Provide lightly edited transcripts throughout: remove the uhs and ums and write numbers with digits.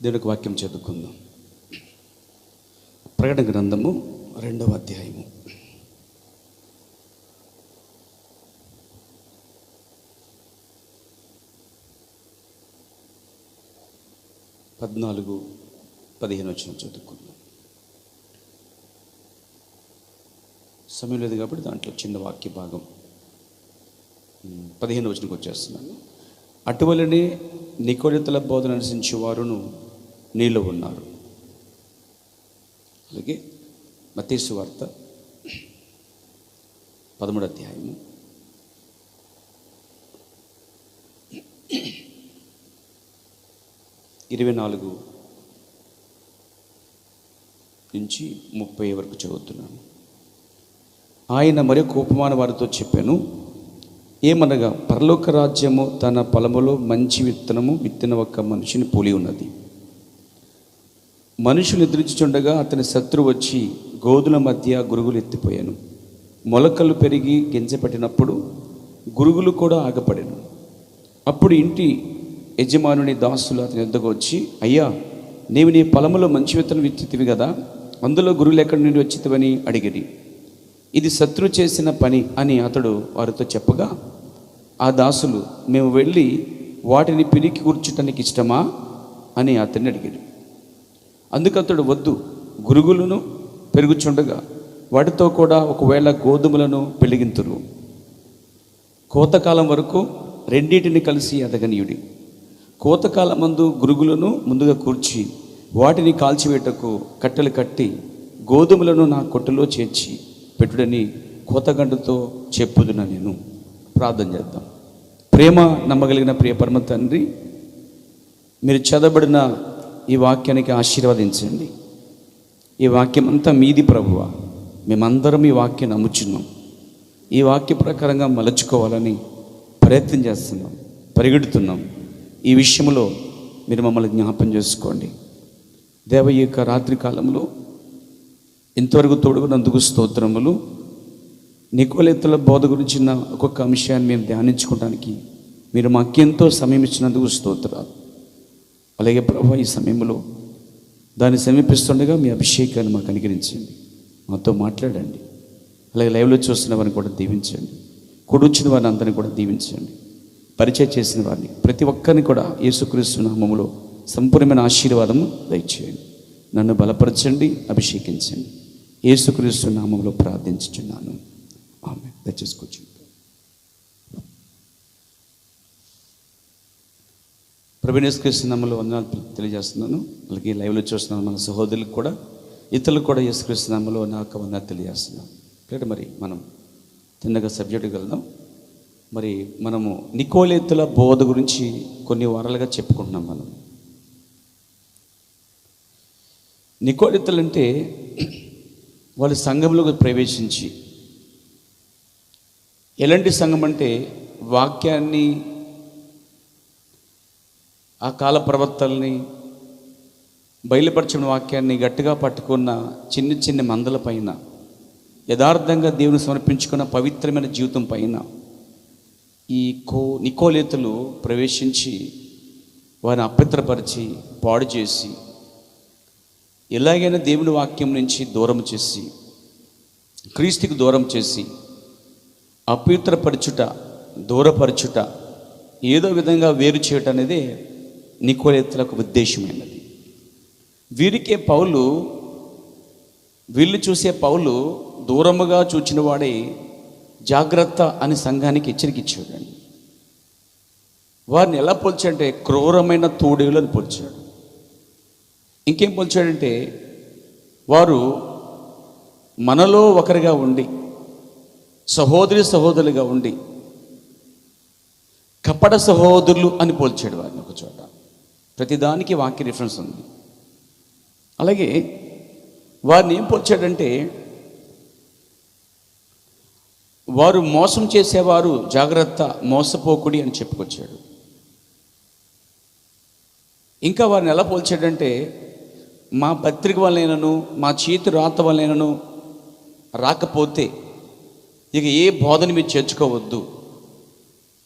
దేవునికి వాక్యం చదువుకుందాం. ప్రకటన గ్రంథము 2వ అధ్యాయము 14-15 వచనం చదువుకుందాం. సమయం లేదు కాబట్టి దాంట్లో చిన్న వాక్య భాగం 15 వచనంకి వచ్చేస్తున్నాను. అటువలనే నికోలితుల బోధన అనుసరించి వారును నీలో ఉన్నారు. అలాగే మత్తయి సువార్త 13వ అధ్యాయము 24 నుంచి 30 వరకు చదువుతున్నాను. ఆయన మరొక ఉపమాన వారితో చెప్పాను. ఏమనగా, పరలోక రాజ్యము తన పొలములో మంచి విత్తనము విత్తిన ఒక మనిషిని పోలి ఉన్నది. మనుషులు నిద్రించుచుండగా అతని శత్రువు వచ్చి గోధుల మధ్య గురుగులు ఎత్తిపోయాను. మొలకలు పెరిగి గింజపట్టినప్పుడు గురుగులు కూడా ఆగపడాను. అప్పుడు ఇంటి యజమానుని దాసులు అతని వద్దకు వచ్చి, అయ్యా, నీవు నీ పొలములో మంచి విత్తనం విత్తితివి కదా, అందులో గురుగులు ఎక్కడి నుండి వచ్చితివని అడిగిరి. ఇది శత్రువు చేసిన పని అని అతడు వారితో చెప్పగా, ఆ దాసులు, మేము వెళ్ళి వాటిని పిరికి కూర్చుటానికి ఇష్టమా అని అతన్ని అడిగాడు. అందుకు అతడు, వద్దు, గురుగులను పెరుగుచుండగా వాటితో కూడా ఒకవేళ గోధుమలను పెళ్ళగింతురు. కోతకాలం వరకు రెండింటిని కలిసి ఎదగనీయుడి. కోతకాలమందు గురుగులను ముందుగా కూర్చి వాటిని కాల్చివేటకు కట్టెలు కట్టి గోధుమలను నా కొట్టులో చేర్చి పెట్టుడని కోతగంటతో చెప్పుదున. నేను ప్రార్థన చేద్దాం. ప్రేమ నమ్మగలిగిన ప్రియ పరమ తండ్రి, మీరు చదవబడిన ఈ వాక్యానికి ఆశీర్వదించండి. ఈ వాక్యం అంతా మీది ప్రభువా. మేమందరం ఈ వాక్యాన్ని నమ్ముచున్నాం. ఈ వాక్య ప్రకారంగా మలచుకోవాలని ప్రయత్నం చేస్తున్నాం, పరిగెడుతున్నాం. ఈ విషయంలో మీరు మమ్మల్ని జ్ఞాపం చేసుకోండి దేవ. ఈ యొక్క రాత్రి కాలంలో ఇంతవరకు తోడుగునందుకు స్తోత్రములు. నికోలితుల బోధ గురించిన ఒక్కొక్క అంశాన్ని మేము ధ్యానించుకోవడానికి మీరు మాకెంతో సమయం ఇచ్చినందుకు స్తోత్రాలు. అలాగే ప్రభు, ఈ సమయంలో దాన్ని సమీపిస్తుండగా మీ అభిషేకాన్ని మాకు అనుగ్రహించండి, మాతో మాట్లాడండి. అలాగే లైవ్లో చూస్తున్న వారిని కూడా దీవించండి, కూర్చున్న వారిని అందరినీ కూడా దీవించండి. పరిచయం చేసిన వారిని ప్రతి ఒక్కరిని కూడా యేసుక్రీస్తు నామములో సంపూర్ణమైన ఆశీర్వాదము దయచేయండి. నన్ను బలపరచండి, అభిషేకించండి. యేసుక్రీస్తు నామములో ప్రార్థించుచున్నాను, ఆమేన్. దయచేసి కూర్చోండి. ప్రభువైన యేసుక్రీస్తు నామములో వందనాలు తెలియజేస్తున్నాను. అలాగే లైవ్లో చూస్తున్నాను మన సహోదరులకు కూడా, ఇతరులకు కూడా యేసుక్రీస్తు నామములో నా యొక్క వందనాలు తెలియజేస్తున్నాను. ఇక్కడ మరి మనం తిన్నగా సబ్జెక్టుకి వెళ్దాం. మరి మనము నికోలితుల బోధ గురించి కొన్ని వారాలుగా చెప్పుకుంటున్నాం. మనం నికోలితులు అంటే వాళ్ళు సంఘంలోకి ప్రవేశించి, ఎలాంటి సంఘం అంటే వాక్యాన్ని, ఆ కాల ప్రవక్తల్ని, బయలుపరచిన వాక్యాన్ని గట్టిగా పట్టుకున్న చిన్న చిన్న మందల పైన, యథార్థంగా దేవుని సమర్పించుకున్న పవిత్రమైన జీవితం పైన ఈ నికోలితులు ప్రవేశించి వారిని అపవిత్రపరిచి పాడు చేసి, ఎలాగైనా దేవుని వాక్యం నుంచి దూరం చేసి, క్రీస్తుకి దూరం చేసి, అపవిత్రపరచుట, దూరపరచుట, ఏదో విధంగా వేరు చేయటం అనేది నికోలితులకు ఉద్దేశమైనది. వీరికే పౌలు, వీళ్ళు చూసే పౌలు దూరముగా చూచిన వాడే జాగ్రత్త అని సంఘానికి హెచ్చరిక ఇచ్చాడండి. వారిని ఎలా పోల్చాడంటే క్రూరమైన తోడేలు అని పోల్చాడు. ఇంకేం పోల్చాడంటే వారు మనలో ఒకరిగా ఉండి, సహోదరులుగా ఉండి కపట సహోదరులు అని పోల్చాడు వారిని ఒక చోట. ప్రతిదానికి వాక్య రిఫరెన్స్ ఉంది. అలాగే వారిని ఏం పోల్చాడంటే వారు మోసం చేసేవారు, జాగ్రత్త, మోసపోకుడి అని చెప్పుకొచ్చాడు. ఇంకా వారిని ఎలా పోల్చాడంటే మా పత్రిక వల్లైనను, మా చేతి రాత వల్లైనను రాకపోతే ఇక ఏ బోధని మీరు చేర్చుకోవద్దు,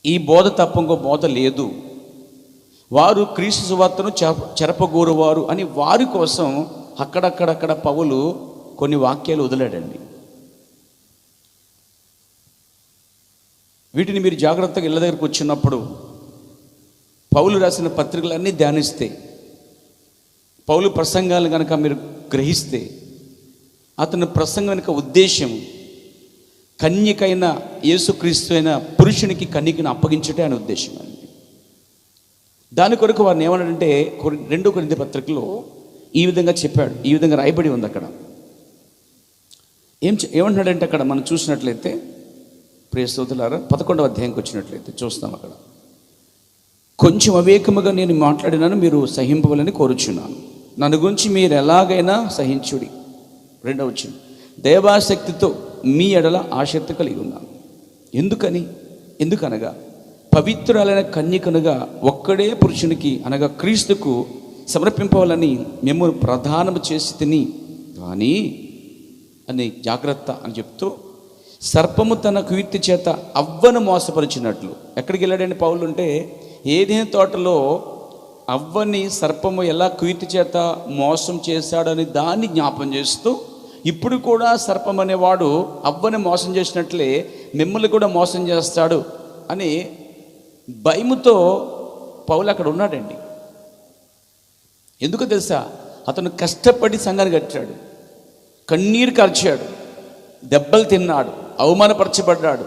ఈ బోధ తప్ప ఇంకో బోధ లేదు, వారు క్రీస్తు సువార్తను చెరపగోరువారు అని వారి కోసం అక్కడక్కడక్కడ పౌలు కొన్ని వాక్యాలు వదిలాడండి. వీటిని మీరు జాగ్రత్తగా ఇళ్ళ దగ్గరకు వచ్చినప్పుడు పౌలు రాసిన పత్రికలన్నీ ధ్యానిస్తే, పౌలు ప్రసంగాలు కనుక మీరు గ్రహిస్తే, అతని ప్రసంగం వెనుక ఉద్దేశం కన్యకైన యేసుక్రీస్తు అయిన పురుషునికి కన్యకను అప్పగించటే అనే ఉద్దేశం అండి. దాని కొరకు వారిని ఏమన్నాడంటే 2 కొరింథీ పత్రికలో ఈ విధంగా చెప్పాడు, ఈ విధంగా రాయబడి ఉంది. అక్కడ ఏమంటున్నాడంటే అక్కడ మనం చూసినట్లయితే ప్రియ శ్రోతలారా 11వ అధ్యాయంకి వచ్చినట్లయితే చూస్తాం. అక్కడ కొంచెం అవేకముగా నేను మాట్లాడినాను, మీరు సహింపవాలని కోరుచున్నాను. నన్ను గురించి మీరు ఎలాగైనా సహించుడి. 2వ వచనం, దైవాశక్తితో మీ ఎడల ఆసక్తి కలిగి ఉన్నాను. ఎందుకనగా పవిత్రులైన కన్యకనుగా ఒక్కడే పురుషునికి అనగా క్రీస్తుకు సమర్పింపవాలని మిమ్మల్ని ప్రధానము చేసి తిని కానీ అని జాగ్రత్త అని చెప్తూ, సర్పము తన కీర్తి చేత అవ్వను మోసపరిచినట్లు. ఎక్కడికి వెళ్ళాడండి పౌలు అంటే, ఏదేని తోటలో అవ్వని సర్పము ఎలా కీర్తి చేత మోసం చేశాడని దాన్ని జ్ఞాపం చేస్తూ, ఇప్పుడు కూడా సర్పం అనేవాడు అవ్వని మోసం చేసినట్లే మిమ్మల్ని కూడా మోసం చేస్తాడు అని భయముతో పౌలు అక్కడ ఉన్నాడండి. ఎందుకు తెలుసా? అతను కష్టపడి సంఘాన్ని కట్టాడు, కన్నీరు కార్చాడు, దెబ్బలు తిన్నాడు, అవమానపరచబడ్డాడు,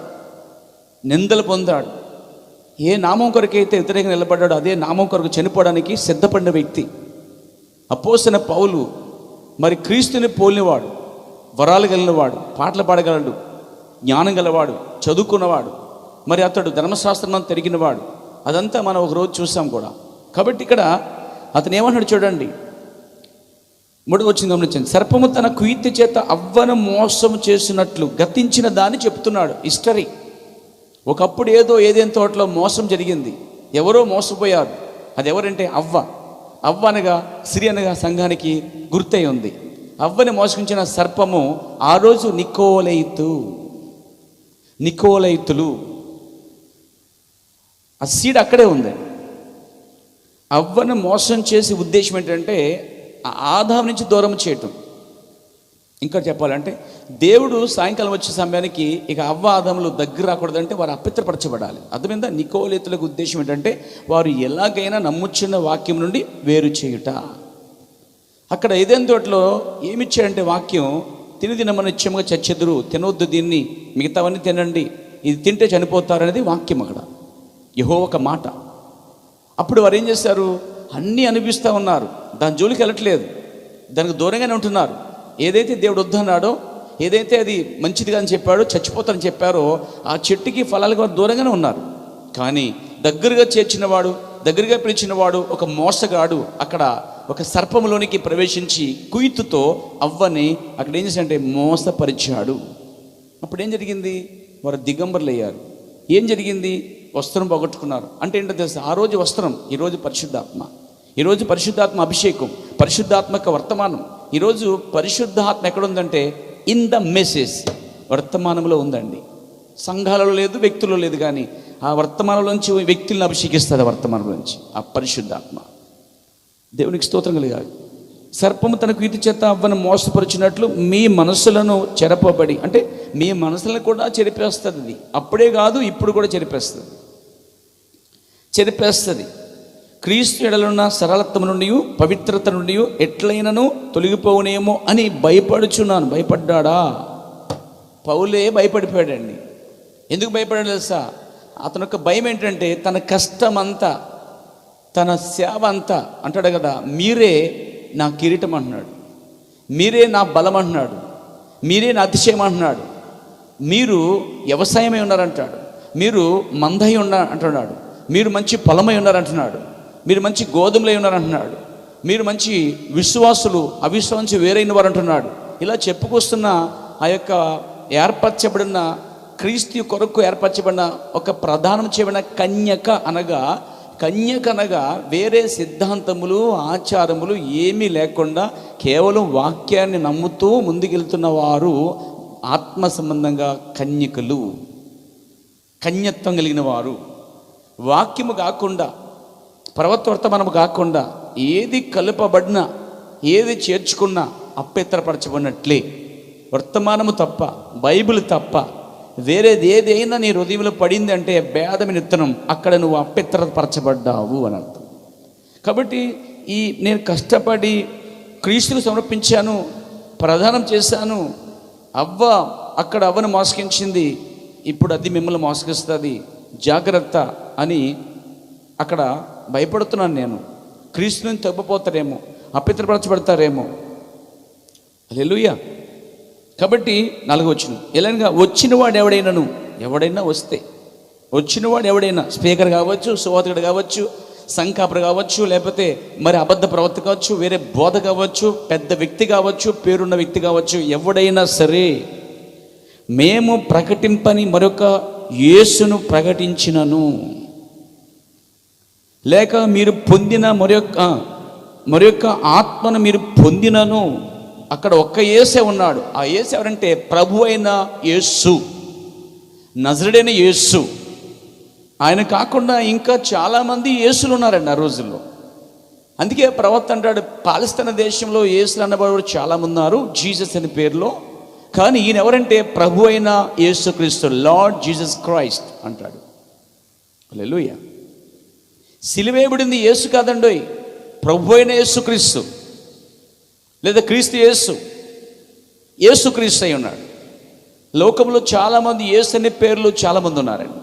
నిందలు పొందాడు. ఏ నామం కొరకైతే వ్యతిరేకంగా నిలబడ్డాడు అదే నామం కొరకు చనిపోవడానికి సిద్ధపడిన వ్యక్తి. అపోస్తలుడైన పౌలు మరి క్రీస్తుని పోలినవాడు, వరాలు కలిగినవాడు, పాటలు పాడగలడు, జ్ఞానం గలవాడు, చదువుకున్నవాడు, మరి అతడు ధర్మశాస్త్రం తిరిగినవాడు. అదంతా మనం ఒకరోజు చూసాం కూడా. కాబట్టి ఇక్కడ అతను ఏమన్నాడు చూడండి, 3వ వచనం గమనించండి. సర్పము తన కీర్తి చేత అవ్వను మోసం చేసినట్లు గతించిన దాన్ని చెప్తున్నాడు. హిస్టరీ. ఒకప్పుడు ఏదేని తోటలో మోసం జరిగింది, ఎవరో మోసపోయారు. అది ఎవరంటే అవ్వ అనగా స్త్రీ అనగా సంఘానికి గుర్తై ఉంది. అవ్వని మోసగించిన సర్పము ఆ రోజు నికోలైతులు ఆ సీడ్ అక్కడే ఉంది. అవ్వను మోసం చేసే ఉద్దేశం ఏంటంటే ఆదాము నుంచి దూరం చేయటం. ఇంకా చెప్పాలంటే దేవుడు సాయంకాలం వచ్చే సమయానికి ఇక అవ్వ ఆదాములు దగ్గర రాకూడదంటే వారు అపవిత్రపరచబడాలి. అర్థమైందా? నికోలేతులకు ఉద్దేశం ఏంటంటే వారు ఎలాగైనా నమ్ముచున్న వాక్యం నుండి వేరు చేయుట. అక్కడ ఏదైనా తోటలో ఏమిచ్చాడంటే వాక్యం, తినమని నిత్యముగా చచ్చెదురు, తినవద్దు దీన్ని, మిగతావన్నీ తినండి, ఇది తింటే చనిపోతారు అనేది వాక్యం. అక్కడ యెహోవా ఒక మాట. అప్పుడు వారు ఏం చేశారు? అన్నీ అనిపిస్తూ ఉన్నారు, దాని జోలికి వెళ్ళట్లేదు, దానికి దూరంగానే ఉంటున్నారు. ఏదైతే దేవుడు వద్దన్నాడో, ఏదైతే అది మంచిదిగా అని చెప్పాడో, చచ్చిపోతారని చెప్పారో ఆ చెట్టుకి ఫలాలుగా దూరంగానే ఉన్నారు. కానీ దగ్గరగా చేర్చినవాడు, దగ్గరగా పిలిచినవాడు ఒక మోసగాడు అక్కడ ఒక సర్పములోనికి ప్రవేశించి కుయుతుతో అవ్వని అక్కడ ఏం చేశాడంటే మోసపరిచాడు. అప్పుడు ఏం జరిగింది? వారు దిగంబరులు అయ్యారు. ఏం జరిగింది? వస్త్రం పోగొట్టుకున్నారు. అంటే ఏంటో తెలుసు, ఆ రోజు వస్త్రం, ఈరోజు పరిశుద్ధాత్మ, ఈరోజు పరిశుద్ధాత్మ అభిషేకం, పరిశుద్ధాత్మక వర్తమానం. ఈరోజు పరిశుద్ధాత్మ ఎక్కడుందంటే ఇన్ ద మెసేజ్, వర్తమానంలో ఉందండి. సంఘాలలో లేదు, వ్యక్తుల్లో లేదు, కానీ ఆ వర్తమానంలోంచి వ్యక్తులను అభిషేకిస్తుంది. ఆ వర్తమానంలోంచి ఆ పరిశుద్ధాత్మ. దేవునికి స్తోత్రం కలగాలి. సర్పము తన కీర్తి చేత అవ్వను మోసపరిచినట్లు మీ మనసులను చెరపబడి, అంటే మీ మనసులను కూడా చెరిపేస్తుంది. అది అప్పుడే కాదు, ఇప్పుడు కూడా చెరిపేస్తుంది. క్రీస్తు ఎడలున్న సరళత్వం నుండి, పవిత్రత నుండి ఎట్లయినను తొలగిపోవునేమో అని భయపడుచున్నాను. భయపడ్డా? పౌలే భయపడిపోయాడండి. ఎందుకు భయపడాడు తెలుసా? అతని యొక్క భయం ఏంటంటే తన కష్టం అంతా, తన సేవ అంతా అంటాడు కదా, మీరే నా కిరీటం అంటున్నాడు, మీరే నా బలం అంటున్నాడు, మీరే నా అతిశయం అంటున్నాడు, మీరు వ్యవసాయమై ఉన్నారంటాడు, మీరు మందై అంటున్నాడు, మీరు మంచి పొలమై ఉన్నారంటున్నాడు, మీరు మంచి గోధుమలై ఉన్నారంటున్నాడు, మీరు మంచి విశ్వాసులు, అవిశ్వాసం వేరైన వారు అంటున్నాడు. ఇలా చెప్పుకొస్తున్న ఆ యొక్క ఏర్పరచబడిన క్రీస్తు కొరకు ఏర్పరచబడిన ఒక ప్రధానం చేయబడిన కన్యక అనగా వేరే సిద్ధాంతములు, ఆచారములు ఏమీ లేకుండా కేవలం వాక్యాన్ని నమ్ముతూ ముందుకెళ్తున్న వారు ఆత్మ సంబంధంగా కన్యకలు, కన్యత్వం కలిగిన వారు. వాక్యము కాకుండా ప్రవక్త వర్తమానం కాకుండా ఏది కలుపబడినా ఏది చేర్చుకున్నా అపవిత్రపరచబడినట్లే. వర్తమానము తప్ప, బైబిల్ తప్ప వేరేది ఏదైనా నీ హృదయంలో పడింది అంటే భేదమైన విత్తనం, అక్కడ నువ్వు అపవిత్రపరచబడ్డావు అని అర్థం. కాబట్టి నేను కష్టపడి క్రీస్తుకు సమర్పించాను, ప్రదానం చేశాను, అక్కడ అవ్వను మోసగించింది, ఇప్పుడు అది మిమ్మల్ని మోసగిస్తుంది, జాగ్రత్త అని అక్కడ భయపడుతున్నాను. నేను క్రీస్తుని తప్పిపోతారేమో, అపవిత్రపరచబడతారేమో. హల్లెలూయా. కాబట్టి 4వ వచనం, ఎలాగా వచ్చినవాడు ఎవడైనా వస్తే, వచ్చినవాడు ఎవడైనా స్పీకర్ కావచ్చు, సువార్తికుడు కావచ్చు, సంఘకాపరి కావచ్చు, లేకపోతే మరి అబద్ధ ప్రవర్త కావచ్చు, వేరే బోధ కావచ్చు, పెద్ద వ్యక్తి కావచ్చు, పేరున్న వ్యక్తి కావచ్చు, ఎవడైనా సరే మేము ప్రకటింపని మరొక యేసును ప్రకటించినను, లేక మీరు పొందిన మరొక ఆత్మను మీరు పొందినను, అక్కడ ఒక్క యేసే ఉన్నాడు. ఆ యేసు ఎవరంటే ప్రభు అయిన యేసు, నజరుడైన యేసు. ఆయన కాకుండా ఇంకా చాలామంది యేసులు ఉన్నారండి ఆ రోజుల్లో. అందుకే ప్రవక్త అంటాడు, పాలస్తీనా దేశంలో యేసులు అన్నవాడు చాలామంది ఉన్నారు జీసస్ అనే పేరులో, కానీ ఈయన ఎవరంటే ప్రభు అయిన యేసుక్రీస్తు, లార్డ్ జీసస్ క్రైస్ట్ అంటాడు. హల్లెలూయా. సిలువేయబడింది యేసు కాదండోయ్, ప్రభు అయిన యేసుక్రీస్తు, లేదా క్రీస్తు యేసుక్రీస్తు అయి ఉన్నాడు. లోకంలో చాలామంది యేసు అనే పేర్లు చాలామంది ఉన్నారండి,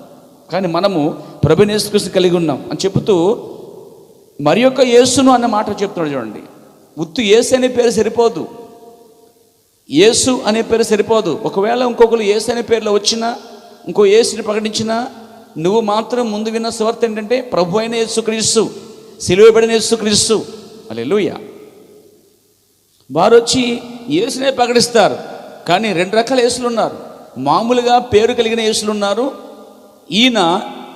కానీ మనము ప్రభువైన యేసుక్రీస్తు కలిగి ఉన్నాం అని చెబుతూ మరి యొక్క యేసును అన్న మాట చెప్తున్నాడు. చూడండి, ఉత్తు యేసు అనే పేరు సరిపోదు, యేసు అనే పేరు సరిపోదు. ఒకవేళ ఇంకొకరు యేసు అనే పేరులో వచ్చినా, ఇంకో యేసుని ప్రకటించినా, నువ్వు మాత్రం ముందు విన్న సువార్త ఏంటంటే ప్రభు అయిన యేసుక్రీస్తు, సిలువేయబడిన యేసుక్రీస్తు. హల్లెలూయా. వారు వచ్చి యేసునే ప్రకటిస్తారు, కానీ 2 రకాల యేసులు ఉన్నారు. మామూలుగా పేరు కలిగిన యేసులు ఉన్నారు. ఈయన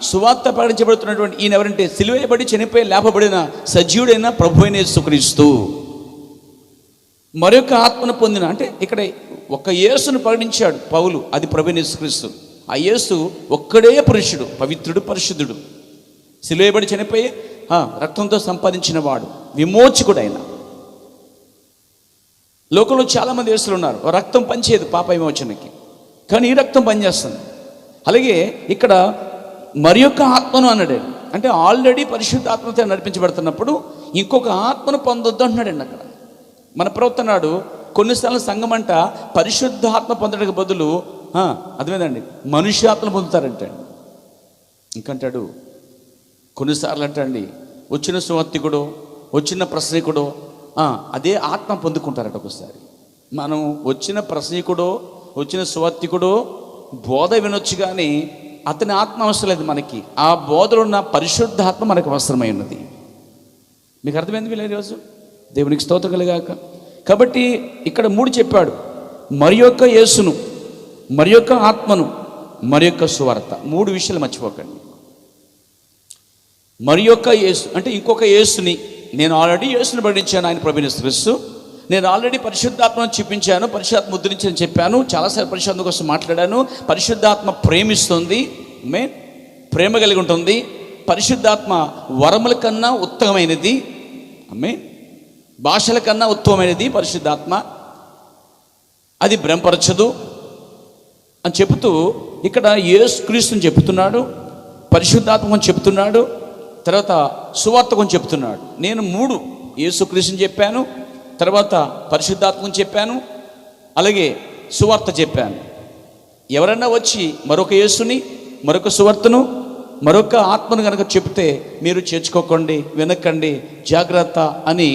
సువార్త ప్రకటించబడుతున్నటువంటి ఈయన ఎవరంటే సిలువేయబడి చనిపోయి లేపబడిన సజీవుడైన ప్రభు అయిన యేసుక్రీస్తు. మరొక ఆత్మను పొందిన, అంటే ఇక్కడ ఒక యేసును ప్రకటించాడు పౌలు, అది ప్రభు అయిన యేసుక్రీస్తు. ఆ యేసు ఒక్కడే పురుషుడు, పవిత్రుడు, పరిశుద్ధుడు, సిలువేయబడి చనిపోయి రక్తంతో సంపాదించిన వాడు, విమోచకుడైన. లోకంలో చాలామంది యేసులు ఉన్నారు. రక్తం పనిచేయదు పాప విమోచనకి, కానీ ఈ రక్తం పనిచేస్తుంది. అలాగే ఇక్కడ మరి యొక్క ఆత్మను అన్నాడు, అంటే ఆల్రెడీ పరిశుద్ధ ఆత్మతో నడిపించబడుతున్నప్పుడు ఇంకొక ఆత్మను పొందొద్దు అంటున్నాడండి. అక్కడ మన ప్రవర్తనాడు కొన్నిసార్లు సంఘం అంట పరిశుద్ధ ఆత్మ పొందడానికి బదులు అదేంటండి మనుష్యాత్మను పొందుతారంటే. ఇంకంటాడు కొన్నిసార్లు అంటండి వచ్చిన సువార్తికుడు, వచ్చిన ప్రసంగికుడు అదే ఆత్మ పొందుకుంటారట. ఒకసారి మనం వచ్చిన ప్రసంగికుడో, వచ్చిన సువార్తికుడో బోధ వినొచ్చు, కానీ అతని ఆత్మ అవసరం లేదు మనకి. ఆ బోధలో ఉన్న పరిశుద్ధ ఆత్మ మనకు అవసరమై ఉన్నది. మీకు అర్థమైంది వీళ్ళు ఈరోజు? దేవునికి స్తోత్రం కలుగాక. కాబట్టి ఇక్కడ 3 చెప్పాడు, మరి యొక్క యేసును, మరి యొక్క ఆత్మను, మరి యొక్క సువార్త. 3 విషయాలు మర్చిపోకండి. మరి యొక్క యేసు అంటే ఇంకొక యేసుని, నేను ఆల్రెడీ యేసుని ప్రకటించాను, ఆయన ప్రభువైన యేసుక్రీస్తు. నేను ఆల్రెడీ పరిశుద్ధాత్మను చూపించాను, పరిశుద్ధాత్మ ముద్రించి చెప్పాను, చాలాసార్లు పరిశుద్ధాత్మ కోసం మాట్లాడాను. పరిశుద్ధాత్మ ప్రేమిస్తుంది, ప్రేమ కలిగి ఉంటుంది. పరిశుద్ధాత్మ వరముల కన్నా ఉత్తమమైనది, భాషల కన్నా ఉత్తమమైనది పరిశుద్ధాత్మ, అది భ్రమపరచదు అని చెబుతూ ఇక్కడ యేసుక్రీస్తుని చెబుతున్నాడు, పరిశుద్ధాత్మని చెబుతున్నాడు, తర్వాత సువార్తకని చెప్తున్నాడు. నేను 3 యేసుక్రీస్తుని చెప్పాను, తర్వాత పరిశుద్ధాత్మని చెప్పాను, అలాగే సువార్త చెప్పాను. ఎవరన్నా వచ్చి మరొక యేసుని, మరొక సువార్తను, మరొక ఆత్మను కనుక చెప్తే మీరు చేర్చుకోకండి, వినకండి, జాగ్రత్త అని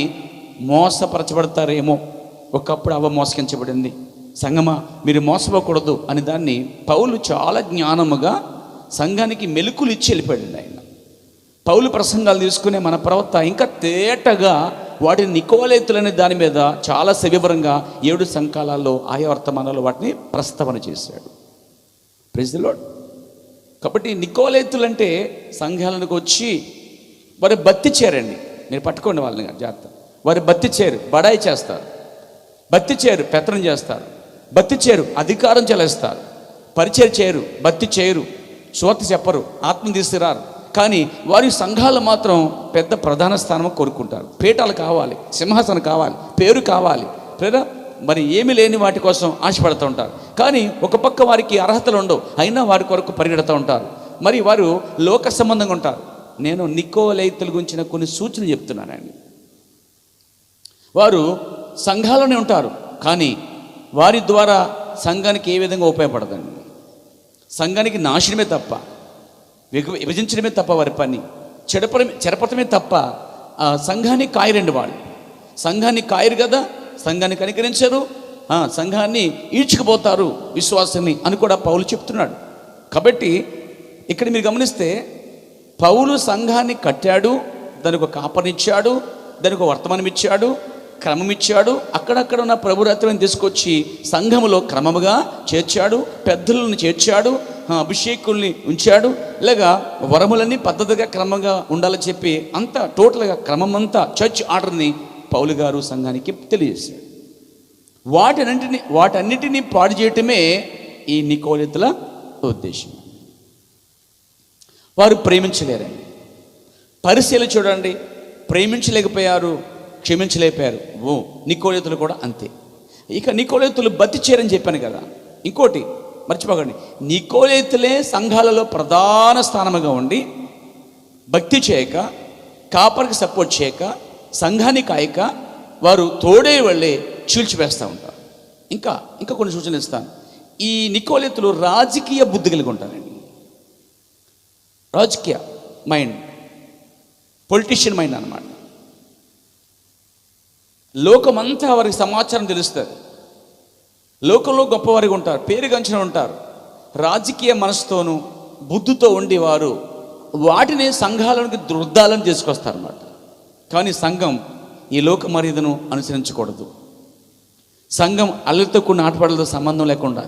మోసపరచబడతారేమో. ఒకప్పుడు అవ మోసగించబడింది. సంగమా మీరు మోసపోకూడదు అని దాన్ని పౌలు చాలా జ్ఞానముగా సంఘానికి మెలుకులు ఇచ్చి వెళ్ళిపోయాడు. ఆయన పౌలు ప్రసంగాలు తీసుకునే మన ప్రవక్త ఇంకా తేటగా వాటిని నికోలేతులనే దాని మీద చాలా సవివరంగా 7 సంకాలాల్లో ఆయా వర్తమానాల్లో వాటిని ప్రస్తావన చేశాడు. Praise the lord. కాబట్టి నికోలేతులు అంటే సంఘాలకు వచ్చి వారు బత్తి చేరండి, మీరు పట్టుకోండి వాళ్ళని జాగ్రత్త. వారు బత్తి చేరు, బడాయి చేస్తారు, బత్తి చేరు, పెత్తనం చేస్తారు, బత్తి చేరు, అధికారం చెలేస్తారు, పరిచయం చేయరు, బత్తి చేయరు, సువార్త చెప్పరు, ఆత్మ తీసుకురారు, కానీ వారి సంఘాలు మాత్రం పెద్ద ప్రధాన స్థానం కోరుకుంటారు. పీఠాలు కావాలి, సింహాసనం కావాలి, పేరు కావాలి లేదా మరి ఏమీ లేని వాటి కోసం ఆశపడుతూ ఉంటారు. కానీ ఒక పక్క వారికి అర్హతలు ఉండవు, అయినా వారి కొరకు పరిగెడుతూ ఉంటారు. మరి వారు లోక సంబంధంగా ఉంటారు. నేను నికోలైతుల గురించిన కొన్ని సూచనలు చెప్తున్నానండి. వారు సంఘాల్లోనే ఉంటారు, కానీ వారి ద్వారా సంఘానికి ఏ విధంగా ఉపయోగపడదండి. సంఘానికి నాశనమే తప్ప, విభజించడమే తప్ప వారి పని, చెరపటమే తప్ప సంఘాన్ని కాయరండి. వాళ్ళు సంఘాన్ని కాయరు కదా, సంఘాన్ని కనికరించరు, సంఘాన్ని ఈడ్చుకుపోతారు విశ్వాసాన్ని అని కూడా పౌలు చెప్తున్నాడు. కాబట్టి ఇక్కడ మీరు గమనిస్తే పౌలు సంఘాన్ని కట్టాడు, దానికి ఒక కాపరిచ్చాడు, దానికి ఒక వర్తమానం ఇచ్చాడు, క్రమం ఇచ్చాడు. అక్కడక్కడ ఉన్న ప్రభురత్వాన్ని తీసుకొచ్చి సంఘములో క్రమముగా చేర్చాడు, పెద్దలను చేర్చాడు, అభిషేకుల్ని ఉంచాడు, ఇలాగా వరములన్నీ పద్ధతిగా క్రమంగా ఉండాలని చెప్పి అంతా టోటల్గా క్రమం అంతా చర్చ్ ఆర్డర్ని పౌలు గారు సంఘానికి తెలియజేశాడు. వాటన్నిటినీ పాడు చేయటమే ఈ నికోలితుల ఉద్దేశం. వారు ప్రేమించలేరండి. పరిశీలన చూడండి, ప్రేమించలేకపోయారు, క్షమించలేకపోయారు. నికోలితులు కూడా అంతే. ఇక నికోలితులు బతిచేరని చెప్పాను కదా. ఇంకోటి మర్చిపోకండి, నికోలితులే సంఘాలలో ప్రధాన స్థానముగా ఉండి భక్తి చేయక, కాపరికి సపోర్ట్ చేయక, సంఘాన్ని కాయక వారు తోడే వెళ్ళే చీల్చివేస్తూ ఉంటారు. ఇంకా కొన్ని సూచనలు ఇస్తాను. ఈ నికోలితులు రాజకీయ బుద్ధి కలిగి ఉంటారండి. రాజకీయ మైండ్, పొలిటీషియన్ మైండ్ అన్నమాట. లోకమంతా వారికి సమాచారం తెలుస్తుంది. లోకంలో గొప్పవారిగా ఉంటారు, పేరుగంచిన ఉంటారు. రాజకీయ మనసుతోనూ బుద్ధితో ఉండి వారు వాటిని సంఘాలకు వృద్ధాలను తీసుకొస్తారన్నమాట. కానీ సంఘం ఈ లోక మర్యాదను అనుసరించకూడదు. సంఘం అల్లరితో కూడిన ఆటపాటలతో సంబంధం లేకుండా.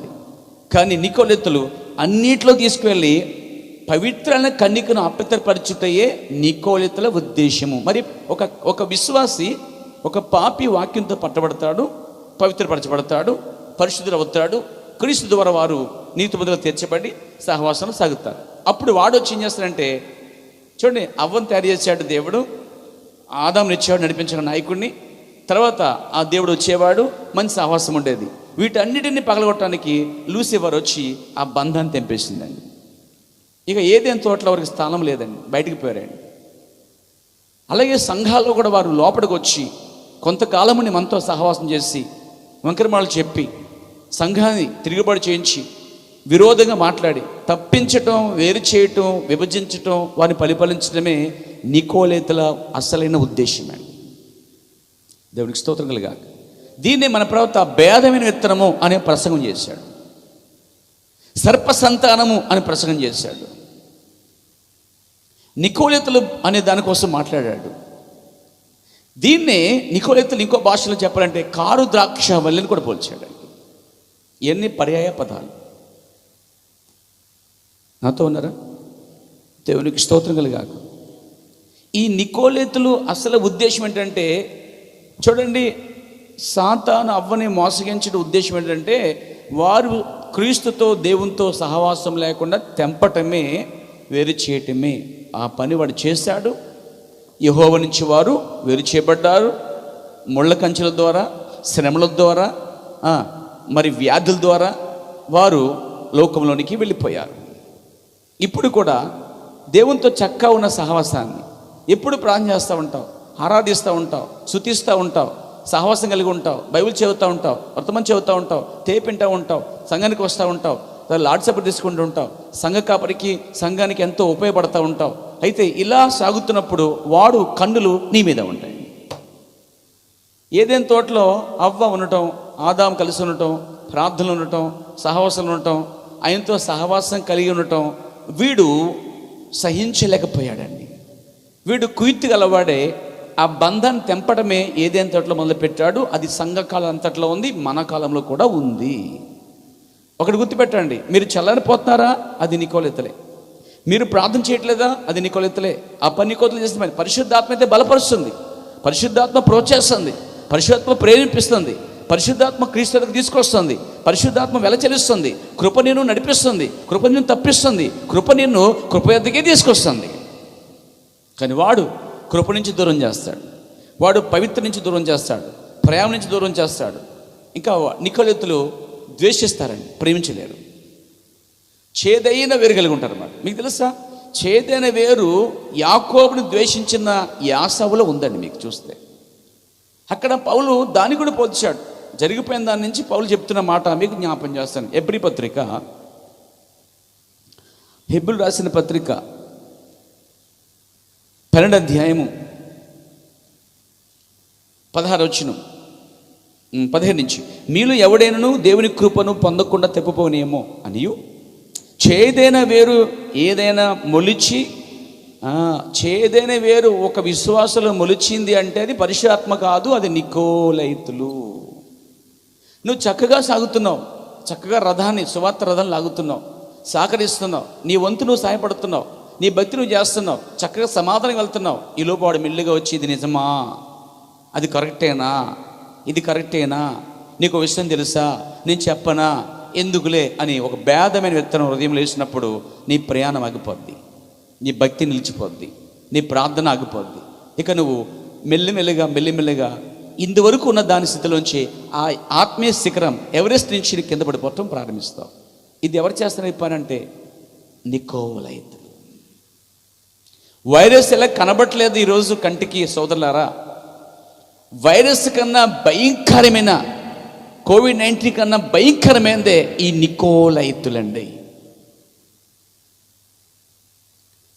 కానీ నికోలితులు అన్నిట్లో తీసుకువెళ్ళి పవిత్రమైన కన్యకను అపవిత్రపరచుటయే నికోలితుల ఉద్దేశము. మరి ఒక విశ్వాసి, ఒక పాపి వాక్యంతో పట్టబడతాడు, పవిత్రపరచబడతాడు, పరిశుద్ధులు అవుతాడు. క్రీస్తు ద్వారా వారు నీతిమంతులుగా తీర్చబడి సహవాసంలో సాగుతారు. అప్పుడు వాడు వచ్చి ఏం చేస్తాడంటే, చూడండి, అవ్వను తయారు చేశాడు దేవుడు, ఆదాముని ఇచ్చాడు నడిపించిన నాయకుడిని. తర్వాత ఆ దేవుడు వచ్చేవాడు, మంచి సహవాసం ఉండేది. వీటన్నిటిని పగలగొట్టడానికి లూసిఫర్ వచ్చి ఆ బంధాన్ని తెంపేసిందండి. ఇక ఏదేం తోటలో వారికి స్థానం లేదండి, బయటికి పోయారండి. అలాగే సంఘాల్లో కూడా వారు లోపలికి వచ్చి కొంతకాలముని మనతో సహవాసం చేసి వంకరమాలు చెప్పి సంఘాన్ని తిరుగుబాటు చేయించి విరోధంగా మాట్లాడి తప్పించటం, వేరు చేయటం, విభజించటం, వారిని పరిపాలించడమే నికోలితుల అసలైన ఉద్దేశం అండి. దేవునికి స్తోత్రం కలుగాక. దీన్నే మన ప్రవక్త భేదమైన విత్తనము అనే ప్రసంగం చేశాడు, సర్ప సంతానము అని ప్రసంగం చేశాడు. నికోలితులు అనే దానికోసం మాట్లాడాడు. దీన్నే నికోలితులు ఇంకో భాషలో చెప్పాలంటే కారు ద్రాక్ష వల్లిని కూడా పోల్చాడు. ఎన్ని పర్యాయ పదాలు. నాతో ఉన్నారా? దేవునికి స్తోత్రం కలుగాక. ఈ నికోలితులు అసలు ఉద్దేశం ఏంటంటే, చూడండి, సాతాను అవ్వని మోసగించడం ఉద్దేశం ఏంటంటే వారు క్రీస్తుతో దేవునితో సహవాసం లేకుండా తెంపటమే, వేరు చేయటమే. ఆ పని వాడు చేశాడు. యెహోవా నుంచి వారు వేరు చేయబడ్డారు. ముళ్ళ కంచెల ద్వారా, శ్రమల ద్వారా, మరి వ్యాధుల ద్వారా వారు లోకంలోనికి వెళ్ళిపోయారు. ఇప్పుడు కూడా దేవునితో చక్కగా ఉన్న సహవాసాన్ని ఎప్పుడు ప్రార్థన చేస్తూ ఉంటావు, ఆరాధిస్తూ ఉంటావు, స్తుతిస్తూ ఉంటావు, సహవాసం కలిగి ఉంటావు, బైబిల్ చదువుతూ ఉంటావు, వర్తమానం చదువుతూ ఉంటావు, తేపింటూ ఉంటావు, సంఘానికి వస్తూ ఉంటావు, లార్డ్ సపర్ తీసుకుంటూ ఉంటావు, సంఘ కాపరికి సంఘానికి ఎంతో ఉపయోగపడతా ఉంటావు. అయితే ఇలా సాగుతున్నప్పుడు వాడు కన్నులు నీ మీద ఉంటాయి. ఏదైనా తోటలో అవ్వ ఉండటం, ఆదాం కలిసి ఉండటం, ప్రార్థనలు ఉండటం, సహవాసం ఉండటం, ఆయనతో సహవాసం కలిగి ఉండటం వీడు సహించలేకపోయాడండి. వీడు కుయుక్తి గలవాడే. ఆ బంధాన్ని తెంపడమే ఏదైనా తోటలో మొదలుపెట్టాడు. అది సంఘకాలం అంతట్లో ఉంది, మన కాలంలో కూడా ఉంది. ఒకటి గుర్తుపెట్టండి, మీరు చల్లారిపోతున్నారా? అది నికోలితులే. మీరు ప్రార్థన చేయట్లేదా? అది నికోలితులే. ఆ పని నికోలితులు చేస్తే పరిశుద్ధాత్మ అయితే బలపరుస్తుంది, పరిశుద్ధాత్మ ప్రోత్సహిస్తుంది, పరిశుద్ధాత్మ ప్రేరేపిస్తుంది, పరిశుద్ధాత్మ క్రీస్తులకు తీసుకొస్తుంది, పరిశుద్ధాత్మ వెలచెలుస్తుంది, కృప నిన్ను నడిపిస్తుంది, కృప నిన్ను తప్పిస్తుంది, కృప నిన్ను కృప ఎద్దకే తీసుకొస్తుంది. కానీ వాడు కృప నుంచి దూరం చేస్తాడు, వాడు పవిత్ర నుంచి దూరం చేస్తాడు, ప్రేమ నుంచి దూరం చేస్తాడు. ఇంకా నికోలేతులు ద్వేషిస్తారండి, ప్రేమించలేరు. చేదైన వేరు కలిగి ఉంటారు అన్నమాట. మీకు తెలుసా, చేదైన వేరు యాకోబుని ద్వేషించిన యాసవులో ఉందండి. మీకు చూస్తే అక్కడ పౌలు దాన్ని కూడా పోల్చాడు. జరిగిపోయిన దాని నుంచి పౌలు చెప్తున్న మాట మీకు జ్ఞాపం చేస్తాను. హెబ్రీ రాసిన పత్రిక 12వ అధ్యాయము 15 నుంచి, మీలో ఎవడైనను దేవుని కృపను పొందకుండా తెప్పపోనేమో అనియు, చేదైన వేరు ఏదైనా మొలిచి, చేదైన వేరు ఒక విశ్వాసంలో మొలిచింది అంటే అది పరిశుద్ధాత్మ కాదు, అది నికోలైతులు. నువ్వు చక్కగా సాగుతున్నావు, చక్కగా రథాన్ని, సువార్త రథాన్ని లాగుతున్నావు, సహకరిస్తున్నావు, నీ వంతు నువ్వు సహాయపడుతున్నావు, నీ భక్తి నువ్వు చేస్తున్నావు, చక్కగా సమాధానం వెళ్తున్నావు. ఈలోపు వాడు మెల్లిగా వచ్చి ఇది నిజమా, అది కరెక్టేనా, ఇది కరెక్టేనా, నీకు విషయం తెలుసా, నేను చెప్పనా, ఎందుకులే అని ఒక భేదమైన విత్తనం హృదయంలో వేసినప్పుడు నీ ప్రయాణం ఆగిపోద్ది, నీ భక్తి నిలిచిపోద్ది, నీ ప్రార్థన ఆగిపోద్ది. ఇక నువ్వు మెల్లిమెల్లిగా ఇందువరకు ఉన్న దాని స్థితిలోంచి ఆ ఆత్మీయ శిఖరం ఎవరెస్ట్ నుంచి కింద పడిపోవటం ప్రారంభిస్తావు. ఇది ఎవరు చేస్తున్న పని అంటే నికోలైతులు. వైరస్ ఎలా కనబడట్లేదు ఈరోజు కంటికి సోదరులారా, వైరస్ కన్నా భయంకరమైన, కోవిడ్-19 కన్నా భయంకరమైనదే ఈ నికోలైతులండి.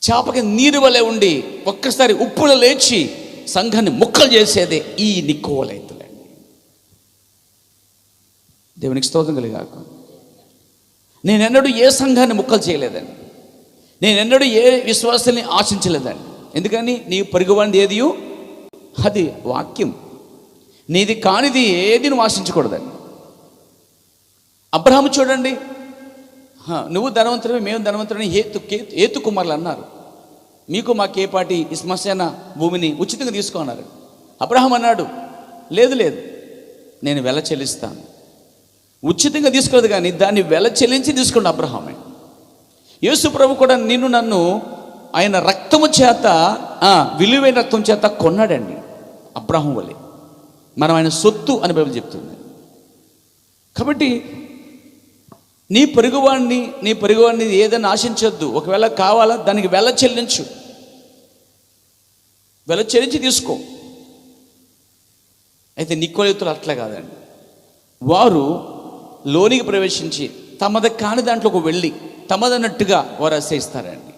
చేపకి నీరు వలె ఉండి ఒక్కసారి ఉప్పులో లేచి సంఘాన్ని ముక్కలు చేసేదే ఈ నికోలైతులండి. దేవునికి స్తోత్రం కలిగాక. నేనెన్నడూ ఏ సంఘాన్ని ముక్కలు చేయలేదండి, నేనెన్నడూ ఏ విశ్వాసాన్ని ఆశించలేదండి. ఎందుకని నీ పొరుగువానిది ఏది అది వాక్యం, నీది కానిది ఏది నువ్వు ఆశించకూడదండి. అబ్రహాము చూడండి, నువ్వు ధనవంతుడివి, మేము ధనవంతుడని హేతు కుమారులు అన్నారు. మీకు మాకే పాటి ఈ శ్మశాన భూమిని ఉచితంగా తీసుకోన్నారు. అబ్రహాం అన్నాడు, లేదు నేను వెల చెల్లిస్తాను. ఉచితంగా తీసుకోలేదు కానీ దాన్ని వెల చెల్లించి తీసుకోండి అబ్రహామే. యేసు ప్రభు కూడా నిన్ను నన్ను ఆయన రక్తము చేత, విలువైన రక్తం చేత కొన్నాడండి అబ్రహాం వలె. మనం ఆయన సొత్తు అని బైబిల్ చెప్తుంది. కాబట్టి నీ పొరుగువాడిని ఏదైనా ఆశించొద్దు. ఒకవేళ కావాలా దానికి వెల చెల్లించు, వెల చెల్లించి తీసుకో. అయితే నికోలైతులు అట్లా కాదండి. వారు లోనికి ప్రవేశించి తమది కాని దాంట్లోకి వెళ్ళి తమదన్నట్టుగా వారు ఆశ్రయిస్తారండి.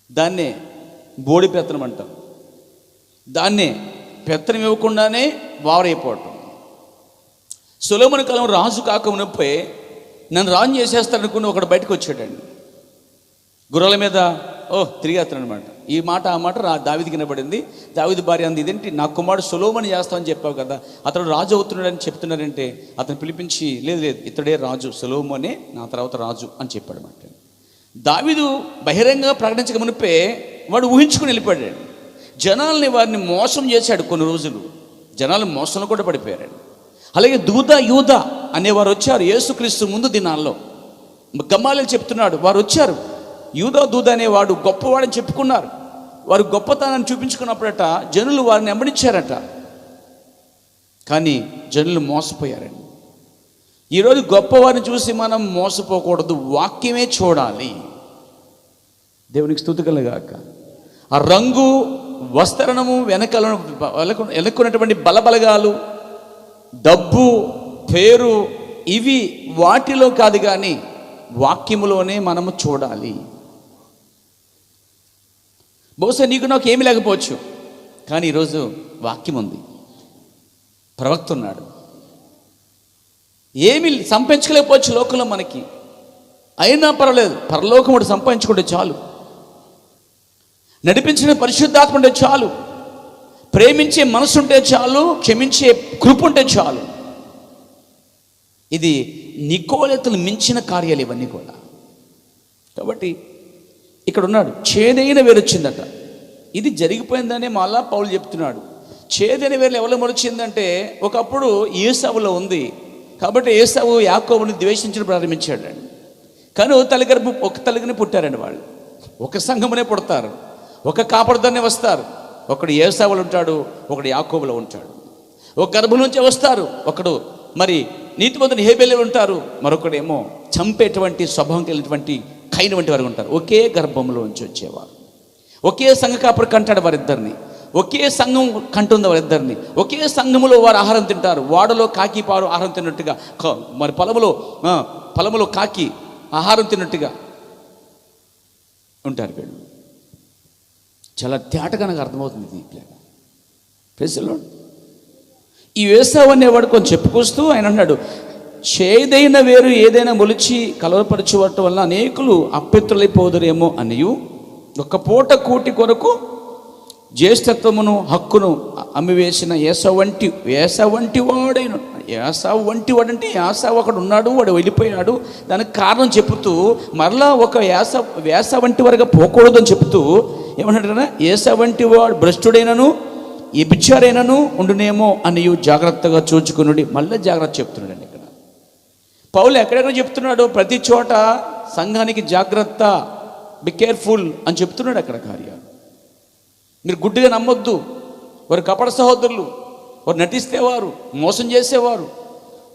దాన్నే బోడి పెత్తనం అంటాం. దాన్నే పెత్తనం ఇవ్వకుండానే వారైపోవటం. సొలొమోను కాలం రాజు కాకమునప్పే నన్ను రాజు చేసేస్తాడనుకుని ఒకడు బయటకు వచ్చాడండి, గుర్రాల మీద తిరిగేస్తాడు అనమాట. ఈ మాట ఆ మాట దావీదుకి వినబడింది. దావీదు భార్య అంది, ఇదేంటి నా కుమారుడు సొలొమోను చేస్తామని చెప్పావు కదా, అతడు రాజు అవుతున్నాడని చెప్తున్నారంటే అతను పిలిపించి లేదు ఇతడే రాజు, సొలొమోనే నా తర్వాత రాజు అని చెప్పాడు అనమాట. దావీదు బహిరంగంగా ప్రకటించక మునిపే వాడు ఊహించుకుని వెళ్ళిపోయాడు. జనాల్ని వారిని మోసం చేశాడు. కొన్ని రోజులు జనాలు మోసంలో కూడా పడిపోయారండి. అలాగే యూద అనేవారు వచ్చారు యేసుక్రీస్తు ముందు దినాల్లో. గమాలీలు చెప్తున్నాడు, వారు వచ్చారు. దూద అనేవాడు గొప్పవాడని చెప్పుకున్నారు. వారు గొప్పతనాన్ని చూపించుకున్నప్పుడట జనులు వారిని వెంబడించారట. కానీ జనులు మోసపోయారండి. ఈరోజు గొప్పవారిని చూసి మనం మోసపోకూడదు, వాక్యమే చూడాలి. దేవునికి స్తుతి కలుగాక. ఆ రంగు, వస్త్రణము, వెనక్కున్నటువంటి బలబలగాలు, డబ్బు, పేరు, ఇవి వాటిలో కాదు కానీ వాక్యములోనే మనము చూడాలి. బహుశా నీకు నాకు ఏమీ లేకపోవచ్చు, కానీ ఈరోజు వాక్యం ఉంది, ప్రవక్త ఉన్నాడు. ఏమి సంపాదించలేకపోవచ్చు లోకంలో మనకి, అయినా పర్వాలేదు, పరలోకముడు సంపాదించుకుంటే చాలు, నడిపించిన పరిశుద్ధాత్మ ఉంటే చాలు, ప్రేమించే మనసు ఉంటే చాలు, క్షమించే కృప ఉంటే చాలు. ఇది నికోలైతులు మించిన కార్యాలు ఇవన్నీ కూడా. కాబట్టి ఇక్కడ ఉన్నాడు, చేదైన వేరు వచ్చిందట. ఇది జరిగిపోయిందనే మళ్ళా పౌలు చెప్తున్నాడు. చేదైన వేరు ఎవరు మొలిచిందంటే ఒకప్పుడు ఏసావులో ఉంది. కాబట్టి ఏసావు యాకోబుని ద్వేషించడం ప్రారంభించాడు. కానీ ఒక తల్లిని పుట్టారండి వాళ్ళు. ఒక సంఘమునే పుడతారు. ఒక కాపరితోనే వస్తారు. ఒకడు ఏసావులో ఉంటాడు, ఒకడు యాకోబులో ఉంటాడు. ఒక గర్భం నుంచే వస్తారు, ఒకడు మరి నీతిమంతుని హేబేలులో ఉంటారు, మరొకడేమో చంపేటువంటి స్వభావం కలిగినటువంటి కయీను వంటి వారు ఉంటారు. ఒకే గర్భంలో నుంచి వచ్చేవారు. ఒకే సంఘ కాపరి కంటాడు వారిద్దరిని, ఒకే సంఘం కంటుంది వారిద్దరిని. ఒకే సంఘములో వారు ఆహారం తింటారు. వాడలో కాకి పారు ఆహారం తిన్నట్టుగా, మరి పొలములో కాకి ఆహారం తిన్నట్టుగా ఉంటారు వీళ్ళు. చాలా తేటగా నాకు అర్థమవుతుంది దీంట్లో. ప్రెజలో ఈ ఏసావు అనేవాడు కొంచెం చెప్పుకొస్తూ ఆయన అన్నాడు, చేదైన వేరు ఏదైనా మొలిచి కలవరపరచవటం వల్ల అనేకులు అప్పిత్రులైపోదురేమో అనియు, ఒక పూట కూటి కొరకు జ్యేష్ఠత్వమును హక్కును అమ్మివేసిన ఏసావు వంటి వాడైన ఏసావు వంటి వాడంటే ఏసావు అక్కడ ఉన్నాడు, వాడు వెళ్ళిపోయాడు. దానికి కారణం చెబుతూ మరలా ఒక ఏసావు వంటి వారుగా పోకూడదు అని చెబుతూ ఏమంటారు, ఏసావు వంటి వాడు భ్రష్టుడైనను వ్యభిచారైనను ఉండునేమో అని జాగ్రత్తగా చూచుకునుడి. మళ్ళీ జాగ్రత్త చెప్తున్నాడండి ఇక్కడ పౌలు. ఎక్కడెక్కడ చెప్తున్నాడు, ప్రతి చోట సంఘానికి జాగ్రత్త, బి కేర్ఫుల్ అని చెప్తున్నాడు అక్కడ కార్యాలు. మీరు గుడ్డిగా నమ్మొద్దు. వారు కపట సహోదరులు, వారు నటిస్తేవారు, మోసం చేసేవారు.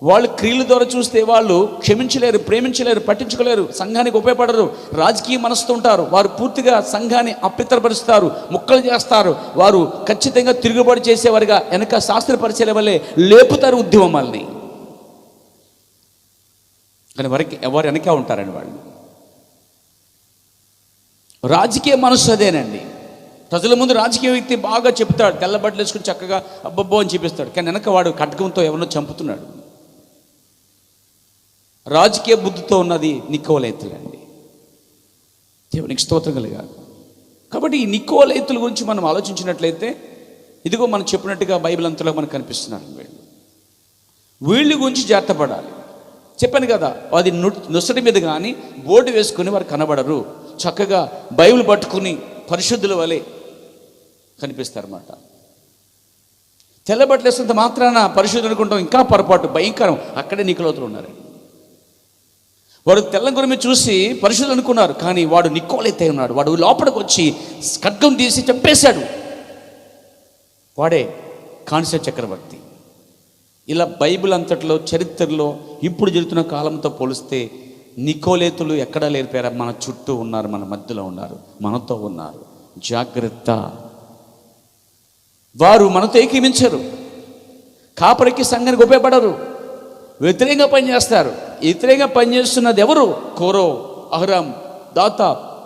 వాళ్ళు క్రియల ద్వారా చూస్తే వాళ్ళు క్షమించలేరు, ప్రేమించలేరు, పట్టించుకోలేరు, సంఘానికి ఉపయోగపడరు, రాజకీయ మనసుతో ఉంటారు. వారు పూర్తిగా సంఘాన్ని అప్పితరపరుస్తారు, ముక్కలు చేస్తారు. వారు ఖచ్చితంగా తిరుగుబాటు చేసేవారుగా వెనక శాస్త్ర పరిచయాల వల్లే లేపుతారు ఉద్యమాల్ని. కానీ వారు వెనక ఉంటారండి వాళ్ళు. రాజకీయ మనసు అదేనండి. ప్రజల ముందు రాజకీయ వ్యక్తి బాగా చెప్తాడు, తెల్ల బట్టలు వేసుకుని చక్కగా అబ్బబ్బో అని చూపిస్తాడు. కానీ వెనక వాడు ఖడ్గంతో ఎవరినో చంపుతున్నాడు. రాజకీయ బుద్ధితో ఉన్నది నికోలైతులండి. దేవునికి స్తోత్రం కలుగాలి. కాబట్టి ఈ నికోలైతుల గురించి మనం ఆలోచించినట్లయితే, ఇదిగో మనం చెప్పినట్టుగా బైబిల్ అంతలో మనకు కనిపిస్తున్నారు. వీళ్ళ గురించి జాగ్రత్త పడాలి. చెప్పాను కదా, అది నొసటి మీద కానీ బోర్డు వేసుకుని వారు కనబడరు. చక్కగా బైబిల్ పట్టుకుని పరిశుద్ధుల వలె కనిపిస్తారన్నమాట. తెల్లబట్టలు వేసినంత మాత్రాన పరిశుద్ధులు అనుకుంటాం, ఇంకా పొరపాటు, భయంకరం. అక్కడే నికోలైతులు ఉన్నారు. వాడు తెల్ల గురిమి చూసి పరిశుద్ధులు అనుకున్నారు, కానీ వాడు నికోలైతే ఉన్నాడు. వాడు లోపలికి వచ్చి ఖడ్గం తీసి చంపేశాడు. వాడే కాన్సే చక్రవర్తి. ఇలా బైబిల్ అంతట్లో చరిత్రలో ఇప్పుడు జరుగుతున్న కాలంతో పోలిస్తే నికోలైతులు ఎక్కడా లేరిపోయారా? మన చుట్టూ ఉన్నారు, మన మధ్యలో ఉన్నారు, మనతో ఉన్నారు. జాగ్రత్త. వారు మనతో ఏకీమించరు, కాపరికి సంఘానికి ఉపయోగపడరు, వ్యతిరేకంగా పనిచేస్తారు. వ్యతిరేకంగా పనిచేస్తున్నది ఎవరు? కోరో, అహరాం, దాత,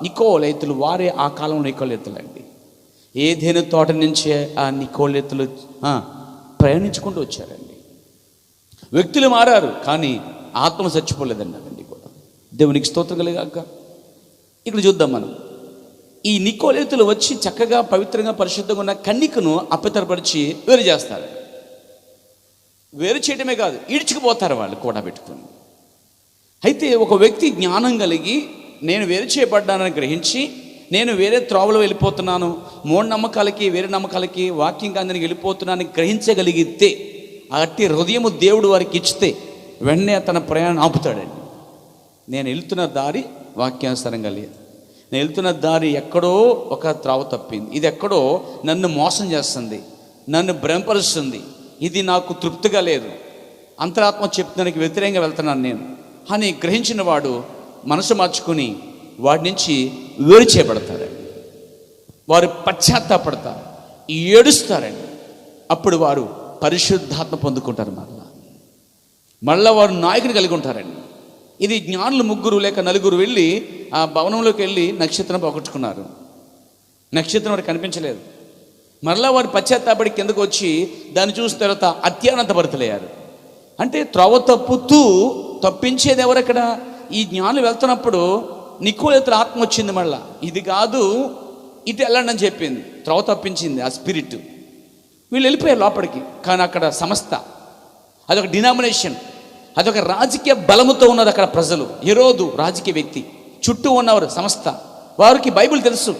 నికోలైతులు. వారే ఆ కాలంలో నికోలైతులు అండి. ఏదైనా తోట నుంచే ఆ నికోలైతులు ప్రయాణించుకుంటూ వచ్చారండి. వ్యక్తులు మారారు, కానీ ఆత్మ చచ్చిపోలేదండి అదండి కూడా. దేవునికి స్తోత్రం కలుగాక. ఇక్కడ చూద్దాం మనం. ఈ నికోలైతులు వచ్చి చక్కగా పవిత్రంగా పరిశుద్ధంగా ఉన్న కన్నికను అప్పతరపరిచి వేరు చేస్తారు. వేరు చేయడమే కాదు, ఈడ్చుకుపోతారు వాళ్ళు కూడా పెట్టుకుని. అయితే ఒక వ్యక్తి జ్ఞానం కలిగి నేను వేరు చేయబడ్డానని గ్రహించి, నేను వేరే త్రోవలో వెళ్ళిపోతున్నాను, మూఢనమ్మకాలకి వేరే నమ్మకాలకి వాక్యం కాదని వెళ్ళిపోతున్నానని గ్రహించగలిగితే, అట్టి హృదయము దేవుడు వారికి ఇచ్చితే వెంటనే తన ప్రయాణం ఆపుతాడండి. నేను వెళ్తున్న దారి వాక్యానుసారంగా లేదు, నేను వెళ్తున్న దారి ఎక్కడో ఒక త్రోవ తప్పింది, ఇది ఎక్కడో నన్ను మోసం చేస్తుంది, నన్ను భ్రమపరుస్తుంది, ఇది నాకు తృప్తిగా లేదు, అంతరాత్మ చెప్తానికి వ్యతిరేకంగా వెళ్తున్నాను నేను అని గ్రహించిన వాడు మనసు మార్చుకుని వాడి నుంచి వేరు చేయబడతారండి. వారు పశ్చాత్తాపడతారు, ఏడుస్తారండి. అప్పుడు వారు పరిశుద్ధాత్మ పొందుకుంటారు. మళ్ళా వారు నాయకుని కలిగి ఉంటారండి. ఇది జ్ఞానులు 3 లేక 4 వెళ్ళి ఆ భవనంలోకి వెళ్ళి నక్షత్రం పోగొట్టుకున్నారు. నక్షత్రం వారికి కనిపించలేదు. మరలా వారు పశ్చాత్తాపడి కిందకు వచ్చి దాన్ని చూసిన తర్వాత అత్యానంతభరితులయ్యారు. అంటే త్రోవ తప్పించేది ఎవరక్కడ? ఈ జ్ఞానులు వెళ్తున్నప్పుడు నికోలైతుల ఆత్మ వచ్చింది. మళ్ళా ఇది కాదు, ఇటు వెళ్ళండి అని చెప్పింది. త్రోవ తప్పించింది ఆ స్పిరిట్. వీళ్ళు వెళ్ళిపోయారు లోపలికి. కానీ అక్కడ సంస్థ, అదొక డినామినేషన్, అదొక రాజకీయ బలముతో ఉన్నది అక్కడ ప్రజలు. హెరోదు రాజకీయ వ్యక్తి, చుట్టూ ఉన్నవారు సంస్థ. వారికి బైబిల్ తెలుసు.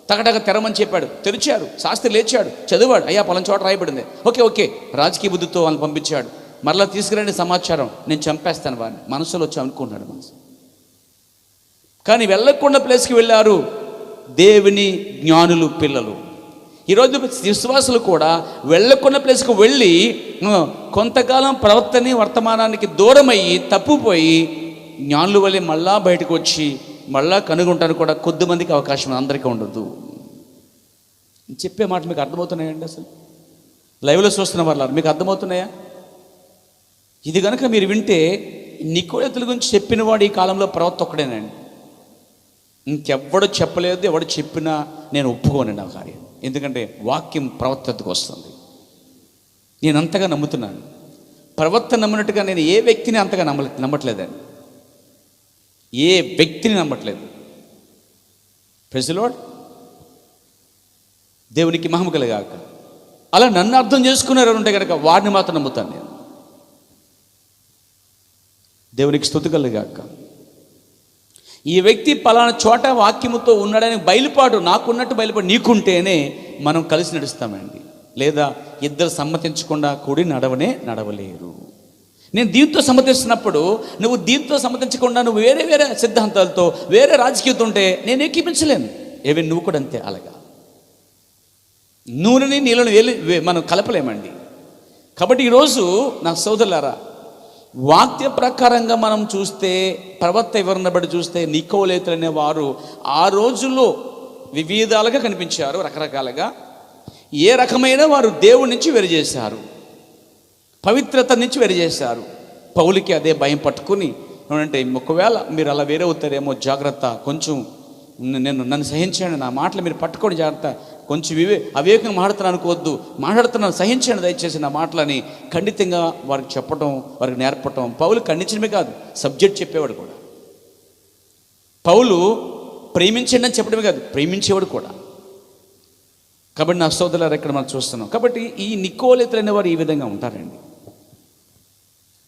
తగటగా తెరమని చెప్పాడు, తెరిచారు. శాస్త్రి లేచాడు, చదివాడు, అయ్యా పలానా చోట రాయబడింది. ఓకే రాజకీయ బుద్ధితో వాళ్ళని పంపించాడు. మరలా తీసుకురండి సమాచారం, నేను చంపేస్తాను వాడిని మనసులో వచ్చి అనుకుంటున్నాడు మనసు. కానీ వెళ్ళకుండా ప్లేస్కి వెళ్ళారు. దేవుని జ్ఞానులు పిల్లలు. ఈరోజు విశ్వాసులు కూడా వెళ్ళకున్న ప్లేస్కి వెళ్ళి కొంతకాలం ప్రవర్తన వర్తమానానికి దూరమయ్యి తప్పుపోయి జ్ఞానుల వల్లే మళ్ళా బయటకు వచ్చి మళ్ళా కనుగొంటానికి కూడా కొద్దిమందికి అవకాశం, అందరికీ ఉండదు. చెప్పే మాట మీకు అర్థమవుతున్నాయండి? అసలు లైవ్లో చూస్తున్న వాళ్ళు మీకు అర్థమవుతున్నాయా? ఇది కనుక మీరు వింటే నికోదేతుల గురించి చెప్పినవాడు ఈ కాలంలో ప్రవక్త ఒక్కడేనండి. ఇంకెవ్వడు చెప్పలేదు, ఎవడు చెప్పినా నేను ఒప్పుకోనండి ఆ కార్యం. ఎందుకంటే వాక్యం ప్రవర్తనకు వస్తుంది. నేను అంతగా నమ్ముతున్నాను. ప్రవర్తన నమ్మినట్టుగా నేను ఏ వ్యక్తిని అంతగా నమ్మట్లేదండి. ఏ వ్యక్తిని నమ్మట్లేదు. Praise the lord. దేవునికి మహిమ కలుగాక. అలా నన్ను అర్థం చేసుకున్నారు ఉంటే కనుక వాడిని మాత్రం నమ్ముతాను నేను. దేవునికి స్తుతి కలుగాక. ఈ వ్యక్తి పలానా చోట వాక్యముతో ఉన్నాడని బయలుపాటు, నాకున్నట్టు బయలుపాటు నీకుంటేనే మనం కలిసి నడుస్తామండి. లేదా ఇద్దరు సమ్మతించకుండా కూడి నడవలేరు. నేను దీంతో సమ్మతిస్తున్నప్పుడు నువ్వు దీంతో సమ్మతించకుండా నువ్వు వేరే వేరే సిద్ధాంతాలతో వేరే రాజకీయంతో ఉంటే నేను ఏకీపించలేను. ఏవి నువ్వు కూడా అంతే. అలాగా నూనెని నీళ్ళను మనం కలపలేమండి. కాబట్టి ఈరోజు నా సోదరులారా, వాక్య ప్రకారంగా మనం చూస్తే, ప్రవక్త వివరణ బట్టి చూస్తే నికోదేతులు అనే వారు ఆ రోజుల్లో వివిధాలుగా కనిపించారు, రకరకాలుగా. ఏ రకమైన వారు దేవుడి నుంచి వేరు చేశారు, పవిత్రత నుంచి వేరు చేశారు. పౌలుకి అదే భయం పట్టుకుని, అంటే ఒకవేళ మీరు అలా వేరే అవుతారేమో జాగ్రత్త, కొంచెం నన్ను సహించండి, నా మాటలు మీరు పట్టుకోండి జాగ్రత్త, కొంచెం అవివేకంగా మాట్లాడుతున్నాను అనుకోవద్దు, మాట్లాడుతున్నాను సహించండి దయచేసి నా మాటలని ఖండితంగా వారికి చెప్పడం, వారికి నేర్పటం. పౌలు ఖండించడమే కాదు, సబ్జెక్ట్ చెప్పేవాడు కూడా. పౌలు ప్రేమించండి అని చెప్పడమే కాదు, ప్రేమించేవాడు కూడా. కాబట్టి నా సోదరులారా ఇక్కడ మనం చూస్తున్నాం. కాబట్టి ఈ నికోదేతులు అనేవారు ఈ విధంగా ఉంటారండి.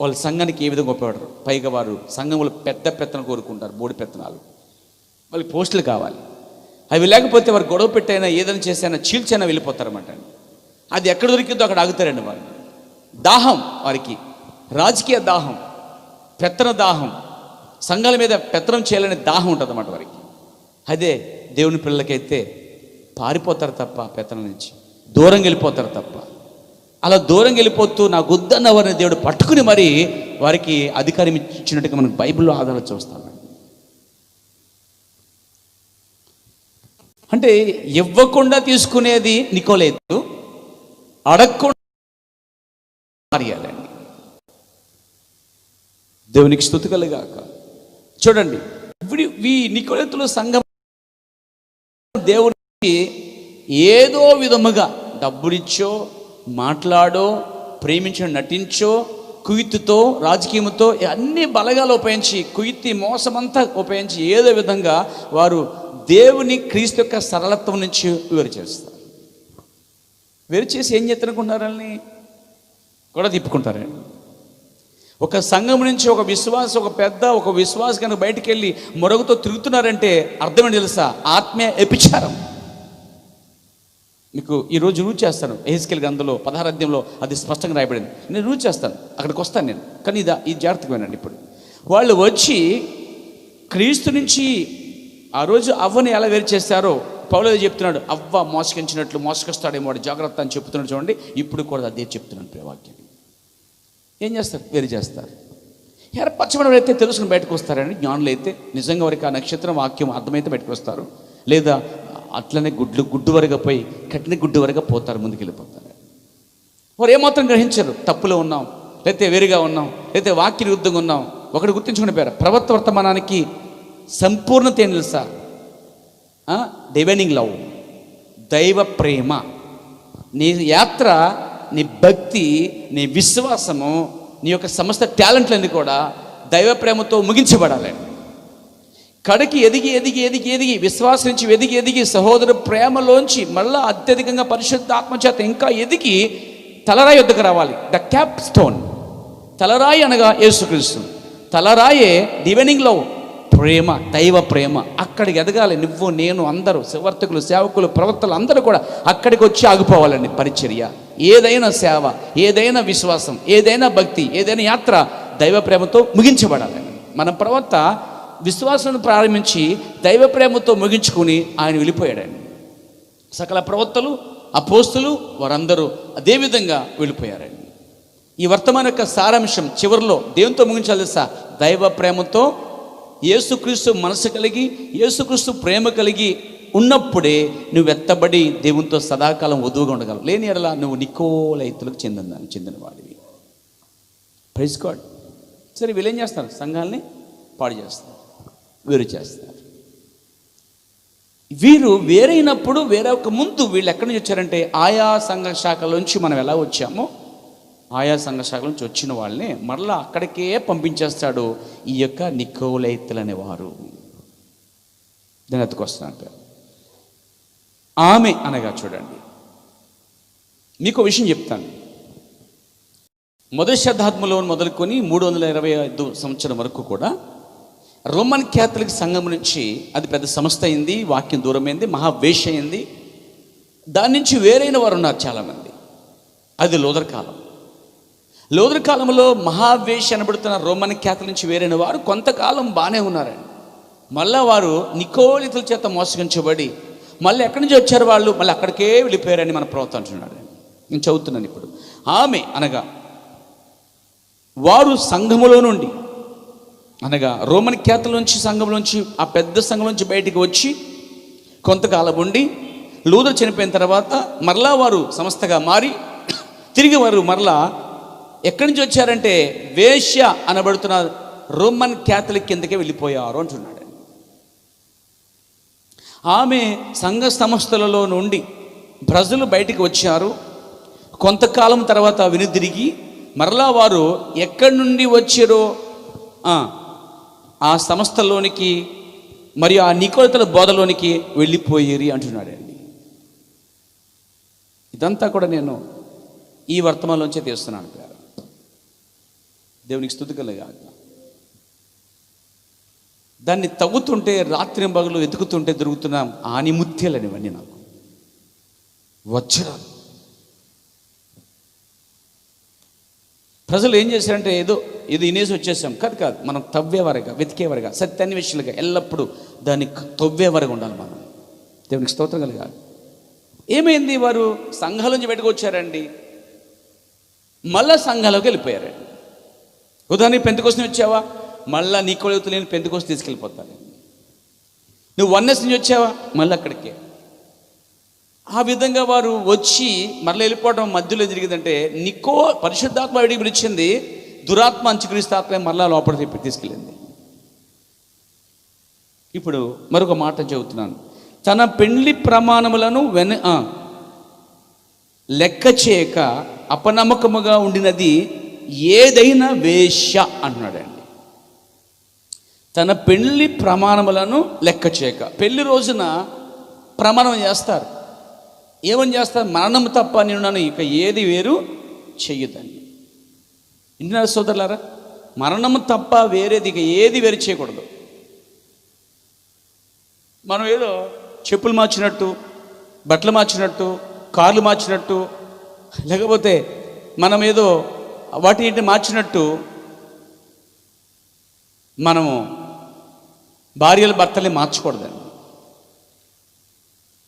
వాళ్ళ సంఘానికి ఏ విధంగా ఉపయోగపడరు. పైగా వారు సంఘంలో పెద్ద పెత్తనం కోరుకుంటారు, బోడి పెత్తనాలు. వాళ్ళకి పోస్టులు కావాలి. అవి లేకపోతే వారు గొడవ పెట్టైనా ఏదైనా చేసైనా చీల్చైనా వెళ్ళిపోతారన్నమాట. అది ఎక్కడ దొరికిందో అక్కడ ఆగుతారండి వారు. దాహం వారికి, రాజకీయ దాహం, పెత్తన దాహం, సంఘాల మీద పెత్తనం చేయాలనే దాహం ఉంటుంది అన్నమాట వారికి. అదే దేవుని పిల్లలకైతే పారిపోతారు తప్ప, పెత్తనం నుంచి దూరంగా వెళ్ళిపోతారు తప్ప. అలా దూరంగా వెళ్ళిపోతూ నా గుద్దన్న వారిని దేవుడు పట్టుకుని మరి వారికి అధికారం ఇచ్చినట్టుగా మనం బైబిల్లో ఆధారాలు చూస్తాం. అంటే ఇవ్వకుండా తీసుకునేది నికోదేతు, అడగకుండా మారియాలండి. దేవునికి స్తుతి కలుగాక. చూడండి, ఈ నికోదేతుల సంఘం దేవునికి ఏదో విధముగా డబ్బులిచ్చో, మాట్లాడో, ప్రేమించో, నటించో, కుయుత్తుతో, రాజకీయంతో అన్ని బలగాలు ఉపయోగించి, కుయుత్తి మోసమంతా ఉపయోగించి ఏదో విధంగా వారు దేవుని క్రీస్తు యొక్క సరళత్వం నుంచి వేరు చేస్తారు. వేరు చేసి ఏం చేస్తారనుకుంటారని కూడా తిప్పుకుంటారండి. ఒక సంఘం నుంచి ఒక విశ్వాస కనుక బయటికి వెళ్ళి మరొకతో తిరుగుతున్నారంటే అర్థమేంటి తెలుసా? ఆత్మీయ వ్యభిచారం. మీకు ఈరోజు రుచి చేస్తాను. ఎహెజ్కేలు గ్రంథంలో 16వ అధ్యాయంలో అది స్పష్టంగా రాయబడింది. నేను రుచి చేస్తాను, అక్కడికి వస్తాను నేను. కానీ ఈ జాగ్రత్తగా వినండి. ఇప్పుడు వాళ్ళు వచ్చి క్రీస్తు నుంచి ఆ రోజు అవ్వని ఎలా వేరు చేస్తారో పౌలు చెప్తున్నాడు. అవ్వ మోసగించినట్లు మోసగిస్తాడేమో వాడు, జాగ్రత్త అని చెప్తున్నాడు. చూడండి, ఇప్పుడు కూడా అదే చెప్తున్నాడు ప్రియవాక్యం. ఏం చేస్తారు? వేరు చేస్తారు. ఏర్పరచబడిన అయితే తెలుసుకుని బయటకు వస్తారని జ్ఞానులు అయితే నిజంగా వారికి ఆ నక్షత్రం వాక్యం అర్థమైతే బయటకు వస్తారు. లేదా అట్లనే గుడ్డు వరగా పోయి కట్టిన గుడ్డు వరగా పోతారు, ముందుకు వెళ్ళిపోతారు. వారు ఏమాత్రం గ్రహించరు. తప్పులో ఉన్నాం, లేకపోతే వేరుగా ఉన్నాం, లేకపోతే వాక్య విరుద్ధంగా ఉన్నాం. ఒకటి గుర్తించుకునే పేరు ప్రవక్త వర్తమానానికి సంపూర్ణత ఏం తెలుసా? డివైనింగ్ లవ్, దైవ ప్రేమ. నీ యాత్ర, నీ భక్తి, నీ విశ్వాసము, నీ యొక్క సమస్త టాలెంట్లన్నీ కూడా దైవ ప్రేమతో ముగించబడాలి. కడకి ఎదిగి విశ్వాసం నుంచి ఎదిగి సహోదరు ప్రేమలోంచి మళ్ళా అత్యధికంగా పరిశుద్ధ ఆత్మచేత ఇంకా ఎదిగి తలరాయి వద్దకు రావాలి. ద క్యాప్ స్టోన్, తలరాయి అనగా యేసుక్రీస్తు. తలరాయే డివైనింగ్ లవ్, ప్రేమ, దైవ ప్రేమ. అక్కడికి ఎదగాలి. నువ్వు, నేను, అందరూ సువార్తికులు, సేవకులు, ప్రవక్తలు అందరూ కూడా అక్కడికి వచ్చి ఆగిపోవాలండి. పరిచర్య, ఏదైనా సేవ, ఏదైనా విశ్వాసం, ఏదైనా భక్తి, ఏదైనా యాత్ర దైవ ప్రేమతో ముగించబడాలి. మన ప్రవక్త విశ్వాసాన్ని ప్రారంభించి దైవ ప్రేమతో ముగించుకుని ఆయన వెళ్ళిపోయాడండి. సకల ప్రవక్తలు, అపోస్తులు వారందరూ అదేవిధంగా వెళ్ళిపోయారండి. ఈ వర్తమాన యొక్క సారాంశం చివరిలో దేవునితో ముగించాలి తెలుసా? దైవ ప్రేమతో యేసుక్రీస్తు మనసు కలిగి, యేసుక్రీస్తు ప్రేమ కలిగి ఉన్నప్పుడే నువ్వు ఎత్తబడి దేవునితో సదాకాలం వధువుగా ఉండగలవు. లేని ఎడల నువ్వు నికోలైతులకు చెందిన వాడివి. Praise God. సరే, వీళ్ళు ఏం చేస్తారు? సంఘాలని పాడు చేస్తారు, వేరు చేస్తారు. వీరు వేరైనప్పుడు వేరే ఒక ముందు వీళ్ళు ఎక్కడి నుంచి వచ్చారంటే ఆయా సంఘ శాఖల నుంచి మనం ఎలా వచ్చామో ఆయా సంఘ శాఖల నుంచి వచ్చిన వాళ్ళని మరలా అక్కడికే పంపించేస్తాడు ఈ యొక్క నికోలైతులు అనేవారు. దాని ఎత్తుకొస్తున్నారు. ఆమె అనగా చూడండి, మీకు విషయం చెప్తాను. మొదటి శతాబ్దంలో మొదలుకొని 325 సంవత్సరం వరకు కూడా రోమన్ క్యాథలిక్ సంఘం నుంచి అది పెద్ద సంస్థ అయింది, వాక్యం దూరమైంది, మహావేష అయింది. దాని నుంచి వేరైన వారు ఉన్నారు చాలామంది. అది లూథర్ కాలం. లూథర్ కాలంలో మహావేష అనబడుతున్న రోమన్ క్యాథలిక్ నుంచి వేరైన వారు కొంతకాలం బాగానే ఉన్నారండి. మళ్ళా వారు నికోలితుల చేత మోసగించబడి మళ్ళీ ఎక్కడి నుంచి వచ్చారు వాళ్ళు, మళ్ళీ అక్కడికే వెళ్ళిపోయారని మన ప్రవక్త అంటున్నాడు. నేను చదువుతున్నాను ఇప్పుడు. ఆమె అనగా వారు సంఘములో నుండి, అనగా రోమన్ క్యాథలిక్ నుంచి సంఘంలోంచి, ఆ పెద్ద సంఘం నుంచి బయటికి వచ్చి కొంతకాలం ఉండి లూథర్ చనిపోయిన తర్వాత మరలా వారు సంస్థగా మారి తిరిగి వారు మరలా ఎక్కడి నుంచి వచ్చారంటే వేశ్య అనబడుతున్న రోమన్ క్యాథలిక్ కిందకే వెళ్ళిపోయారు అంటున్నాడు. ఆమె సంఘ సంస్థలలో నుండి ప్రజలు బయటికి వచ్చారు. కొంతకాలం తర్వాత వెనుదిరిగి మరలా వారు ఎక్కడి నుండి వచ్చారో ఆ సంస్థలోనికి మరియు ఆ నికోలితుల బోధలోనికి వెళ్ళిపోయేరి అంటున్నాడండి. ఇదంతా కూడా నేను ఈ వర్తమానంలోంచే తీస్తున్నాను. దేవునికి స్తుతి కలుగాక. దాన్ని తవ్వుతుంటే రాత్రి పగలు వెతుకుతుంటే దొరుకుతున్న ఆనిముత్యాలనివన్నీ నాకు వజ్రాలు. ప్రజలు ఏం చేశారంటే ఏదో ఇనేసి వచ్చేసాం. కాదు, మనం తవ్వేవారుగా, వెతికేవారుగా, సత్యాన్వేషులుగా ఎల్లప్పుడూ దాన్ని తవ్వేవారుగా ఉండాలి మనం. దేవునికి స్తోత్రం కలుగాలి. ఏమైంది? వారు సంఘాల నుంచి బయటకు వచ్చారండి, మళ్ళా సంఘాలోకి వెళ్ళిపోయారండి. ఉదాహరణకి పెంతెకోస్తు నుంచి వచ్చావా, మళ్ళీ నీ కొలుగుతు లేని పెంతెకోస్తు తీసుకెళ్ళిపోతాను. నువ్వు వన్నెస్ నుంచి వచ్చావా, మళ్ళీ అక్కడికే. ఆ విధంగా వారు వచ్చి మరలా వెళ్ళిపోవడం మధ్యలో జరిగిందంటే పరిశుద్ధాత్మ విడికి పిలిచింది, దురాత్మ అంచుక్రీస్తాత్మ మరలా లోపల తీసుకెళ్ళింది. ఇప్పుడు మరొక మాట చెబుతున్నాను. తన పెండ్లి ప్రమాణములను లెక్క చేయక అపనమ్మకముగా ఉండినది ఏదైనా వేశ్య అంటున్నాడండి. తన పెళ్లి ప్రమాణములను లెక్క చేయక. పెళ్లి రోజున ప్రమాణం చేస్తారు. ఏమని చేస్తారు? మరణం తప్ప నేను నన్ను ఇక ఏది వేరు చెయ్యదండి. ఇంటున్నారు సోదరులారా, మరణం తప్ప వేరేది ఇక ఏది వేరు చేయకూడదు. మనం ఏదో చెప్పులు మార్చినట్టు, బట్టలు మార్చినట్టు, కార్లు మార్చినట్టు, లేకపోతే మనం ఏదో వాటి ఇంటి మార్చినట్టు మనము భార్యల భర్తల్ని మార్చకూడదండి.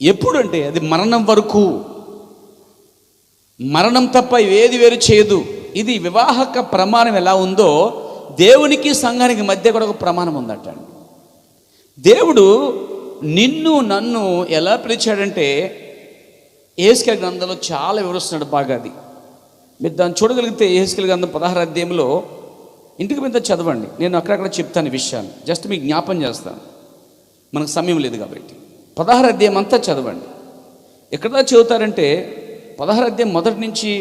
ఎప్పుడంటే అది మరణం వరకు, మరణం తప్ప ఏది వేరు చేయదు. ఇది వివాహక ప్రమాణం ఎలా ఉందో దేవునికి సంఘానికి మధ్య కూడా ఒక ప్రమాణం ఉందటండి. దేవుడు నిన్ను నన్ను ఎలా పిలిచాడంటే యెహెజ్కేలు గ్రంథంలో చాలా వివరిస్తున్నాడు బాగా. అది మీరు దాన్ని చూడగలిగితే యెహెజ్కేలు గ్రంథం 16వ అధ్యాయంలో ఇంటికి మీద చదవండి. నేను అక్కడక్కడ చెప్తాను విషయాలు, జస్ట్ మీకు జ్ఞాపం చేస్తాను, మనకు సమయం లేదు కాబట్టి. 16వ అధ్యాయం అంతా చదవండి. ఎక్కడ చదువుతారంటే 16వ అధ్యాయం మొదటి నుంచి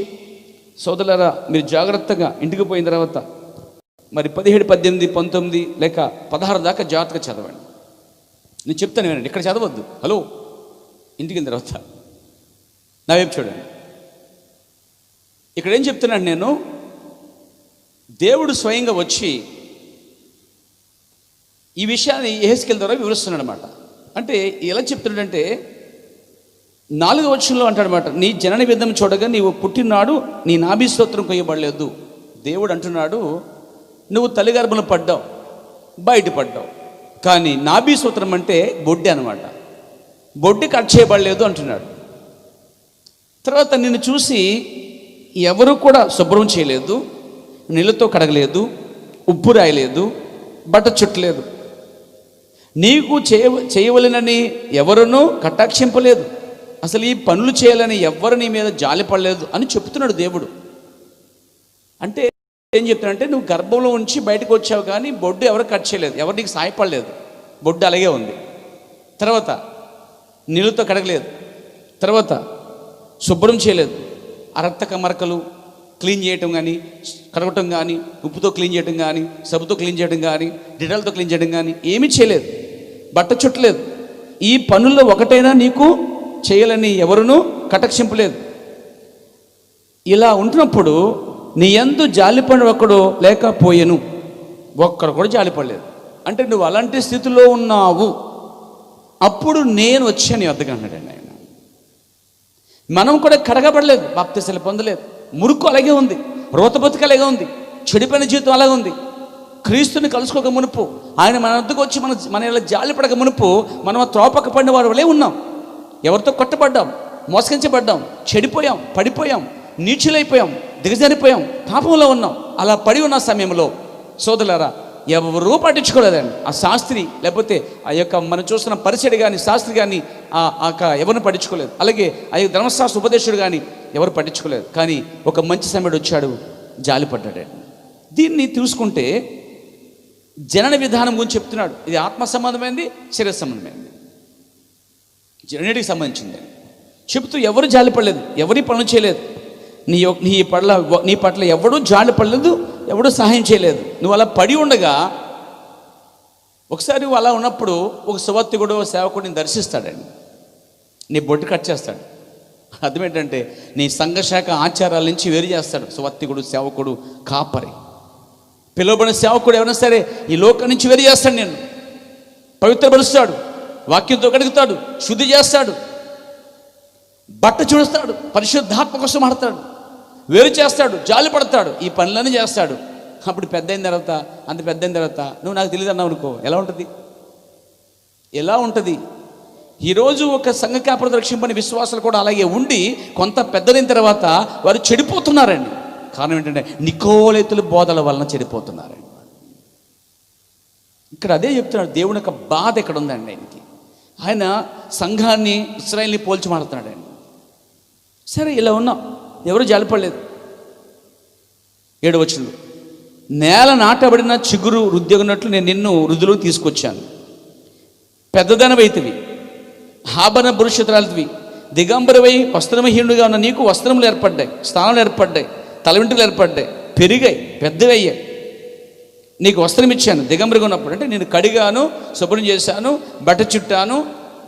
సోదరులారా మీరు జాగ్రత్తగా ఇంటికి పోయిన తర్వాత మరి 17, 18, 19 లేక 16 దాకా జాగ్రత్తగా చదవండి. నేను చెప్తాను వినండి, ఇక్కడ చదవద్దు. హలో, ఇంటికి వెళ్ళిన తర్వాత నా వైపు చూడండి. ఇక్కడ ఏం చెప్తున్నాను నేను, దేవుడు స్వయంగా వచ్చి ఈ విషయాన్ని యెహెజ్కేలు ద్వారా వివరిస్తున్నాడు అనమాట. అంటే ఎలా చెప్తున్నాడంటే 4వ వచనంలో అంటాడనమాట, నీ జనన విధం చూడగా నీవు పుట్టినాడు నీ నాభి స్తోత్రం కొయ్యబడలేదు. దేవుడు అంటున్నాడు, నువ్వు తల్లి గర్భంలో పడ్డావు, బయటపడ్డావు, కానీ నాభి సూత్రం అంటే బొడ్డి అనమాట. బొడ్డి కట్ చేయబడలేదు అంటున్నాడు. తర్వాత నిన్ను చూసి ఎవరు కూడా శుభ్రం చేయలేదు, నీళ్ళతో కడగలేదు, ఉప్పు రాయలేదు, బట్ట చుట్టలేదు, నీకు చేయవలెనని ఎవరునూ కటాక్షింపలేదు, అసలు ఈ పనులు చేయాలని ఎవ్వరు నీ మీద జాలిపడలేదు అని చెప్తున్నాడు దేవుడు. అంటే ఏం చెప్తున్నాడంటే, నువ్వు గర్భంలో ఉంచి బయటకు వచ్చావు కానీ బొడ్డు ఎవరు కట్ చేయలేదు, ఎవరు నీకు సాయపడలేదు, బొడ్డు అలాగే ఉంది. తర్వాత నీళ్ళతో కడగలేదు, తర్వాత శుభ్రం చేయలేదు, రక్త మరకలు క్లీన్ చేయటం కానీ, కడగటం కానీ, ఉప్పుతో క్లీన్ చేయడం కానీ, సబ్బుతో క్లీన్ చేయడం కానీ, డిటాల్తో క్లీన్ చేయడం కానీ ఏమీ చేయలేదు, బట్ట చుట్టలేదు. ఈ పనుల్లో ఒకటైనా నీకు చేయాలని ఎవరునూ కటాక్షింపలేదు. ఇలా ఉంటున్నప్పుడు నీ యందు జాలిపడి ఒక్కడు లేకపోయెను, ఒక్కడు కూడా జాలిపడలేదు. అంటే నువ్వు అలాంటి స్థితిలో ఉన్నావు, అప్పుడు నేను వచ్చాను నీ వద్దకు అన్నాడండి ఆయన. మనం కూడా కడగబడలేదు, బాప్తిసాలు పొందలేదు, మురుకు అలాగే ఉంది, రోత బతుకు అలాగే ఉంది, చెడిపోయిన జీవితం అలాగే ఉంది. క్రీస్తుని కలుసుకోక మునుపు, ఆయన మన వద్దకు వచ్చి మన ఇలా జాలిపడక మునుపు మనం త్రోపక పడిన వారు వలే ఉన్నాం. ఎవరితో కొట్టబడ్డాం, మోసగించబడ్డాం, చెడిపోయాం, పడిపోయాం, నీచులైపోయాం, దిగజారిపోయాం, పాపంలో ఉన్నాం. అలా పడి ఉన్న సమయంలో సోదరులారా ఎవరూ పట్టించుకోలేదండి. ఆ శాస్త్రి లేకపోతే ఆ యొక్క మనం చూస్తున్న పరిచయుడు కానీ, శాస్త్రి కానీ ఎవరిని పట్టించుకోలేదు. అలాగే ఆ యొక్క ధర్మశాస్త్ర ఉపదేశుడు కానీ ఎవరు పట్టించుకోలేదు. కానీ ఒక మంచి సమయుడు వచ్చాడు, జాలిపడ్డాడు. దీన్ని చూసుకుంటే జనన విధానం గురించి చెప్తున్నాడు. ఇది ఆత్మ సంబంధమైంది, శరీర సంబంధమైంది, రెండింటికి సంబంధించింది చెప్తూ ఎవరు జాలిపడలేదు, ఎవరి పనులు చేయలేదు, నీ పట్ల ఎవడూ జాలిపడలేదు, ఎవడూ సహాయం చేయలేదు. నువ్వు అలా పడి ఉండగా ఒకసారి నువ్వు అలా ఉన్నప్పుడు ఒక సువార్తికుడు సేవకుడిని దర్శిస్తాడండి, నీ బొట్టు కట్ చేస్తాడు. అర్థం ఏంటంటే నీ సంఘశాఖ ఆచారాల నుంచి వేరు చేస్తాడు. సువార్తికుడు, సేవకుడు, కాపరి, పిలువబడిన సేవకుడు ఎవరైనా సరే ఈ లోకం నుంచి వేరు చేస్తాడు. నేను పవిత్రపరుస్తాడు, వాక్యంతో కడుగుతాడు, శుద్ధి చేస్తాడు, బట్ట చూస్తాడు, పరిశుద్ధాత్మ కోసం ఆడతాడు, వేరు చేస్తాడు, జాలి పడతాడు, ఈ పనులన్నీ చేస్తాడు. అప్పుడు పెద్ద అయిన తర్వాత, అంత పెద్ద అయిన తర్వాత నువ్వు నాకు తెలియదు అన్నావు అనుకో, ఎలా ఉంటుంది? ఈరోజు ఒక సంఘ కాపురత రక్షింపని విశ్వాసాలు కూడా అలాగే ఉండి కొంత పెద్దదైన తర్వాత వారు చెడిపోతున్నారండి. కారణం ఏంటంటే నికోలేతుల బోధల వలన చెడిపోతున్నారండి. ఇక్కడ అదే చెప్తున్నాడు. దేవుని యొక్క బాధ ఎక్కడ ఉందండి ఆయనకి. ఆయన సంఘాన్ని, ఇశ్రాయేల్ని పోల్చి మాట్లాడుతున్నాడండి. సరే ఇలా ఉన్నాం, ఎవరు జాలిపడలేదు. 7వ వచనం, నేల నాటబడిన చిగురు వృద్ధిగున్నట్లు నేను నిన్ను వృద్ధిలో తీసుకొచ్చాను. పెద్దదనవైతివి, ఆభరణ పురుషురాలివి, దిగంబరవై వస్త్రమహీనుడిగా ఉన్న నీకు వస్త్రములు ఏర్పడ్డాయి, స్థానాలు ఏర్పడ్డాయి, తలవింటులు ఏర్పడ్డాయి, పెరిగాయి, పెద్దవయ్యాయి. నీకు వస్త్రం ఇచ్చాను దిగంబరిగా ఉన్నప్పుడు. అంటే నేను కడిగాను, శుభ్రం చేశాను, బట్ట చుట్టాను,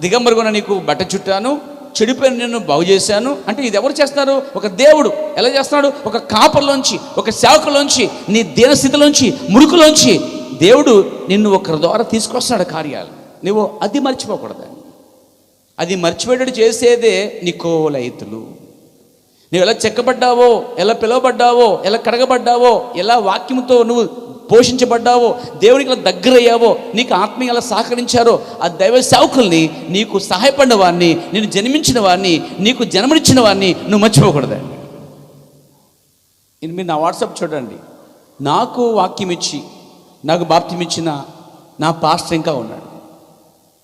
దిగంబరిగా ఉన్న నీకు బట్ట చుట్టాను, చెడిపోయిన నిన్ను బాగు చేశాను. అంటే ఇది ఎవరు చేస్తున్నారు? ఒక దేవుడు. ఎలా చేస్తున్నాడు? ఒక కాపర్లోంచి, ఒక సేవకులోంచి, నీ దీనస్థితిలోంచి, మురుకులోంచి దేవుడు నిన్ను ఒకరి ద్వారా తీసుకొస్తున్నాడు కార్యాలు. నువ్వు అది మర్చిపోకూడదండి. అది మర్చిపోయేటట్టు చేసేదే నికోలైతులు. నువ్వు ఎలా చెక్కబడ్డావో, ఎలా పిలువబడ్డావో, ఎలా కడగబడ్డావో, ఎలా వాక్యంతో నువ్వు పోషించబడ్డావో, దేవునికి ఎలా దగ్గరయ్యావో, నీకు ఆత్మీయ ఎలా సహకరించారో ఆ దైవ సేవకుల్ని, నీకు సహాయపడిన వాడిని, నేను జన్మించిన వాడిని, నీకు జన్మనిచ్చిన వాడిని నువ్వు మర్చిపోకూడదండి. మీరు నా వాట్సాప్ చూడండి, నాకు వాక్యం ఇచ్చి నాకు బాప్తియం ఇచ్చిన నా పాస్టర్ ఇంకా ఉన్నాడు.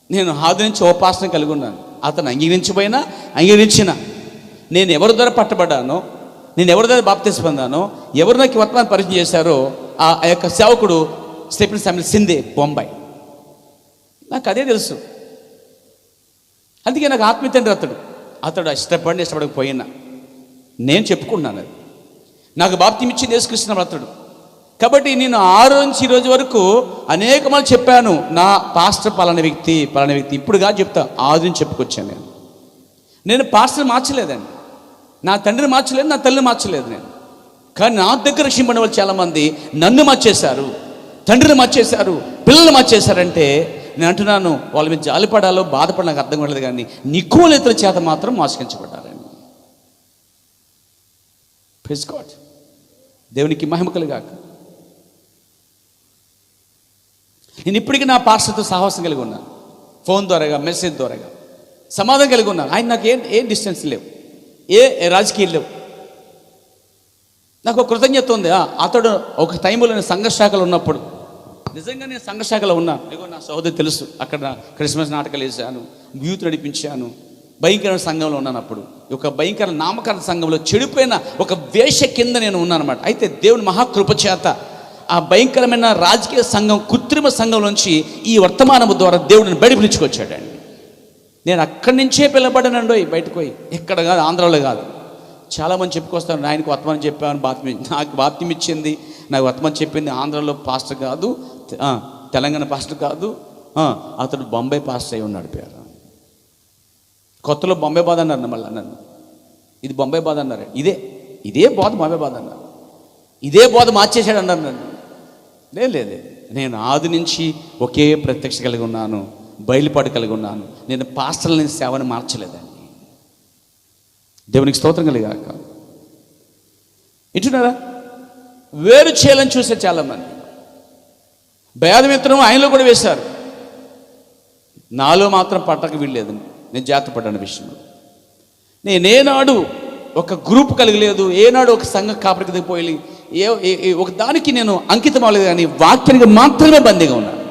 నేను ఆదరించి ఓ పాస్టర్ని కలిగి ఉన్నాను. అతను అంగీకరించిన నేను ఎవరి ద్వారా పట్టబడ్డానో, నేను ఎవరి ద్వారా బాప్తిసం పొందానో, ఎవరు నాకు వర్తమానం పరిచయం చేశారో ఆ యొక్క సేవకుడు స్టీఫెన్ శామ్యూల్ సిందే, బొంబాయి. నాకు అదే తెలుసు. అందుకే నాకు ఆత్మీయ తండ్రి అతడు ఇష్టపడకపోయినా నేను చెప్పుకున్నాను. అది నాకు బాప్తియం ఇచ్చి నేర్చుకున్నాను అతడు. కాబట్టి నేను 6 నుంచి ఈ రోజు వరకు అనేక మంది చెప్పాను, నా పాస్టర్ పలానా వ్యక్తి. ఇప్పుడు కాదు చెప్తా, 6 నుంచి చెప్పుకొచ్చాను. నేను పాస్టర్ మార్చలేదండి, నా తండ్రిని మార్చలేదు, నా తల్లిని మార్చలేదు నేను. కానీ నా దగ్గర రక్షింపడిన వాళ్ళు చాలామంది నన్ను మార్చేశారు, తండ్రిని మార్చేశారు, పిల్లలు మార్చేశారంటే నేను అంటున్నాను, వాళ్ళ మీద జాలిపడాలో బాధపడ నాకు అర్థం కాలేదు. కానీ నికోలేతుల చేత మాత్రం మోసగించబడ్డారండి. ప్రైజ్ గాడ్, దేవునికి మహిమ కలుగాక. నేను ఇప్పటికీ నా పాస్టర్తో సాహసం కలిగి ఉన్నాను. ఫోన్ ద్వారాగా, మెసేజ్ ద్వారాగా సమాధానం కలిగి ఉన్నాను. ఆయన నాకు ఏం డిస్టెన్స్ లేవు, ఏ రాజకీయాలు లేవు. నాకు ఒక కృతజ్ఞత ఉంది. అతడు ఒక టైంలో నేను సంఘశాఖలో ఉన్నప్పుడు, నిజంగా నేను సంఘశాఖలో ఉన్నాను. ఇగో నా సహోదరి తెలుసు, అక్కడ క్రిస్మస్ నాటకాలు వేసాను, యూత్ నడిపించాను, భయంకరమైన సంఘంలో ఉన్నాను. అప్పుడు ఒక భయంకర నామకరణ సంఘంలో చెడిపోయిన ఒక వేష కింద నేను ఉన్నాను అనమాట. అయితే దేవుని మహాకృప చేత ఆ భయంకరమైన రాజకీయ సంఘం, కృత్రిమ సంఘం నుంచి ఈ వర్తమానము ద్వారా దేవుడిని బయట పిలుచుకొచ్చాడండి. నేను అక్కడి నుంచే పిల్లబడ్డానండి బయటకు పోయి. ఎక్కడ కాదు, ఆంధ్రాలో కాదు. చాలామంది చెప్పుకొస్తాను, ఆయనకు వర్తమానం చెప్పాను, నాకు బాప్తియం ఇచ్చింది, నాకు వర్తమానం చెప్పింది ఆంధ్రాలో పాస్టర్ కాదు, తెలంగాణ పాస్టర్ కాదు, అతడు బొంబాయి పాస్టర్ అయి ఉన్నాడు పేరు. కొత్తలో బొంబాయి బాధ అన్నారు మళ్ళీ నన్ను. ఇది బొంబాయి బాధ అన్నారు. ఇదే బోధ బొంబాయి బాధ అన్నారు. ఇదే బోధ మార్చేశాడు అన్నారు నన్ను. లేదు, నేను ఆది నుంచి ఒకే ప్రత్యక్ష కలిగి ఉన్నాను, బయలుపాటు కలిగి ఉన్నాను. నేను పాస్టర్లని సేవని మార్చలేదండి. దేవునికి స్తోత్రం కలిగాక. ఇంటున్నారా? వేరు చేయాలని చూసే చాలామంది. భేదమిత్రం ఆయనలో కూడా వేశారు, నాలో మాత్రం పట్టక వీల్లేదు. నేను జాగ్రత్త పడ్డాను విషయంలో. నేనేనాడు ఒక గ్రూప్ కలిగి లేదు, ఏనాడు ఒక సంఘ కాపరికి పోయి ఒక దానికి నేను అంకితం అవ్వలేదు, కానీ వాక్యానికి మాత్రమే బందీగా ఉన్నాను.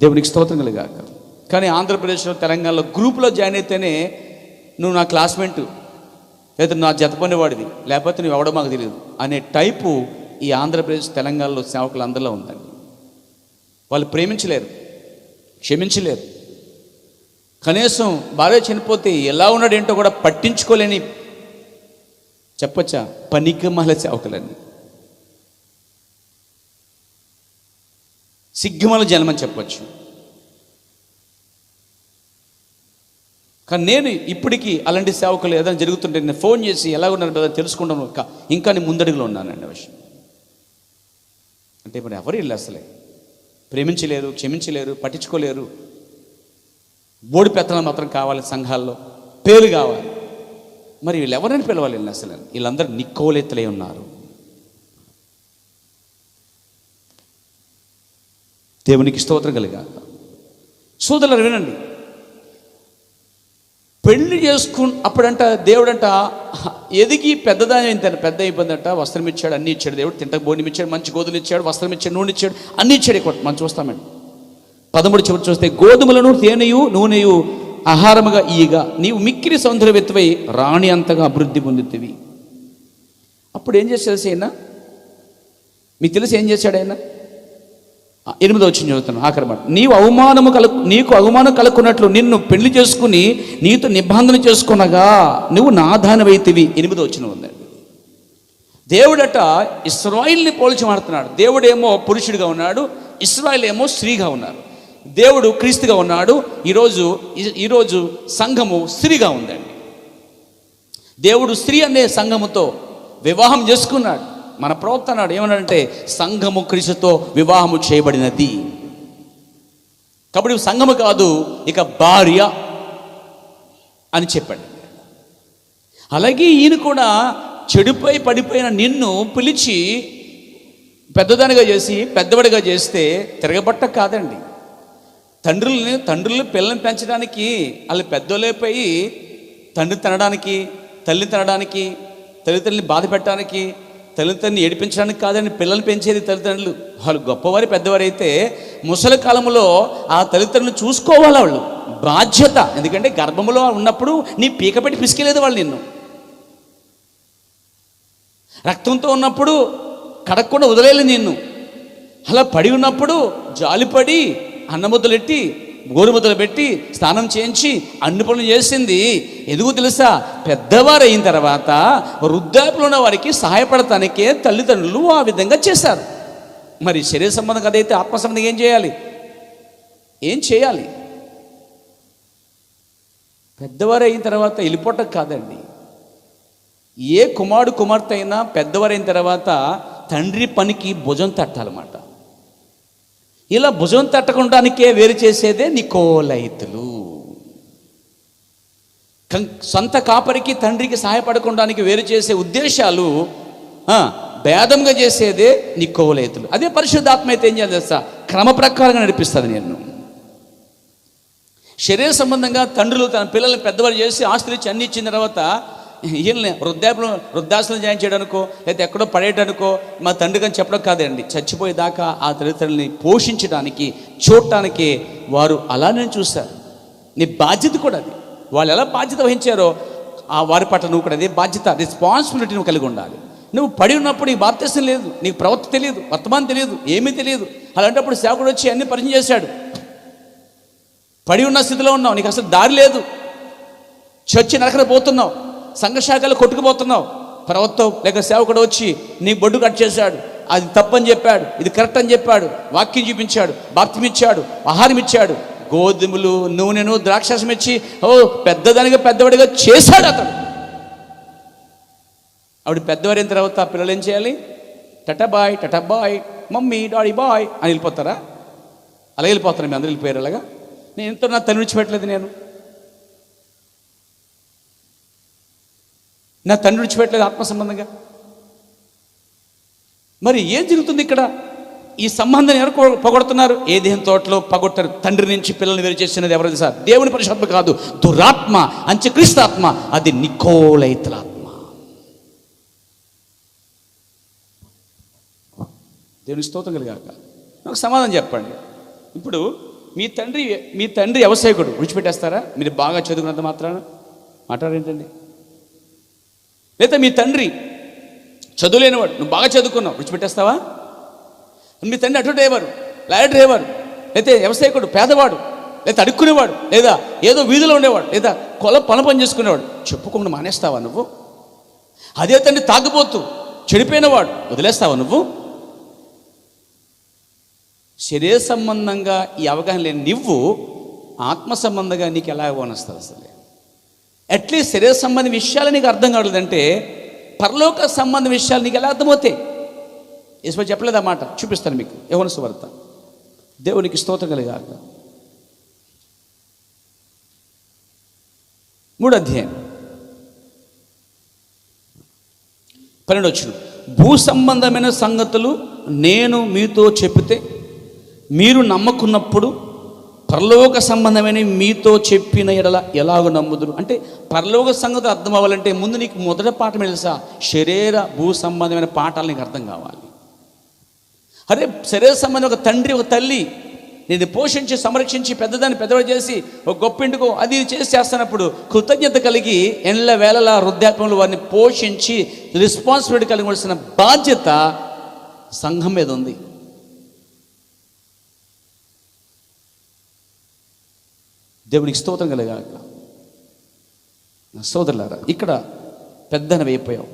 దేవునికి స్తోత్రం కలిగాక. కానీ ఆంధ్రప్రదేశ్లో, తెలంగాణలో గ్రూపులో జాయిన్ అయితేనే నువ్వు నా క్లాస్మేట్, లేదా నా జతపనేవాడివి, లేకపోతే నువ్వు ఎవడో మాకు తెలియదు అనే టైపు ఈ ఆంధ్రప్రదేశ్, తెలంగాణలో సేవకులు అందరిలో ఉందండి. వాళ్ళు ప్రేమించలేరు, క్షమించలేరు. కనీసం భార్య చనిపోతే ఎలా ఉన్నాడు ఏంటో కూడా పట్టించుకోలేని, చెప్పచ్చా, పనికిమాల సేవకులని, సిగ్గుమాల జన్మని చెప్పచ్చు. కానీ నేను ఇప్పటికీ అలాంటి సేవకులు ఏదైనా జరుగుతుంటే నేను ఫోన్ చేసి ఎలా ఉన్నారు కదా తెలుసుకుంటాను, ఇంకా నేను ముందడుగులో ఉన్నానండి విషయం. అంటే మరి ఎవరు వీళ్ళు అసలే ప్రేమించలేరు, క్షమించలేరు, పట్టించుకోలేరు. బోడి పెత్తనం మాత్రం కావాలి, సంఘాల్లో పేరు కావాలి. మరి వీళ్ళు ఎవరైనా పిలవాలి వీళ్ళని? అసలు వీళ్ళందరూ నిక్కోలెత్తలే ఉన్నారు. దేవునికి స్తోత్రం కలిగాక. సోదరులు వినండి, పెళ్లి అప్పుడంట దేవుడంట ఎదిగి పెద్ద అయిపోయిందంట, వస్త్రం ఇచ్చాడు, అన్నీ ఇచ్చాడు. దేవుడు తింటకు భోజనం ఇచ్చాడు, మంచి గోధుమలు ఇచ్చాడు, వస్త్రం ఇచ్చాడు, నూనె ఇచ్చాడు, అన్నీ ఇచ్చాడు. మనం చూస్తామండి 13 చివరి చూస్తే, గోధుమలను తేనెయు నూనెయు ఆహారముగా ఇయ్యగా నీవు మిక్కిలి సౌందర్యవతివై రాణి అంతగా అభివృద్ధి పొందుతీవి. అప్పుడు ఏం చేశాడు ఆయన? మీకు తెలిసి ఏం చేశాడు ఆయన? 8వ వచనం చదువుతాను, ఆఖరి మాట. నీకు అవమానం కలుక్కున్నట్లు నిన్ను పెళ్లి చేసుకుని నీతో నిబంధన చేసుకునగా నువ్వు నా దానవైతివి. 8వ వచనం ఉందండి. దేవుడట ఇశ్రాయేలుని పోల్చి మాడుతున్నాడు. దేవుడేమో పురుషుడిగా ఉన్నాడు, ఇశ్రాయేలు ఏమో స్త్రీగా ఉన్నారు. దేవుడు క్రీస్తుగా ఉన్నాడు, ఈరోజు సంఘము స్త్రీగా ఉందండి. దేవుడు స్త్రీ అనే సంఘముతో వివాహం చేసుకున్నాడు. మన ప్రవక్త అన్నాడు, ఏమన్నాడంటే సంఘము క్రీస్తుతో వివాహము చేయబడినది. కాబట్టి సంఘము కాదు, ఇక భార్య అని చెప్పాడు. అలాగే ఈయన కూడా చెడుపై పడిపోయిన నిన్ను పిలిచి పెద్దదానిగా చేసి పెద్దవాడిగా చేస్తే తిరగబట్ట కాదండి. తండ్రులు పిల్లల్ని పెంచడానికి వాళ్ళు పెద్దోళ్ళైపోయి తండ్రి తినడానికి, తల్లి తినడానికి, తల్లిదండ్రులని బాధ పెట్టడానికి, తల్లిదండ్రులని ఏడిపించడానికి కాదని పిల్లల్ని పెంచేది తల్లిదండ్రులు. వాళ్ళు గొప్పవారి పెద్దవారు అయితే ముసలి కాలంలో ఆ తల్లిదండ్రులను చూసుకోవాలి, వాళ్ళు బాధ్యత. ఎందుకంటే గర్భంలో ఉన్నప్పుడు నీ పీక పెట్టి పిసికేలేదు వాళ్ళు నిన్ను. రక్తంతో ఉన్నప్పుడు కడగకుండా వదిలేదు నిన్ను. అలా పడి ఉన్నప్పుడు జాలిపడి అన్నముద్దలెట్టి గోరుముద్దలు పెట్టి స్నానం చేయించి అన్ని పనులు చేసింది ఎందుకు తెలుసా? పెద్దవారు అయిన తర్వాత వృద్ధాప్యంలో ఉన్న వారికి సహాయపడటానికే తల్లిదండ్రులు ఆ విధంగా చేశారు. మరి శరీర సంబంధం కదైతే ఆత్మ సంబంధం ఏం చేయాలి? పెద్దవారు అయిన తర్వాత వెళ్ళిపోవటం కాదండి. ఏ కుమార్తె అయినా పెద్దవారైన తర్వాత తండ్రి పనికి భుజం తట్టాలన్నమాట. ఇలా భుజం తట్టకుండానికే వేరు చేసేదే నికోలైతులు. సొంత కాపరికి తండ్రికి సహాయపడకుండానికి వేరు చేసే ఉద్దేశాలు భేదంగా చేసేదే నికోలైతులు. అదే పరిశుద్ధాత్మ అయితే ఏం చేయాలి తెలుసా? క్రమ ప్రకారంగా నడిపిస్తుంది. నేను శరీర సంబంధంగా తండ్రులు తన పిల్లల్ని పెద్దవాళ్ళు చేసి ఆస్తులు ఇచ్చి అన్ని ఇచ్చిన తర్వాత వీళ్ళని వృద్ధాశ్రమం జాయిన్ చేయడానికో లేకపోతే ఎక్కడో పడేయడానికో మా తండ్రికి అని చెప్పడం కాదండి. చచ్చిపోయేదాకా ఆ తల్లిదండ్రులని పోషించడానికి చూడటానికి వారు అలానే చూస్తారు. నీ బాధ్యత కూడా అది. వాళ్ళు ఎలా బాధ్యత వహించారో ఆ వారి పట్ల నువ్వు కూడా అదే బాధ్యత, రెస్పాన్సిబిలిటీ నువ్వు కలిగి ఉండాలి. నువ్వు పడి ఉన్నప్పుడు నీకు బాప్తిసం లేదు, నీకు ప్రవర్తి తెలియదు, వర్తమానం తెలియదు, ఏమీ తెలియదు. అలాంటప్పుడు సేవకుడు వచ్చి అన్ని పరిచయం చేశాడు. పడి ఉన్న స్థితిలో ఉన్నావు, నీకు అసలు దారి లేదు, చచ్చి నరకన పోతున్నావు, సంఘశాఖలు కొట్టుకుపోతున్నావు. ప్రవక్త లేక సేవకుడు వచ్చి నీ బొడ్డు కట్ చేశాడు, అది తప్పని చెప్పాడు, ఇది కరెక్ట్ అని చెప్పాడు, వాక్యం చూపించాడు, బాప్తిసం ఇచ్చాడు, ఆహారం ఇచ్చాడు, గోధుమలు నూనెను ద్రాక్షరసం ఇచ్చి పెద్దదానిగా పెద్దవాడిగా చేశాడు అతడు. ఆవిడ పెద్దవారైన తర్వాత పిల్లలు ఏం చేయాలి? Tata bye mummy daddy bye అని వెళ్ళిపోతారా? అలా వెళ్ళిపోతాను. మీ అందరూ వెళ్ళిపోయారు అలాగా. నేను ఎంతో నా తల్లి విడిచిపెట్టలేదు, నా తండ్రి విడిచిపెట్టలేదు ఆత్మ సంబంధంగా. మరి ఏం జరుగుతుంది ఇక్కడ? ఈ సంబంధాన్ని ఎవరు పగొడుతున్నారు? ఏ దేహం తోటలో పగొట్టారు. తండ్రి నుంచి పిల్లల్ని వేరు చేసినది ఎవరు సార్? దేవుని పరిశుద్ధాత్మ కాదు, దురాత్మ, అంత్యక్రీస్తు ఆత్మ. అది నికోలైతుల ఆత్మ. దేవుని స్తోత్రం కలిగాక. నాకు సమాధానం చెప్పండి. ఇప్పుడు మీ తండ్రి వ్యవసాయకుడు విడిచిపెట్టేస్తారా? మీరు బాగా చదువుకున్నంత మాత్రాన మాట్లాడేంటండి? లేదా మీ తండ్రి చదువులేనివాడు, నువ్వు బాగా చదువుకున్నావు, విడిచిపెట్టేస్తావా? మీ తండ్రి అటు డ్రైవరు, లారీ డ్రైవర్, లేదా వ్యవసాయకుడు, పేదవాడు, లేదా అడుక్కునేవాడు, లేదా ఏదో వీధిలో ఉండేవాడు, లేదా పొలం పని చేసుకునేవాడు, చెప్పుకోకుండా మానేస్తావా నువ్వు? అదే తండ్రి తాగుబోతూ చెడిపోయినవాడు, వదిలేస్తావా నువ్వు? శరీర సంబంధంగా ఈ అవగాహన లేని నువ్వు ఆత్మ సంబంధంగా నీకు ఎలా వనస్తుంది? అసలు అట్లీస్ట్ శరీర సంబంధ విషయాలు నీకు అర్థం కావలేదంటే పరలోక సంబంధ విషయాలు నీకు ఎలా అర్థమవుతాయి? యేసు చెప్పలేదు అన్నమాట. చూపిస్తాను మీకు. యోహాను సువార్త. దేవునికి స్తోత్రం కలిగాక. 3వ అధ్యాయం 12వ వచనం. భూ సంబంధమైన సంగతులు నేను మీతో చెప్పితే మీరు నమ్మకున్నప్పుడు పరలోక సంబంధమైన మీతో చెప్పిన ఎడల ఎలాగో నమ్ముదురు. అంటే పరలోక సంగతి అర్థం అవ్వాలంటే ముందు నీకు మొదటి పాఠం తెలుసా? శరీర భూ సంబంధమైన పాఠాలు నీకు అర్థం కావాలి. అరే శరీర సంబంధం ఒక తండ్రి ఒక తల్లి నేను పోషించి సంరక్షించి పెద్దవాడు చేసి ఒక గొప్ప ఇంటికో అది చేస్తున్నప్పుడు కృతజ్ఞత కలిగి ఎన్ల వేళల వృద్ధాప్యంలో వారిని పోషించి రెస్పాన్సిబిలిటీ కలిగివలసిన బాధ్యత సంఘం మీద ఉంది. దేవునికి స్తోత్రం కలిగాక. నా సోదరులారా, ఇక్కడ పెద్దన అయిపోయావు,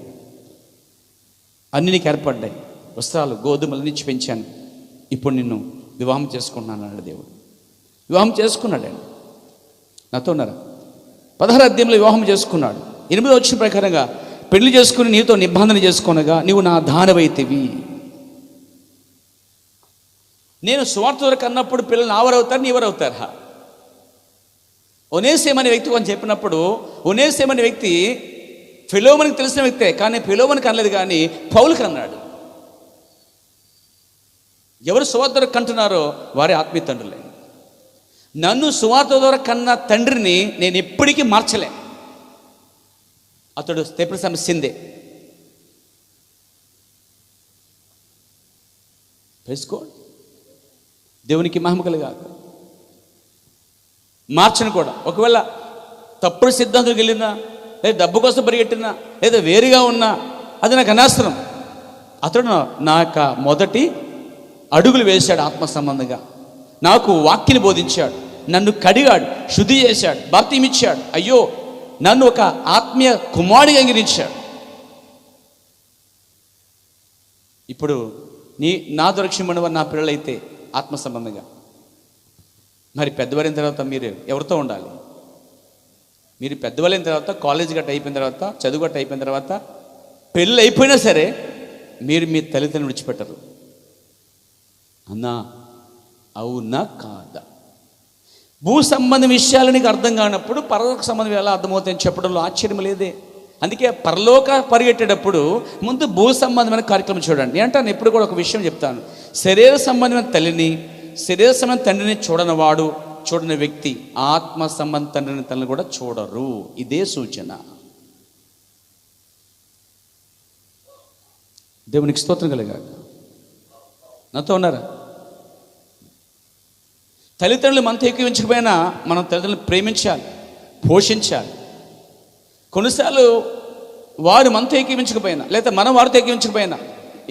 అన్ని నీకు ఏర్పడ్డాయి, వస్త్రాలు గోధుమలు నుంచి పెంచాను, ఇప్పుడు నిన్ను వివాహం చేసుకున్నాను అన్నాడు దేవుడు. వివాహం చేసుకున్నాడండి. నాతో ఉన్నారా? 16వ అధ్యాయంలో వివాహం చేసుకున్నాడు. 8వ వచనం ప్రకారంగా పెళ్లి చేసుకుని నీతో నిబంధన చేసుకునగా నీవు నా దానవైతివి. నేను సువార్త వరకు అన్నప్పుడు పిల్లలు నావరవుతారు, నీవరవుతారా? ఒనేసిము అనే వ్యక్తి అని చెప్పినప్పుడు ఒనేసిము అనే వ్యక్తి ఫిలోమోనుకి తెలిసిన వ్యక్తే, కానీ ఫిలోమోనుకి అనలేదు, కానీ పౌలుకి అన్నాడు. ఎవరు సువార్త ద్వారా కంటున్నారో వారి ఆత్మీయ తండ్రులే. నన్ను సువార్త ద్వారా కన్న తండ్రిని నేను ఎప్పటికీ మార్చలే. అతడు తెప్పుడు సమస్యందే. తెలుసుకో. దేవునికి మహిమ కలుగాక. మార్చను కూడా. ఒకవేళ తప్పుడు సిద్ధాంతం వెళ్ళినా, లేదా డబ్బు కోసం పరిగెట్టినా, లేదా వేరుగా ఉన్నా అది నాకు అనవసరం. అతడు నా యొక్క మొదటి అడుగులు వేశాడు ఆత్మ సంబంధంగా. నాకు వాక్యని బోధించాడు, నన్ను కడిగాడు, శుద్ధి చేశాడు, బాప్తిసం ఇచ్చాడు. అయ్యో, నన్ను ఒక ఆత్మీయ కుమారుడిగా అంగీకరించాడు. ఇప్పుడు నా దొరక్షించిన నా పిల్లలైతే ఆత్మ సంబంధంగా. మరి పెద్దవారైన తర్వాత మీరు ఎవరితో ఉండాలి? మీరు పెద్దవాళ్ళైన తర్వాత కాలేజ్ గట్ట అయిపోయిన తర్వాత, చదువు గట్ట అయిపోయిన తర్వాత, పెళ్ళి అయిపోయినా సరే మీరు మీ తల్లిదండ్రులు విడిచిపెట్టరు. అన్నా అవునా కాదా? భూ సంబంధ విషయాలు నీకు అర్థం కానప్పుడు పరలోక సంబంధం ఎలా అర్థమవుతాయని చెప్పడంలో ఆశ్చర్యం లేదే. అందుకే పరలోక పరిగెట్టేటప్పుడు ముందు భూ సంబంధమైన కార్యక్రమం చూడండి. నేను ఎప్పుడు కూడా ఒక విషయం చెప్తాను, శరీర సంబంధమైన తల్లిని, శరీర సంబంధ తండ్రిని చూడని వ్యక్తి ఆత్మ సంబంధ తండ్రిని తల్లిని కూడా చూడరు. ఇదే సూచన. దేవునికి స్తోత్రం కలగాక. నాతో ఉన్నారా? తల్లిదండ్రులు మనతో ఏకీవించకపోయినా మనం తల్లిదండ్రులను ప్రేమించాలి, పోషించాలి. కొన్నిసార్లు వారు మనతో ఏకీవించకపోయినా లేదా మనం వారితో ఏకీవించకపోయినా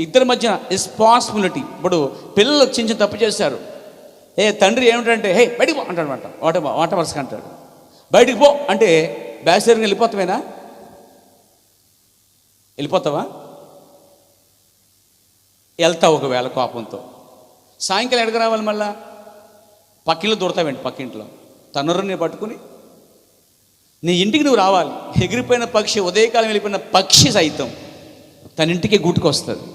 ఇద్దరి మధ్య రెస్పాన్సిబిలిటీ. ఇప్పుడు పిల్లలు చిన్న తప్పు చేశారు, తండ్రి ఏమిటంటే హే బయటికి పో అంటాడనమాట. వాట వరుసగా అంటాడు. బయటికి పో అంటే బ్యాసిడర్గా వెళ్ళిపోతావేనా? వెళ్ళిపోతావా? వెళ్తావు ఒకవేళ కోపంతో. సాయంకాలం ఎక్కడికి రావాలి? మళ్ళా పక్కింట్లో దూరతావేంటి? పక్కింట్లో తనురుని పట్టుకుని నీ ఇంటికి నువ్వు రావాలి. ఎగిరిపోయిన పక్షి, ఉదయకాలం వెళ్ళిపోయిన పక్షి సైతం తన ఇంటికి గూటుకొస్తుంది.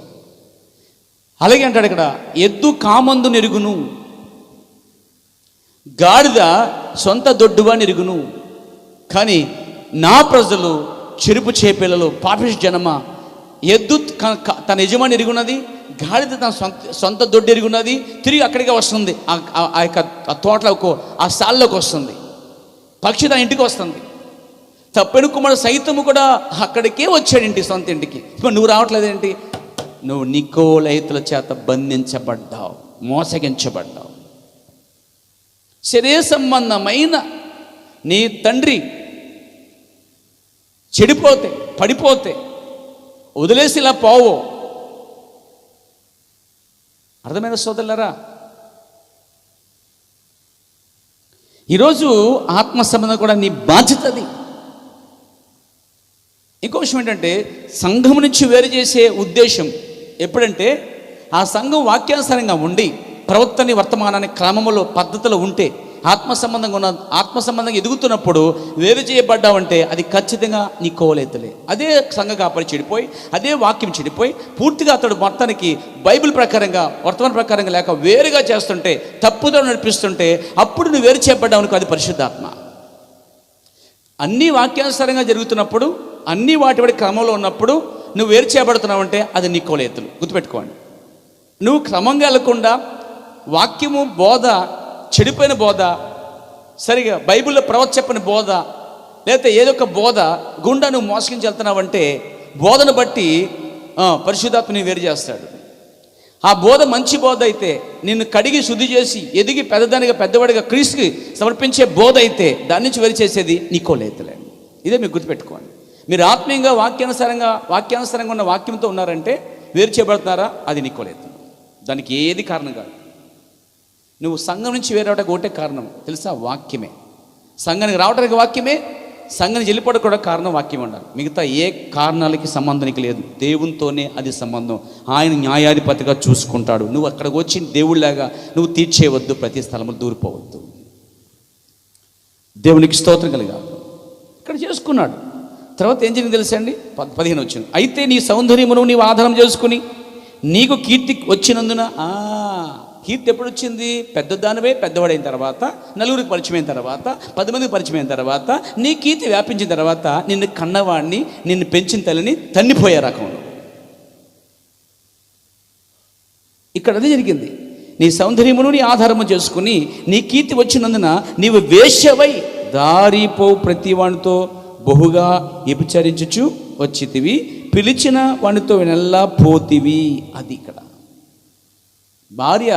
అలాగే అంటాడు ఇక్కడ, ఎద్దు కామందు నెరుగును, గాడిద సొంత దొడ్డుగా నెరుగును, కానీ నా ప్రజలు చెరుపు చేపేలలో పాపిష్టి జనమ. ఎద్దు తన యజమాని ఎరుగున్నది, గాడిద తన సొంత దొడ్డు ఎరుగున్నది, తిరిగి అక్కడికే వస్తుంది. ఆ యొక్క తోటలోకి, ఆ సాల్లోకి వస్తుంది. పక్షి తన ఇంటికి వస్తుంది. తప్పెను కుమారుడు సైతము కూడా అక్కడికే వచ్చాడు, ఇంటి సొంత ఇంటికి. నువ్వు రావట్లేదేంటి? నువ్వు నికోలైతుల చేత బంధించబడ్డావు, మోసగించబడ్డావు. శరీర సంబంధమైన నీ తండ్రి చెడిపోతే, పడిపోతే వదిలేసి ఇలా పోవు. అర్థమైన సోదరులారా, ఈరోజు ఆత్మ సంబంధం కూడా నీ బాధ్యతది. ఇంకో విషయం ఏంటంటే, సంఘం నుంచి వేరు చేసే ఉద్దేశం ఎప్పుడంటే, ఆ సంఘం వాక్యానుసారంగా ఉండి ప్రవర్తన వర్తమానాన్ని క్రమంలో పద్ధతిలో ఉంటే, ఆత్మ సంబంధంగా ఎదుగుతున్నప్పుడు వేరు చేయబడ్డావంటే అది ఖచ్చితంగా నీ కోలేతలే. అదే సంఘ కాపరి చెడిపోయి, అదే వాక్యం చెడిపోయి, పూర్తిగా అతడు మొత్తానికి బైబిల్ ప్రకారంగా వర్తమాన ప్రకారంగా లేక వేరుగా చేస్తుంటే, తప్పుదో నడిపిస్తుంటే, అప్పుడు నువ్వు వేరు చేయబడ్డావనుకో, అది పరిశుద్ధాత్మ. అన్నీ వాక్యానుసారంగా జరుగుతున్నప్పుడు, అన్నీ వాటి క్రమంలో ఉన్నప్పుడు నువ్వు వేరు చేయబడుతున్నావంటే అది నీ కోలేతులు. గుర్తుపెట్టుకోండి. నువ్వు క్రమంగా వెళ్లకుండా వాక్యము బోధ, చెడిపోయిన బోధ, సరిగా బైబిల్లో ప్రవక్త చెప్పిన బోధ, లేకపోతే ఏదో ఒక బోధ గుండా నువ్వు మోసగించి వెళ్తున్నావంటే, బోధను బట్టి పరిశుద్ధాత్మని వేరు చేస్తాడు. ఆ బోధ మంచి బోధ అయితే, నిన్ను కడిగి శుద్ధి చేసి ఎదిగి పెద్దవాడిగా క్రీస్తుకి సమర్పించే బోధ అయితే, దాని నుంచి వేరు చేసేది నీ కోలేతులే. ఇదే మీరు గుర్తుపెట్టుకోండి. మీరు ఆత్మీయంగా వాక్యానుసారంగా ఉన్న వాక్యంతో ఉన్నారంటే వేరు చేయబడుతున్నారా, అది నీ కోలేతులు. దానికి ఏది కారణం కాదు. నువ్వు సంఘం నుంచి వేరేవడానికి ఒకటే కారణం తెలుసా? వాక్యమే. సంఘానికి రావడానికి వాక్యమే, సంఘానికి వెళ్ళిపోవడం కూడా కారణం వాక్యం ఉండాలి. మిగతా ఏ కారణాలకి సంబంధానికి లేదు. దేవునితోనే అది సంబంధం. ఆయన న్యాయాధిపతిగా చూసుకుంటాడు. నువ్వు అక్కడికి వచ్చి దేవుళ్ళలాగా నువ్వు తీర్చేయవద్దు, ప్రతి స్థలంలో దూరిపోవద్దు. దేవునికి స్తోత్రం కలగాలి. ఇక్కడ చేసుకున్నాడు. తర్వాత ఏం జరిగింది తెలుసా అండి? 15 వచ్చింది. అయితే నీ సౌందర్యమును నీవు ఆధారం చేసుకుని నీకు కీర్తి వచ్చినందున. కీర్తి ఎప్పుడు వచ్చింది? పెద్దదానివే పెద్దవాడైన తర్వాత, నలుగురికి పరిచయమైన తర్వాత, 10 మందికి పరిచయమైన తర్వాత, నీ కీర్తి వ్యాపించిన తర్వాత, నిన్ను కన్నవాడిని, నిన్ను పెంచిన తల్లిని తన్నిపోయే రకంలో. ఇక్కడ అదే జరిగింది. నీ సౌందర్యమును నీ ఆధారము చేసుకుని నీ కీర్తి వచ్చినందున నీవు వేశ్యవై దారిపో ప్రతి వానితో బహుగా వ్యభిచరించుచు వచ్చితివి, పిలిచిన వానితో నెల్లా పోతివి. అది ఇక్కడ భార్య.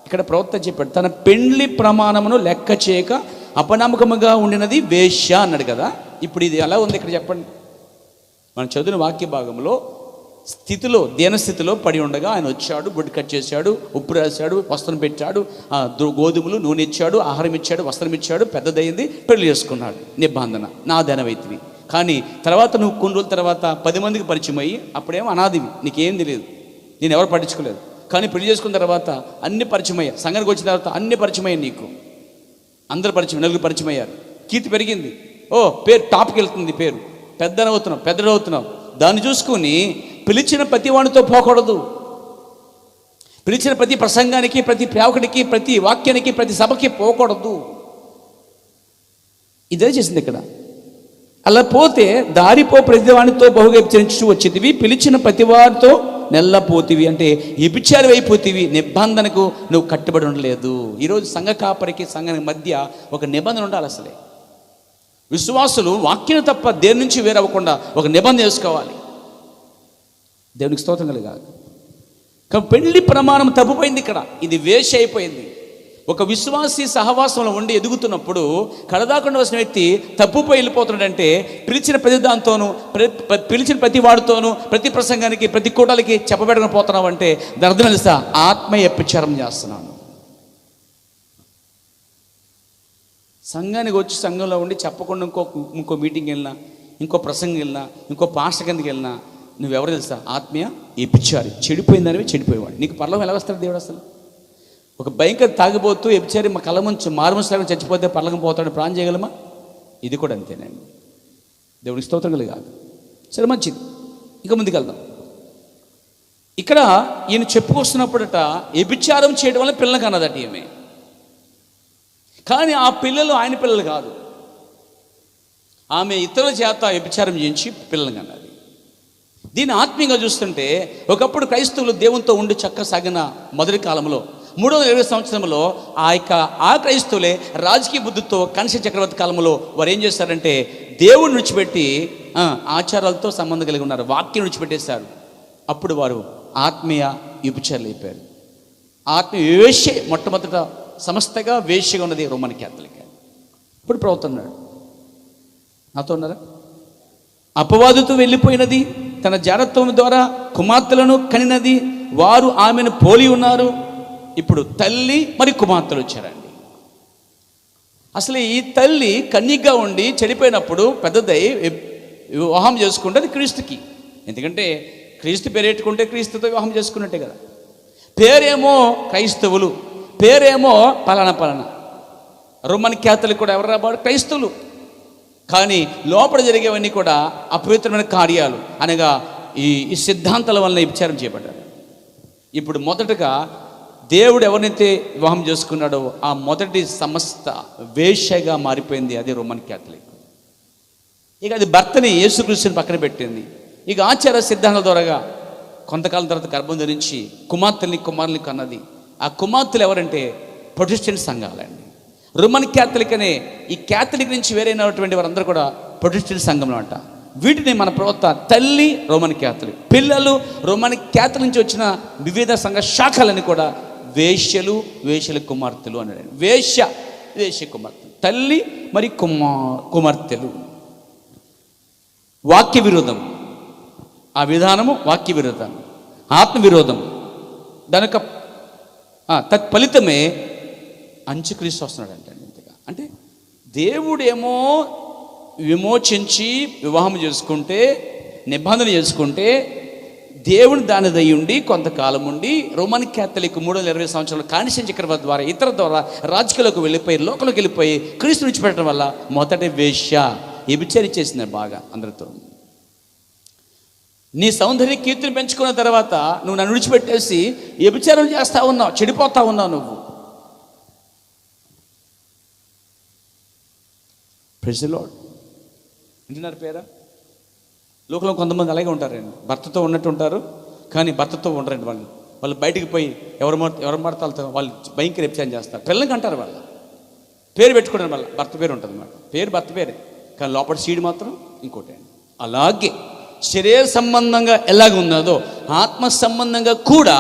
ఇక్కడ ప్రవక్త చెప్పాడు, తన పెండ్లి ప్రమాణమును లెక్క చేయక అపనమ్మకముగా ఉండినది వేశ్య అన్నాడు కదా. ఇప్పుడు ఇది ఎలా ఉంది ఇక్కడ చెప్పండి. మనం చదివిన వాక్య భాగంలో స్థితిలో, దీనస్థితిలో పడి ఉండగా ఆయన వచ్చాడు, బొడ్డు కట్ చేశాడు, ఉప్పు రాశాడు, వస్త్రం పెట్టాడు, గోధుమలు నూనె ఇచ్చాడు, ఆహారం ఇచ్చాడు, వస్త్రం ఇచ్చాడు, పెద్దదయ్యింది, పెళ్లి చేసుకున్నాడు. నిబంధన నా ధనవైతివి. కానీ తర్వాత నువ్వు కొన్ని రోజుల తర్వాత 10 మందికి పరిచయం అయ్యి, అప్పుడేమో అనాదివి, నీకేం తెలియదు, నేను ఎవరు పట్టించుకోలేదు. కానీ పెళ్లి చేసుకున్న తర్వాత అన్ని పరిచయం అయ్యాయి. సంఘానికి వచ్చిన తర్వాత అన్ని పరిచయం అయ్యాయి. నీకు అందరు పరిచయం, నలుగురు పరిచయం అయ్యారు. కీర్తి పెరిగింది. పేరు టాప్కి వెళ్తుంది, పేరు పెద్దడవుతున్నావు. దాన్ని చూసుకుని పిలిచిన ప్రతి వాడితో పోకూడదు. పిలిచిన ప్రతి ప్రసంగానికి, ప్రతి సేవకుడికి, ప్రతి వాక్యానికి, ప్రతి సభకి పోకూడదు. ఇదే చేసింది ఇక్కడ. అలా పోతే దారిపో ప్రతివానితో బహుగా వ్యభిచరించు వచ్చేటివి, పిలిచిన ప్రతివారితో నెల్లపోతివి. అంటే వ్యభిచారి అయిపోతివి, నిబంధనకు నువ్వు కట్టుబడి ఉండలేదు. ఈరోజు సంఘ కాపరికి సంఘానికి మధ్య ఒక నిబంధన ఉండాలి. అసలే విశ్వాసులు వాక్యం తప్ప దేని నుంచి వేరవ్వకుండా ఒక నిబంధన చేసుకోవాలి. దేవునికి స్తోత్రం కలుగాలి. కానీ పెళ్లి ప్రమాణం తప్పిపోయింది ఇక్కడ. ఇది వేష అయిపోయింది. ఒక విశ్వాసి సహవాసంలో ఉండి ఎదుగుతున్నప్పుడు కడదాకుండా వచ్చిన వ్యక్తి తప్పుపోయి వెళ్ళిపోతున్నాడంటే, పిలిచిన ప్రతి దాంతోనూ, పిలిచిన ప్రతి వాడితోనూ, ప్రతి ప్రసంగానికి, ప్రతి కూటలకి చెప్పబెట్టుకుని పోతున్నావు అంటే దాని అర్థం తెలుసా? ఆత్మీయ వ్యభిచారం చేస్తున్నాను. సంఘానికి వచ్చి సంఘంలో ఉండి చెప్పకుండా ఇంకో మీటింగ్ వెళ్ళినా, ఇంకో ప్రసంగం వెళ్ళినా, ఇంకో పాస్టర్ కిందకి వెళ్ళినా నువ్వెవరు తెలుసా? ఆత్మీయ వ్యభిచారి. చెడిపోయిందనివి చెడిపోయేవాడు. నీకు పరలోకం ఎలా వస్తాడు దేవుడు? అసలు ఒక భయంకర తాగిపోతూ వ్యభిచారి మా కళ్ళ ముంచి మారుమూసలాగా చచ్చిపోతే పరలోకం పోతాడు, ప్రాణం చేయగలమా? ఇది కూడా అంతేనండి. దేవునికి స్తోత్రం కలుగాలి. సరే, మంచిది. ఇంకా ముందుకు వెళ్దాం. ఇక్కడ ఈయన చెప్పుకొస్తున్నప్పుడట వ్యభిచారం చేయడం వల్ల పిల్లలకు అన్నదట ఈమె. కానీ ఆ పిల్లలు ఆయన పిల్లలు కాదు, ఆమె ఇతరుల చేత వ్యభిచారం చేయించి పిల్లలు కన్నది. దీన్ని ఆత్మీయంగా చూస్తుంటే ఒకప్పుడు క్రైస్తవులు దేవునితో ఉండి చక్క సాగిన మొదటి కాలంలో 320 సంవత్సరంలో ఆ క్రైస్తవులే రాజకీయ బుద్ధితో కనిష్ట చక్రవర్తి కాలంలో వారు ఏం చేశారంటే దేవుడిని విడిచిపెట్టి ఆచారాలతో సంబంధం కలిగి ఉన్నారు, వాక్యం విడిచిపెట్టేశారు. అప్పుడు వారు ఆత్మీయ వ్యభిచారులు అయిపోయారు. ఆత్మీయ వేశ్య, మొట్టమొదట సమస్తగా వేశ్యగా ఉన్నది రోమన్ క్యాథలిక్. ఇప్పుడు ప్రవర్తన్నాడు. నాతో ఉన్నారా? అపవాదుతో వెళ్ళిపోయినది, తన జారత్వం ద్వారా కుమార్తెలను కనినది, వారు ఆమెను పోలి ఉన్నారు. ఇప్పుడు తల్లి మరి కుమార్తెలు వచ్చారండి. అసలు ఈ తల్లి కన్యగా ఉండి చెడిపోయినప్పుడు పెద్దదై వివాహం చేసుకుంటే అది క్రీస్తుకి. ఎందుకంటే క్రీస్తు పేరెట్టుకుంటే క్రీస్తుతో వివాహం చేసుకున్నట్టే కదా. పేరేమో క్రైస్తవులు, పేరేమో పలానా పలానా. రోమన్ క్యాథలిక్ కూడా ఎవరు రాబాడు? క్రైస్తవులు. కానీ లోపల జరిగేవన్నీ కూడా అపవిత్రమైన కార్యాలు, అనగా ఈ సిద్ధాంతాల వలన విచారం చేయబడ్డారు. ఇప్పుడు మొదటగా దేవుడు ఎవరినైతే వివాహం చేసుకున్నాడో ఆ మొదటి సమస్త వేశ్యగా మారిపోయింది, అది రోమన్ క్యాథలిక్. ఇక అది భర్తని యేసుక్రీస్తుని పక్కన పెట్టింది. ఇక ఆచార సిద్ధాంతాల ద్వారాగా కొంతకాలం తర్వాత గర్భం ధరించి కుమారుల్ని కన్నది. ఆ కుమార్తెలు ఎవరంటే ప్రొటెస్టెంట్ సంఘాలండి. రోమన్ క్యాథలిక్ అనే ఈ క్యాథలిక్ నుంచి వేరైనటువంటి వారందరూ కూడా ప్రొటెస్టెంట్ సంఘంలో అంట. వీటిని మన ప్రవక్త తల్లి రోమన్ క్యాథలిక్, పిల్లలు రోమన్ క్యాథలిక్ నుంచి వచ్చిన వివిధ సంఘ శాఖలని కూడా వేశ్యల కుమార్తెలు అన్నాడు. వేశ్య కుమార్తెలు, తల్లి మరి కుమార్తెలు. వాక్య విరోధం, ఆ విధానము వాక్య విరోధం, ఆత్మ విరోధం. దాని యొక్క తత్ఫలితమే అంత్యక్రీస్తు వస్తున్నాడు ఇంతగా. అంటే దేవుడేమో విమోచించి వివాహం చేసుకుంటే, నిబంధన చేసుకుంటే, దేవుని దాని దయ్యుండి కొంతకాలం ఉండి రోమన్ క్యాథలిక్ 320 సంవత్సరాలు కానిస్టెంట్ చక్రవర్తి ద్వారా ఇతర ద్వారా రాజకీయాలకు వెళ్ళిపోయి లోకంలోకి వెళ్ళిపోయి క్రీస్తు విడిచిపెట్టడం వల్ల మొదటి వేశ్య వ్యభిచారి చేసింది బాగా అందరితో. నీ సౌందర్య కీర్తిని పెంచుకున్న తర్వాత నువ్వు నన్ను విడిచిపెట్టేసి వ్యభిచారం చేస్తా ఉన్నావు, చెడిపోతా ఉన్నావు నువ్వు. Praise the lord. వింటున్నారు పేరా? లోకంలో కొంతమంది అలాగే ఉంటారండి. భర్తతో ఉన్నట్టు ఉంటారు కానీ భర్తతో ఉండరండి. వాళ్ళు బయటికి పోయి ఎవరు మాడతాలతో వాళ్ళు భయంకర వ్యభిచారం చేస్తారు. పిల్లలకి అంటారు, వాళ్ళ పేరు పెట్టుకుంటారు, వాళ్ళ భర్త పేరు ఉంటుంది అన్నమాట. పేరు భర్త పేరే కానీ లోపల సీడ్ మాత్రం ఇంకోటి. అలాగే శరీర సంబంధంగా ఎలాగ ఉన్నదో ఆత్మ సంబంధంగా కూడా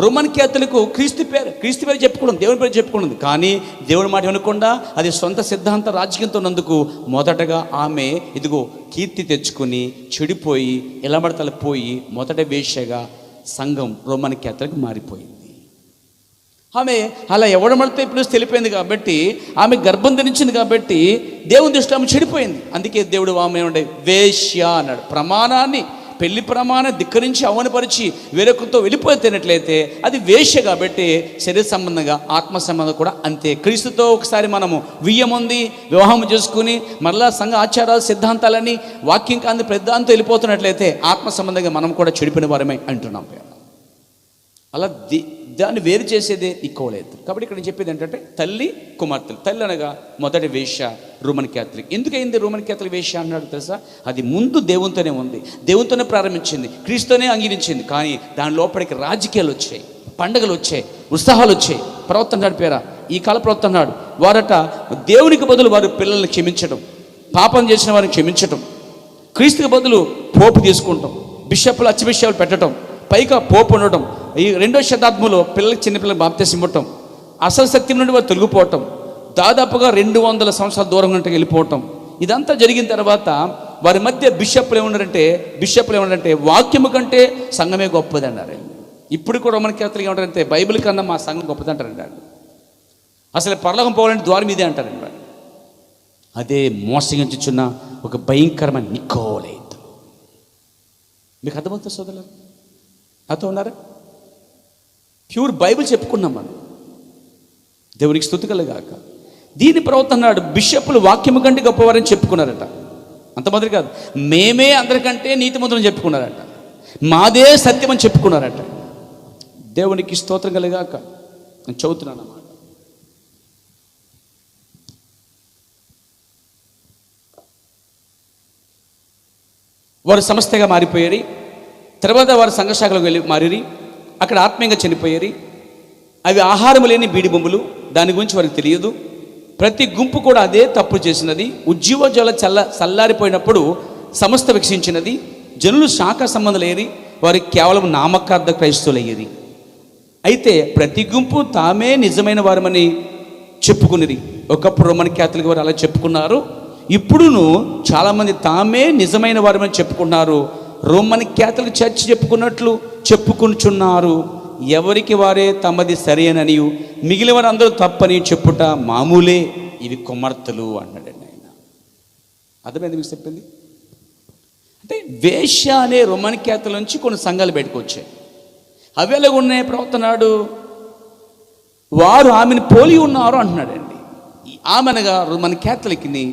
రోమన్ క్యాథలిక్ క్రీస్తు పేరు చెప్పుకోవడం, దేవుని పేరు చెప్పుకున్నది. కానీ దేవుడి మాట వినకుండా అది సొంత సిద్ధాంత రాజకీయంతో ఉన్నందుకు మొదటగా ఆమె ఇదిగో కీర్తి తెచ్చుకొని చెడిపోయి ఎలబడతలు పోయి మొదట వేశ్యగా సంఘం రోమన్ క్యాథలిక్ మారిపోయింది. ఆమె అలా ఎవడమడితే ఇప్పుడు తెలిపోయింది కాబట్టి, ఆమె గర్భం ధరించింది కాబట్టి దేవుని దృష్టిలో ఆమె చెడిపోయింది. అందుకే దేవుడు ఆమె ఉండే వేశ్య అన్నాడు. ప్రమాణాన్ని, పెళ్లి ప్రమాణం ధిక్కరించి అవమానపరిచి వేరొకరితో వెళ్ళిపోతున్నట్లయితే అది వేశ్య కాబట్టి శరీర సంబంధంగా ఆత్మ సంబంధం కూడా అంతే. క్రీస్తుతో ఒకసారి మనము వియ్యముంది వివాహం చేసుకుని మరలా సంఘ ఆచారాలు సిద్ధాంతాలని వాక్యం కాంతి పెద్దాంతో వెళ్ళిపోతున్నట్లయితే ఆత్మ సంబంధంగా మనం కూడా చెడిపోయిన వారమే అంటున్నాం. అలా దాన్ని వేరు చేసేదే నికోలేతులు. కాబట్టి ఇక్కడ నేను చెప్పేది ఏంటంటే తల్లి కుమార్తెలు. తల్లి అనగా మొదటి వేశ్య రోమన్ క్యాథలిక్. ఎందుకైంది రోమన్ క్యాథలిక్ వేశ్య అన్నాడు తెలుసా? అది ముందు దేవునితోనే ఉంది, దేవునితోనే ప్రారంభించింది, క్రీస్తుతోనే అంగీకరించింది. కానీ దాని లోపలికి రాజకీయాలు వచ్చాయి, పండుగలు వచ్చాయి, ఉత్సాహాలు వచ్చాయి. ప్రవర్తన నడిపారా? ఈ కాల ప్రవర్తన నాడు వారట దేవునికి బదులు వారు పిల్లల్ని క్షమించడం, పాపం చేసిన వారిని క్షమించటం, క్రీస్తుకి బదులు పోపు తీసుకుంటాం, బిషప్లు అచ్చి బిషప్లు పెట్టడం, పైగా పోపు ఉండటం, ఈ 2వ శతాబ్దంలో పిల్లలకి చిన్నపిల్లలకు బాప్తిసం ఇవ్వటం, అసలు సత్యం నుండి వారు తొలగిపోవటం, దాదాపుగా 200 సంవత్సరాల దూరం గంటకి వెళ్ళిపోవటం. ఇదంతా జరిగిన తర్వాత వారి మధ్య బిషప్లు ఏమన్నారంటే వాక్యము కంటే సంఘమే గొప్పది అన్నారు. ఇప్పుడు కూడా రోమన్ క్యాథలిక్ ఏమంటారంటే బైబిల్ కన్నా మా సంఘం గొప్పది అంటారండి. అసలు పరలోకం పోవాలంటే ద్వారం ఇదే అంటారండి. అదే మోసగించుచున్న ఒక భయంకరమైన నికోలేతులు. మీకు అర్థమవుతుంది సోదరులు? అర్థం ఉన్నారా? ప్యూర్ బైబిల్ చెప్పుకున్నాం మనం. దేవునికి స్తుతి కలుగాక. దీని ప్రవర్తన అన్నాడు బిషప్లు వాక్యము కంటే గొప్పవారని చెప్పుకున్నారట. అంత మాత్రం కాదు, మేమే అందరికంటే నీతిమంతులని చెప్పుకున్నారట, మాదే సత్యం అని చెప్పుకున్నారట. దేవునికి స్తోత్రం కలుగాక. నేను చదువుతున్నాను అన్నమాట. వారు సంస్థగా మారిపోయారు. తర్వాత వారు సంఘశాఖలకు వెళ్ళి మారి అక్కడ ఆత్మీయంగా చనిపోయారు. అవి ఆహారం లేని బీడి బొమ్మలు, దాని గురించి వారికి తెలియదు. ప్రతి గుంపు కూడా అదే తప్పు చేసినది. ఉజ్జీవజాల చల్లారిపోయినప్పుడు సంస్థ వికసించినది. జనులు శాఖ సంబంధులయ్యేది, వారికి కేవలం నామకార్థ క్రైస్తవులయ్యేది. అయితే ప్రతి గుంపు తామే నిజమైన వారమని చెప్పుకునేది. ఒకప్పుడు రోమన్ క్యాథలిక్ వారు అలా చెప్పుకున్నారు. ఇప్పుడును చాలామంది తామే నిజమైన వారమని చెప్పుకున్నారు. రోమన్ క్యాథలిక్ చర్చ్ చెప్పుకున్నట్లు చెప్పుకుంటున్నారు. ఎవరికి వారే తమది సరైనని, మిగిలిన వారు అందరూ తప్పని చెప్పుట మామూలే. ఇవి కుమార్తెలు అన్నాడండి ఆయన. అర్థమైంది మీకు చెప్పింది? అంటే వేశ్య అనే రోమన్ క్యాథలిక్ నుంచి కొన్ని సంఘాలు బయటకు వచ్చాయి. అవి ఎలాగ ఉన్నాయి? ప్రవర్తనాడు వారు ఆమెను పోలి ఉన్నారు అంటున్నాడండి. ఆమెనగా రోమన్ క్యాథలిక్ని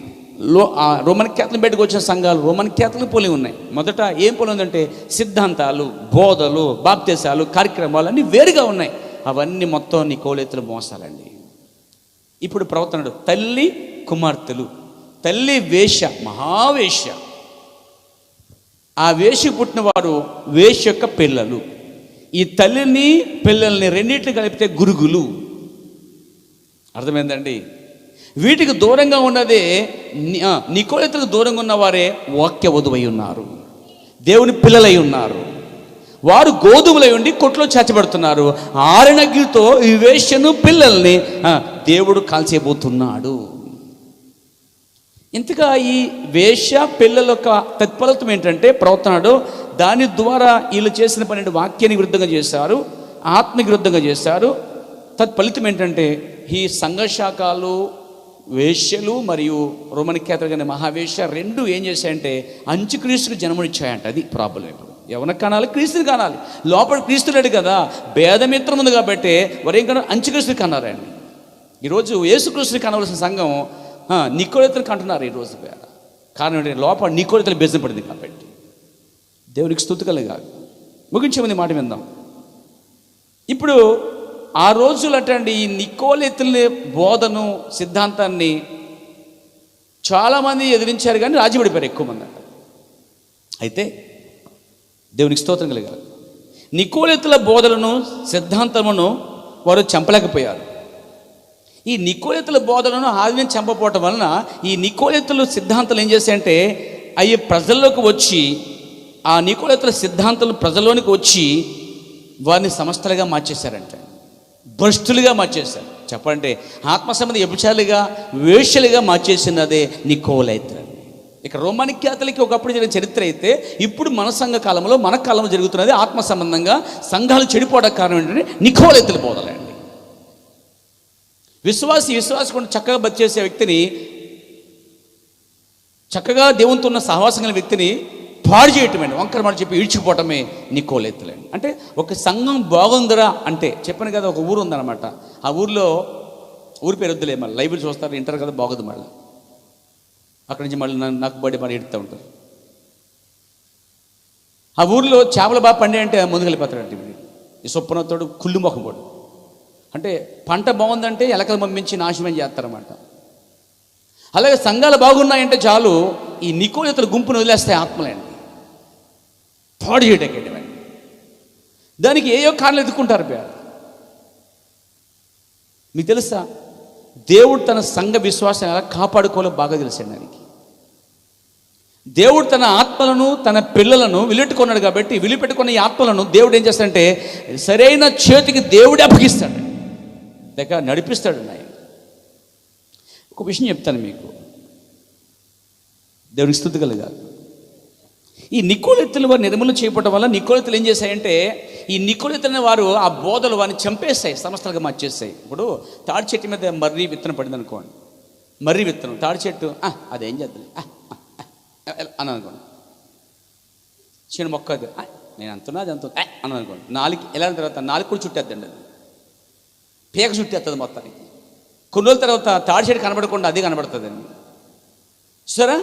రోమన్ క్యాథలిక్ బయటకు వచ్చిన సంఘాలు రోమన్ క్యాథలిక్ పోలి ఉన్నాయి. మొదట ఏం పోలి ఉందంటే సిద్ధాంతాలు, బోధలు, బాప్తిసాలు, కార్యక్రమాలు అన్నీ వేరుగా ఉన్నాయి. అవన్నీ మొత్తం నికోలేతుల మోసాలండి. ఇప్పుడు ప్రవర్తనడు తల్లి కుమార్తెలు. తల్లి వేశ్య, మహావేశ్య. ఆ వేశ్య పుట్టిన వారు వేశ్య యొక్క పిల్లలు. ఈ తల్లిని పిల్లల్ని రెండింటిని కలిపితే గురుగులు. అర్థమైందండి? వీటికి దూరంగా ఉన్నదే నికోలేతులకు దూరంగా ఉన్నవారే వాక్య వధువై ఉన్నారు, దేవుని పిల్లలై ఉన్నారు. వారు గోధుమలై ఉండి కొట్లో చేర్చబడుతున్నారు. ఆరణగిరితో ఈ వేశ్యను పిల్లల్ని దేవుడు కాల్చేయబోతున్నాడు. ఇంతగా ఈ వేశ్య పిల్లల యొక్క తత్ఫలితం ఏంటంటే ప్రవర్తనడు దాని ద్వారా వీళ్ళు చేసిన పని వాక్యానికి విరుద్ధంగా చేశారు, ఆత్మకి విరుద్ధంగా చేశారు. తత్ఫలితం ఏంటంటే ఈ సంఘశాఖలు, వేశ్యలు మరియు రోమన్ క్యాథలిక్ అనే మహావేశ్య రెండు ఏం చేశాయంటే అంచుక్రీస్తుకు జన్మనిచ్చాయంట. అది ప్రాబ్లం. ఇప్పుడు ఎవరికి కానాలి? క్రీస్తుని కానాలి. లోపల క్రీస్తులేడు కదా, భేదమిత్రం ఉంది కాబట్టి వారు ఏం కన్నారు? అంచుక్రీస్తుని కన్నారండి. ఈరోజు యేసుక్రీస్తుని కనవలసిన సంఘం నికోలేతులకు అంటున్నారు ఈరోజు. కారణం ఏంటంటే లోపల నికోలేతులు బెజం పడింది కాబట్టి. దేవునికి స్తుతి కలుగాక. ముగించే ముందు మాట విందాం. ఇప్పుడు ఆ రోజులు అటండి ఈ నికోలేతుల బోధను, సిద్ధాంతాన్ని చాలామంది ఎదిరించారు, కానీ రాజీపడిపోయారు ఎక్కువ మంది అంట. అయితే దేవునికి స్తోత్రం కలిగారు. నికోలేతుల బోధలను, సిద్ధాంతమును వారు చంపలేకపోయారు. ఈ నికోలేతుల బోధలను ఆదిని చంపపోవటం వలన ఈ నికోలేతుల సిద్ధాంతాలు ఏం చేశాయంటే అవి ప్రజల్లోకి వచ్చి, ఆ నికోలేతుల సిద్ధాంతాలు ప్రజల్లోనికి వచ్చి వారిని సమస్తలుగా మార్చేశారంట, భ్రష్టులుగా మార్చేశారు. చెప్పండి, ఆత్మ సంబంధి వ్యభిచారులుగా, వేశ్యలుగా మార్చేసినదే నికోలేతులు. ఇక రోమన్ క్యాథలిక్ ఒకప్పుడు జరిగిన చరిత్ర అయితే ఇప్పుడు మన సంఘ కాలంలో, మన కాలంలో జరుగుతున్నది ఆత్మ సంబంధంగా సంఘాలు చెడిపోవడానికి కారణం ఏంటంటే నికోలేతుల బోధలండి. విశ్వాసి కూడా చక్కగా బతిచేసే వ్యక్తిని, చక్కగా దేవునితో ఉన్న సహవాసం కలిగిన వ్యక్తిని పాడు చేయటమండి, వంకర మాట చెప్పి ఈడ్చిపోవటమే నికోలేతులండి. అంటే ఒక సంఘం బాగుందిరా అంటే, చెప్పాను కదా, ఒక ఊరు ఉందన్నమాట. ఆ ఊరు పేరు వద్దులే, మళ్ళీ లైబ్రరీ చూస్తారు, వింటారు కదా, బాగుంది. మళ్ళీ అక్కడి నుంచి మళ్ళీ నాకు బడి మరి ఎడుతూ ఉంటారు. ఆ ఊర్లో చేపలు బాగా పండి అంటే ముందుకు వెళ్ళిపోతాడంటే ఈ సొప్పనతోడు కుళ్ళు మొఖం పోడు. అంటే పంట బాగుందంటే ఎలకలు పంపించి నాశనం చేస్తారన్నమాట. అలాగే సంఘాలు బాగున్నాయంటే చాలు ఈ నికోలితుల గుంపును వదిలేస్తాయి ఆత్మలండి, పాడు చేయటండి. దానికి ఏయో కారణాలు ఎదుర్కొంటారు. మీకు తెలుసా, దేవుడు తన సంఘ విశ్వాసం ఎలా కాపాడుకోవాలో బాగా తెలుసండి దానికి. దేవుడు తన ఆత్మలను తన పిల్లలను విలుపెట్టుకున్నాడు కాబట్టి విలుపెట్టుకున్న ఈ ఆత్మలను దేవుడు ఏం చేస్తాడంటే సరైన చేతికి దేవుడే అప్పగిస్తాడు, దగ్గర నడిపిస్తాడు. ఆయన ఒక విషయం చెప్తాను మీకు, దేవునికి స్తుతి కలుగాలి. ఈ నికోలితులు వారు నిర్మూలన చేయకపోవడం వల్ల నికోలితులు ఏం చేశాయంటే ఈ నికోలితులని వారు ఆ బోధలు వారిని చంపేస్తాయి, సంస్థలుగా మార్చేస్తాయి. ఇప్పుడు తాడి చెట్టు మీద మర్రి విత్తనం పడింది అనుకోండి, మర్రి విత్తనం తాడి చెట్టు అదేం చేద్దాం అని అనుకోండి. చిన్న మొక్క అది నేను అంటున్నా అది అంత అని అనుకోండి. నాలుగు ఎలా తర్వాత నాలుగు కూడా చుట్టేద్దండి, అది పీక చుట్టేస్తుంది మొత్తానికి. కొన్ని రోజుల తర్వాత తాడి చెట్టు కనబడకుండా అది కనబడుతుందండి. సరే,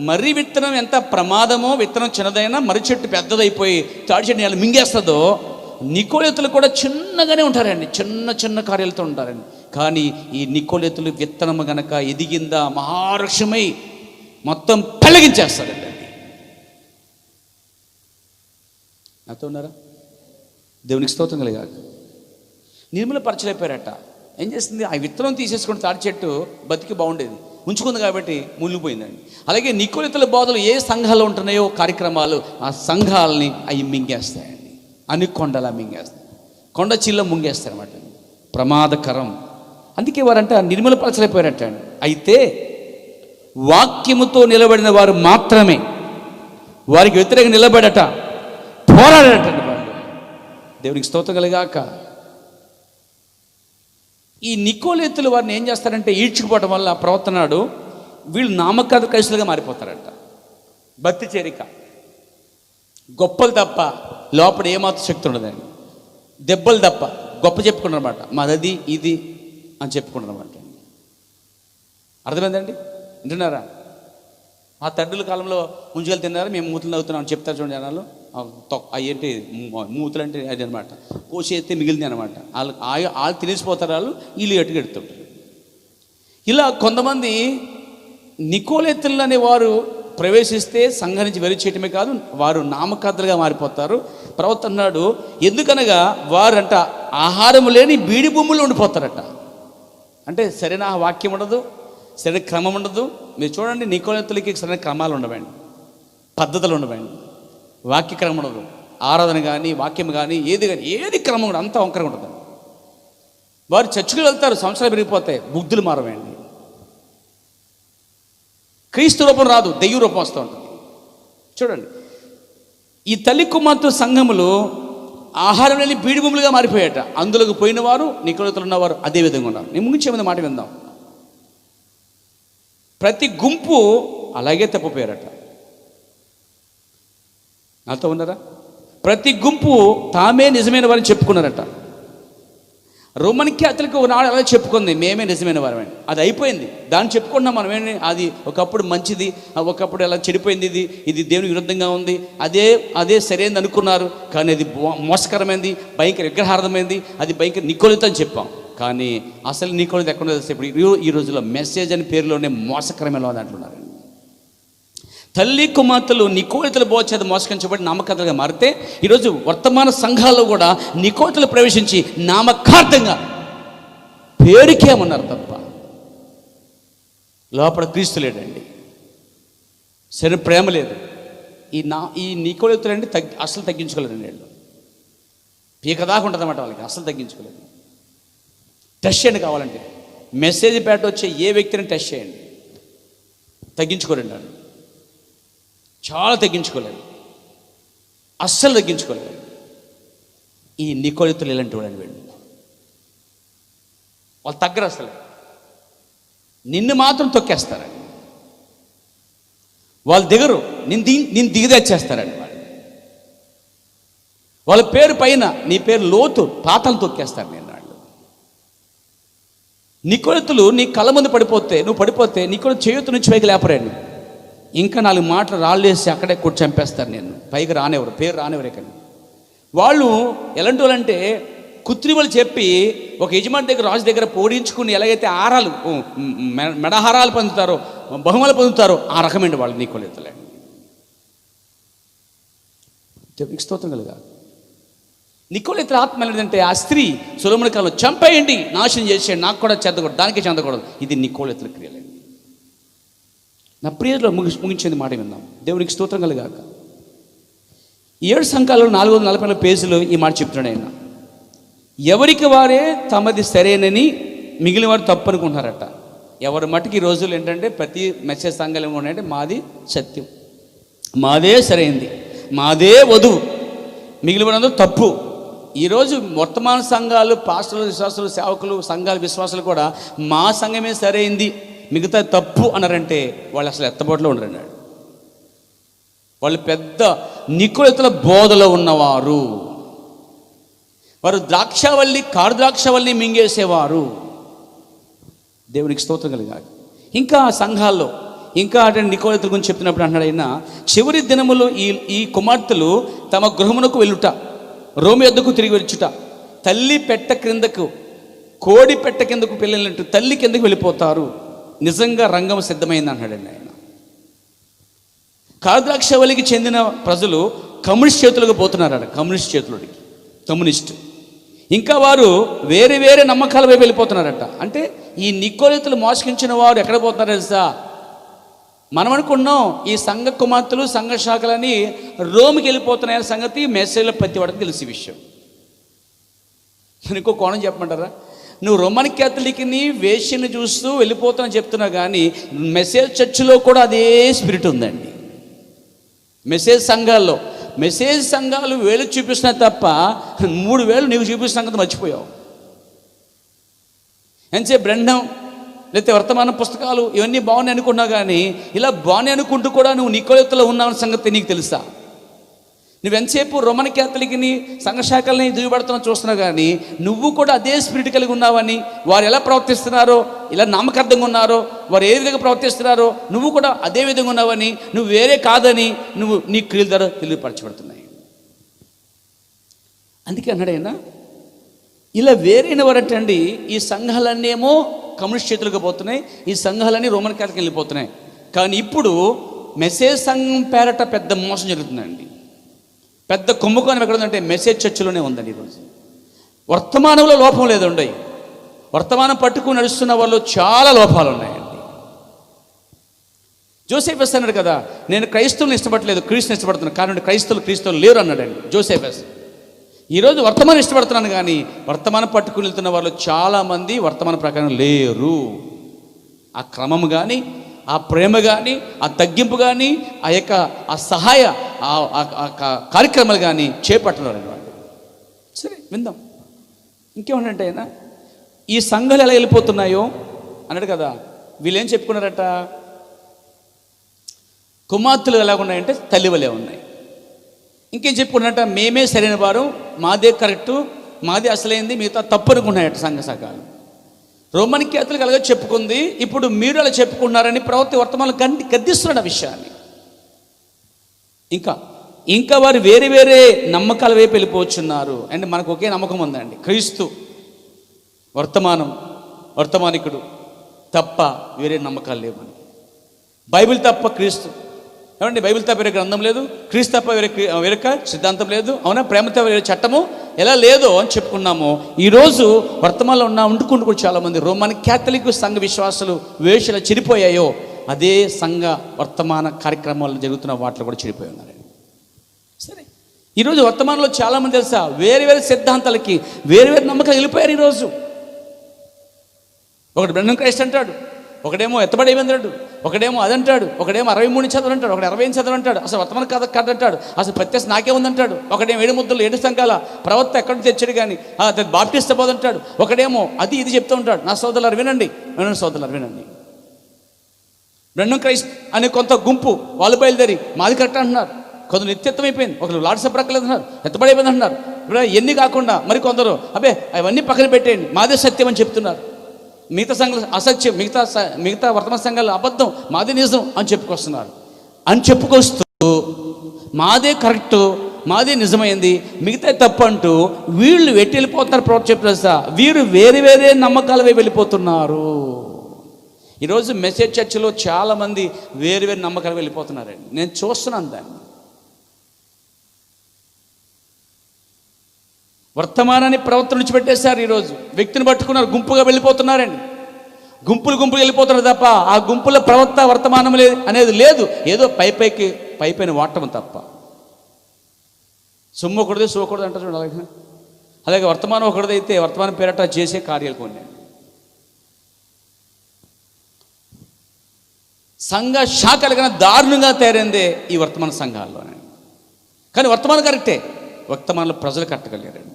మర్రి విత్తనం ఎంత ప్రమాదమో, విత్తనం చిన్నదైనా మర్రి చెట్టు పెద్దదైపోయి తాడి చెట్టు ఎలా మింగేస్తుందో, నికోలితులు కూడా చిన్నగానే ఉంటారండి, చిన్న చిన్న కార్యాలతో ఉంటారండి. కానీ ఈ నికోలితులు విత్తనము గనక ఎదిగిందా మహావృక్షమై మొత్తం పెళ్ళగించేస్తారండి. నాతో ఉన్నారా? దేవునికి స్తోత్రం కలగాలి. నిర్మూలపరచలేపారట. ఏం చేస్తుంది, ఆ విత్తనం తీసేసుకుని తాడి చెట్టు బతికి బాగుండేది, ఉంచుకుంది కాబట్టి మునిగిపోయిందండి. అలాగే నికోలితుల బోధలు ఏ సంఘాలు ఉంటున్నాయో కార్యక్రమాలు, ఆ సంఘాలని అవి మింగేస్తాయండి. అని కొండలా మింగేస్తాయి, కొండ చిల్ల ముంగేస్తాయి అన్నమాట. ప్రమాదకరం. అందుకే వారంట నిర్మూలపరచలేకపోయారట. అయితే వాక్యముతో నిలబడిన వారు మాత్రమే వారికి వ్యతిరేకంగా నిలబడట, పోరాడట వాళ్ళు. దేవునికి స్తోత్రం కలుగాక. ఈ నికోలితులు వారిని ఏం చేస్తారంటే ఈడ్చుకుపోవడం వల్ల ప్రవర్తనాడు వీళ్ళు నామకాద క్రైస్తులుగా మారిపోతారంట. భక్తి చేరిక, గొప్పలు తప్ప లోపల ఏమాత్రం శక్తి ఉండదండి. దెబ్బలు తప్ప గొప్ప చెప్పుకుంటారన్నమాట, మాది ఇది అని చెప్పుకుంటారన్నమాట. అర్థమైందండి? వింటున్నారా? ఆ తండ్రుల కాలంలో ముంజులు తిన్నారు, మేము మూతులు నవ్వుతున్నాం అని చెప్తారు చూడండి జనాలు. ఏంటి మూతులు అంటే అది అనమాట, కోసేస్తే మిగిలింది అనమాట. వాళ్ళు తినేసిపోతారు, వీళ్ళు ఎట్టుకెడుతుంటారు. ఇలా కొంతమంది నికోలితులు అనే వారు ప్రవేశిస్తే సంఘం నుంచి వెలి చేయటమే కాదు, వారు నామకార్థలుగా మారిపోతారు. ప్రవక్త అన్నాడు, ఎందుకనగా వారంట ఆహారం లేని బీడి భూములు ఉండిపోతారట. అంటే సరైన వాక్యం ఉండదు, సరైన క్రమం ఉండదు. మీరు చూడండి, నికోలితులకి సరైన క్రమాలు ఉండవండి, పద్ధతులు ఉండవండి, వాక్య క్రమం ఉండదు. ఆరాధన కానీ వాక్యం కానీ ఏది క్రమం ఉండదు, అంతా వంకరగా ఉంటుంది. వారు చర్చికి వెళ్తారు, సంవత్సరాలు పెరిగిపోతాయి, బుద్ధులు మారవండి. క్రీస్తు రూపం రాదు, దెయ్య రూపం వస్తూ ఉంటుంది. చూడండి, ఈ తల్లి కుమార్తె సంఘములు ఆహారం లేని బీడి భూములుగా మారిపోయాట. అందులోకి పోయిన వారు, నికోలితులు ఉన్నవారు అదే విధంగా ఉన్నారు. నేను ముగించే ముందు మాట విందాం. ప్రతి గుంపు అలాగే తప్పిపోయారట. నాతో ఉన్నారా? ప్రతి గుంపు తామే నిజమైన వారిని చెప్పుకున్నారట. రోమన్ క్యాథలిక్ నాడు అలా చెప్పుకుంది, మేమే నిజమైన వారమని. అది అయిపోయింది, దాన్ని చెప్పుకున్నాం మనమేమి. అది ఒకప్పుడు మంచిది, ఒకప్పుడు ఎలా చెడిపోయింది, ఇది దేవునికి విరుద్ధంగా ఉంది, అదే సరైనది అనుకున్నారు. కానీ అది మోసకరమైంది, భయంకర విగ్రహార్థమైంది, అది భయంకర నికోలితం అని చెప్పాం. కానీ అసలు నికోలితం ఎక్కడ తెలిస్తే ఇప్పుడు ఈ రోజుల్లో మెసేజ్ అని పేరులోనే మోసకరమైన అంటున్నారు. తల్లి కుమార్తెలు నికోలితులు బోచేత మోసగించబడి నామకార్థంగా మారితే, ఈరోజు వర్తమాన సంఘాల్లో కూడా నికోలితులు ప్రవేశించి నామకార్థంగా పేరుకేమన్నారు తప్ప లోపల క్రీస్తు లేడండి, సరే ప్రేమ లేదు. ఈ నికోలితులు అండి అసలు తగ్గించుకోలేదండి. వీళ్ళు పీక దాకా ఉంటుంది అన్నమాట, వాళ్ళకి అసలు తగ్గించుకోలేదు. టెస్ట్ చేయండి కావాలంటే, మెసేజ్ పేట వచ్చే ఏ వ్యక్తిని టెస్ట్ చేయండి, తగ్గించుకోలేండి వాళ్ళు. చాలా తగ్గించుకోలేదు, అస్సలు తగ్గించుకోలేదు. ఈ నికోలితులు ఇలాంటి వాడని వీళ్ళు, వాళ్ళు తగ్గరు అసలు. నిన్ను మాత్రం తొక్కేస్తారండి, వాళ్ళు దిగరు, నేను దిగదచ్చేస్తారండి వాళ్ళు. వాళ్ళ పేరు పైన నీ పేరు లోతు పాతలు తొక్కేస్తారు నేను వాళ్ళు. నికోలితులు నీ కళ్ళ ముందు నువ్వు పడిపోతే నికోలితులు చేయూత నుంచి పైకి లేపరండి. ఇంకా 4 మాటలు రాళ్ళేసి అక్కడే కొట్టి చంపేస్తారు. నేను పైకి రానివ్వరు, పేరు రానివ్వరు. కానీ వాళ్ళు ఎలాంటి వాళ్ళంటే కృత్రిమలు చెప్పి ఒక యజమాని దగ్గర, రాజు దగ్గర పోడించుకుని ఎలాగైతే ఆరాలు మెడహారాలు పొందుతారో, బహుమతులు పొందుతారో ఆ రకమైన వాళ్ళు నీకోలేతలే. దేవునికి స్తోత్రం కలుగా. నికోలేతుల ఆత్మ ఏంటంటే ఆ స్త్రీ సొలొమోను కాలంలో చంపేయండి, నాశనం చేసేయండి, నాకు కూడా చెందకూడదు, దానికే చెందకూడదు. ఇది నికోలేతుల క్రియలండి. నా ప్రియలో ముగించేది మాట విందాం. దేవునికి స్తోత్రం కలుగాక. 7 సంఘాలలో 440 పేజీలో ఈ మాట చెప్తున్నాడు ఆయన. ఎవరికి వారే తమది సరేనని మిగిలిన వారు తప్పు అనుకుంటున్నారట. ఎవరి మటుకు ఈ రోజులు ఏంటంటే ప్రతి మెసేజ్ సంఘాలు ఏమంటే మాది సత్యం, మాదే సరైంది, మాదే వధువు, మిగిలిన వారందరూ తప్పు. ఈరోజు వర్తమాన సంఘాలు, పాస్టర్లు, విశ్వాసులు, సేవకులు, సంఘాల విశ్వాసులు కూడా మా సంఘమే సరైంది, మిగతా తప్పు అన్నారంటే వాళ్ళు అసలు ఎత్తబోట్లో ఉండరన్నాడు. వాళ్ళు పెద్ద నికోలేతుల బోధలో ఉన్నవారు. వారు ద్రాక్షవల్లి, కారు ద్రాక్షవల్లి మింగేసేవారు. దేవునికి స్తోత్రం కలిగాడు. ఇంకా సంఘాల్లో ఇంకా అంటే నికోలేతుల గురించి చెప్తున్నప్పుడు అంటున్నాడు ఆయన, చివరి దినములో ఈ కుమార్తెలు తమ గృహమునకు వెళ్ళుట, రోమి యొద్దకు తిరిగి వచ్చుట, తల్లి పెట్ట క్రిందకు, కోడి పెట్ట కిందకు పిల్లలంటూ తల్లి కిందకు వెళ్ళిపోతారు. నిజంగా రంగం సిద్ధమైంది అంటాడండి ఆయన. కారుద్రాక్షవల్లికి చెందిన ప్రజలు కమ్యూనిస్ట్ చేతులకు పోతున్నారట, కమ్యూనిస్ట్ చేతులకి, కమ్యూనిస్ట్. ఇంకా వారు వేరే వేరే నమ్మకాల వైపు వెళ్ళిపోతున్నారట. అంటే ఈ నికోలేతులు మోసగించిన వారు ఎక్కడ పోతున్నారు తెలుసా? మనం అనుకున్నాం ఈ సంఘ కుమార్తెలు, సంఘ శాఖలని రోమికి వెళ్ళిపోతున్నాయనే సంగతి మెసేజ్లో ప్రతి వాడికి తెలిసే విషయం. ఇంకో కోణం చెప్పమంటారా? నువ్వు రోమన్ క్యాథలిక్ని, వేష్యని చూస్తూ వెళ్ళిపోతానని చెప్తున్నావు, కానీ మెసేజ్ చర్చిలో కూడా అదే స్పిరిట్ ఉందండి. మెసేజ్ సంఘాలు వేలు చూపిస్తున్నాయి తప్ప 3 వేలు నీకు చూపిస్తున్న సంగతి మర్చిపోయావు. ఎంతసేపు బ్రెండం లేకపోతే వర్తమాన పుస్తకాలు ఇవన్నీ బాగున్నాయి అనుకున్నావు, కానీ ఇలా బాగున్నాయి అనుకుంటూ కూడా నువ్వు నికోలేతులో ఉన్నావన్న సంగతి నీకు తెలుసా? నువ్వెంతసేపు రోమన్ క్యాథలిక్ని, సంఘశాఖల్ని దిగుబడుతున్నా చూస్తున్నావు, కానీ నువ్వు కూడా అదే స్పిరిట్ కలిగి ఉన్నావని, వారు ఎలా ప్రవర్తిస్తున్నారో, ఇలా నామకార్థంగా ఉన్నారో, వారు ఏ విధంగా ప్రవర్తిస్తున్నారో నువ్వు కూడా అదే విధంగా ఉన్నావని, నువ్వు వేరే కాదని నువ్వు నీ క్రియల ద్వారా తెలియపరచబడుతున్నాయి. అందుకే అన్నాడు ఆయన, ఇలా వేరైన వారంటండి ఈ సంఘాలన్నీ ఏమో కమ్యూనిస్ట్ చేతులకు పోతున్నాయి, ఈ సంఘాలన్నీ రోమన్ క్యాథలిక్ వెళ్ళిపోతున్నాయి. కానీ ఇప్పుడు మెసేజ్ సంఘం పేరట పెద్ద మోసం జరుగుతుందండి. పెద్ద కుంభకోణం ఎక్కడ ఉందంటే మెసేజ్ చర్చిలోనే ఉందండి. ఈరోజు వర్తమానంలో లోపం లేదండి. వర్తమానం పట్టుకుని నడుస్తున్న వాళ్ళు చాలా లోపాలు ఉన్నాయండి. జోసెఫెస్ అన్నాడు కదా, నేను క్రైస్తవులను ఇష్టపడలేదు, క్రీస్తుని ఇష్టపడుతున్నాను, కానీ క్రైస్తవులు లేరు అన్నాడండి జోసెఫెస్. ఈరోజు వర్తమానం ఇష్టపడుతున్నాను, కానీ వర్తమానం పట్టుకుని వెళ్తున్న వాళ్ళు చాలామంది వర్తమాన ప్రకారం లేరు. ఆ క్రమం కానీ, ఆ ప్రేమ కానీ, ఆ తగ్గింపు కానీ, ఆ యొక్క ఆ సహాయ కార్యక్రమాలు కానీ చేపట్టడం వాళ్ళు. సరే విందాం. ఇంకేమంటే ఆయన ఈ సంఘాలు ఎలా వెళ్ళిపోతున్నాయో అన్నాడు కదా. వీళ్ళేం చెప్పుకున్నారట? కుమార్తెలు ఎలా ఉన్నాయంటే తల్లి వలె ఉన్నాయి. ఇంకేం చెప్పుకున్నారట? మేమే సరైన వారు, మాదే కరెక్టు, మాదే అసలైంది, మిగతా తప్పు అనుకున్నాయట సంఘ సంఘాలు. రోమన్ క్యాథలిక్ అలాగే చెప్పుకుంది, ఇప్పుడు మీరు అలా చెప్పుకున్నారని ప్రవృత్తి వర్తమానం గద్దిస్తున్నాడు ఆ విషయాన్ని. ఇంకా వారు వేరే వేరే నమ్మకాల వైపు వెళ్ళిపోతున్నారు. అంటే మనకు ఒకే నమ్మకం ఉందండి, క్రీస్తు, వర్తమానికుడు తప్ప వేరే నమ్మకాలు లేవు మనకి. బైబిల్ తప్ప క్రీస్తు, ఏమండి బైబిల్ తప్ప వేరే గ్రంథం లేదు, క్రీస్తు తప్ప వేరే సిద్ధాంతం లేదు, అవునా? ప్రేమ తప్ప వేరే చట్టము ఎలా లేదో అని చెప్పుకున్నాము. ఈరోజు వర్తమానంలో ఉండుకుంటూ కూడా చాలామంది రోమన్ క్యాథలిక్ సంఘ విశ్వాసాలు వేషలు చెడిపోయాయో అదే సంఘ వర్తమాన కార్యక్రమాలు జరుగుతున్న వాటిలో కూడా చెడిపోయి ఉన్నారండి. సరే, ఈరోజు వర్తమానంలో చాలామంది తెలుసా వేరే వేరే సిద్ధాంతాలకి, వేరే వేరే నమ్మకాలు వెళ్ళిపోయారు. ఈరోజు ఒకటి బ్రహ్మం క్రైస్ట్ అంటాడు, ఒకడేమో ఎత్తబడేమంటాడు, ఒకడేమో అదంటాడు, ఒకడేమో 63 చదువు అంటాడు, ఒకటి 60 చదువు అంటాడు, అసలు వర్తమానం కాదంటాడు, అసలు ప్రత్యక్ష నాకే ఉందంటాడు, ఒకడేమో 7 ముద్దలు 7 సంఘాల ప్రవక్త ఎక్కడి నుంచి తెచ్చాడు కానీ బాప్టిస్ట్ పోదంటాడు, ఒకడేమో అది ఇది చెప్తూ ఉంటాడు. నా సోదరులారు వినండి, బ్రహ్మం క్రైస్ట్ అనే కొంత గుంపు వాళ్ళు బయలుదేరి మాది కరెక్ట్ అంటున్నారు, కొందరు నిత్యత్వం అయిపోయింది, ఒకరు లార్డ్ సబ్రక్కలేదు అంటున్నారు, ఎత్తబడైపోయింది అంటున్నారు. ఎన్ని కాకుండా మరి కొందరు అబ్బే అవన్నీ పక్కన పెట్టేయండి, మాదే సత్యం అని చెప్తున్నారు. మిగతా సంఘాలు అసత్యం, మిగతా వర్తమాన సంఘాలు అబద్ధం, మాదే నిజం అని చెప్పుకొస్తున్నారు. అని చెప్పుకొస్తూ మాదే కరెక్టు, మాది నిజమైంది, మిగతా తప్పు అంటూ వీళ్ళు ఎట్టి వెళ్ళిపోతున్నారు. ప్రవక్త చెప్తా, వీరు వేరే వేరే నమ్మకాలవే వెళ్ళిపోతున్నారు. ఈరోజు మెసేజ్ చర్చిలో చాలామంది వేరు వేరు నమ్మకాలు వెళ్ళిపోతున్నారండి. నేను చూస్తున్నాను దాన్ని. వర్తమానాన్ని ప్రవర్తన విడిచిపెట్టేశారు. ఈరోజు వ్యక్తిని పట్టుకున్నారు, గుంపుగా వెళ్ళిపోతున్నారండి. గుంపులు వెళ్ళిపోతున్నారు తప్ప ఆ గుంపుల ప్రవర్త వర్తమానం అనేది లేదు. ఏదో పైపైన వాడటం తప్ప. సొమ్ము ఒకటిదే సోకూడదు అంటారు చూడాలి. అలాగే వర్తమానం ఒకటిదైతే వర్తమానం పేరట చేసే కార్యాలు కొన్ని. సంఘ శాఖలు కన్నా దారుణంగా తయారైందే ఈ వర్తమాన సంఘాల్లోనే. కానీ వర్తమానం కరెక్టే, వర్తమానంలో ప్రజలు కట్టగలిగారండి.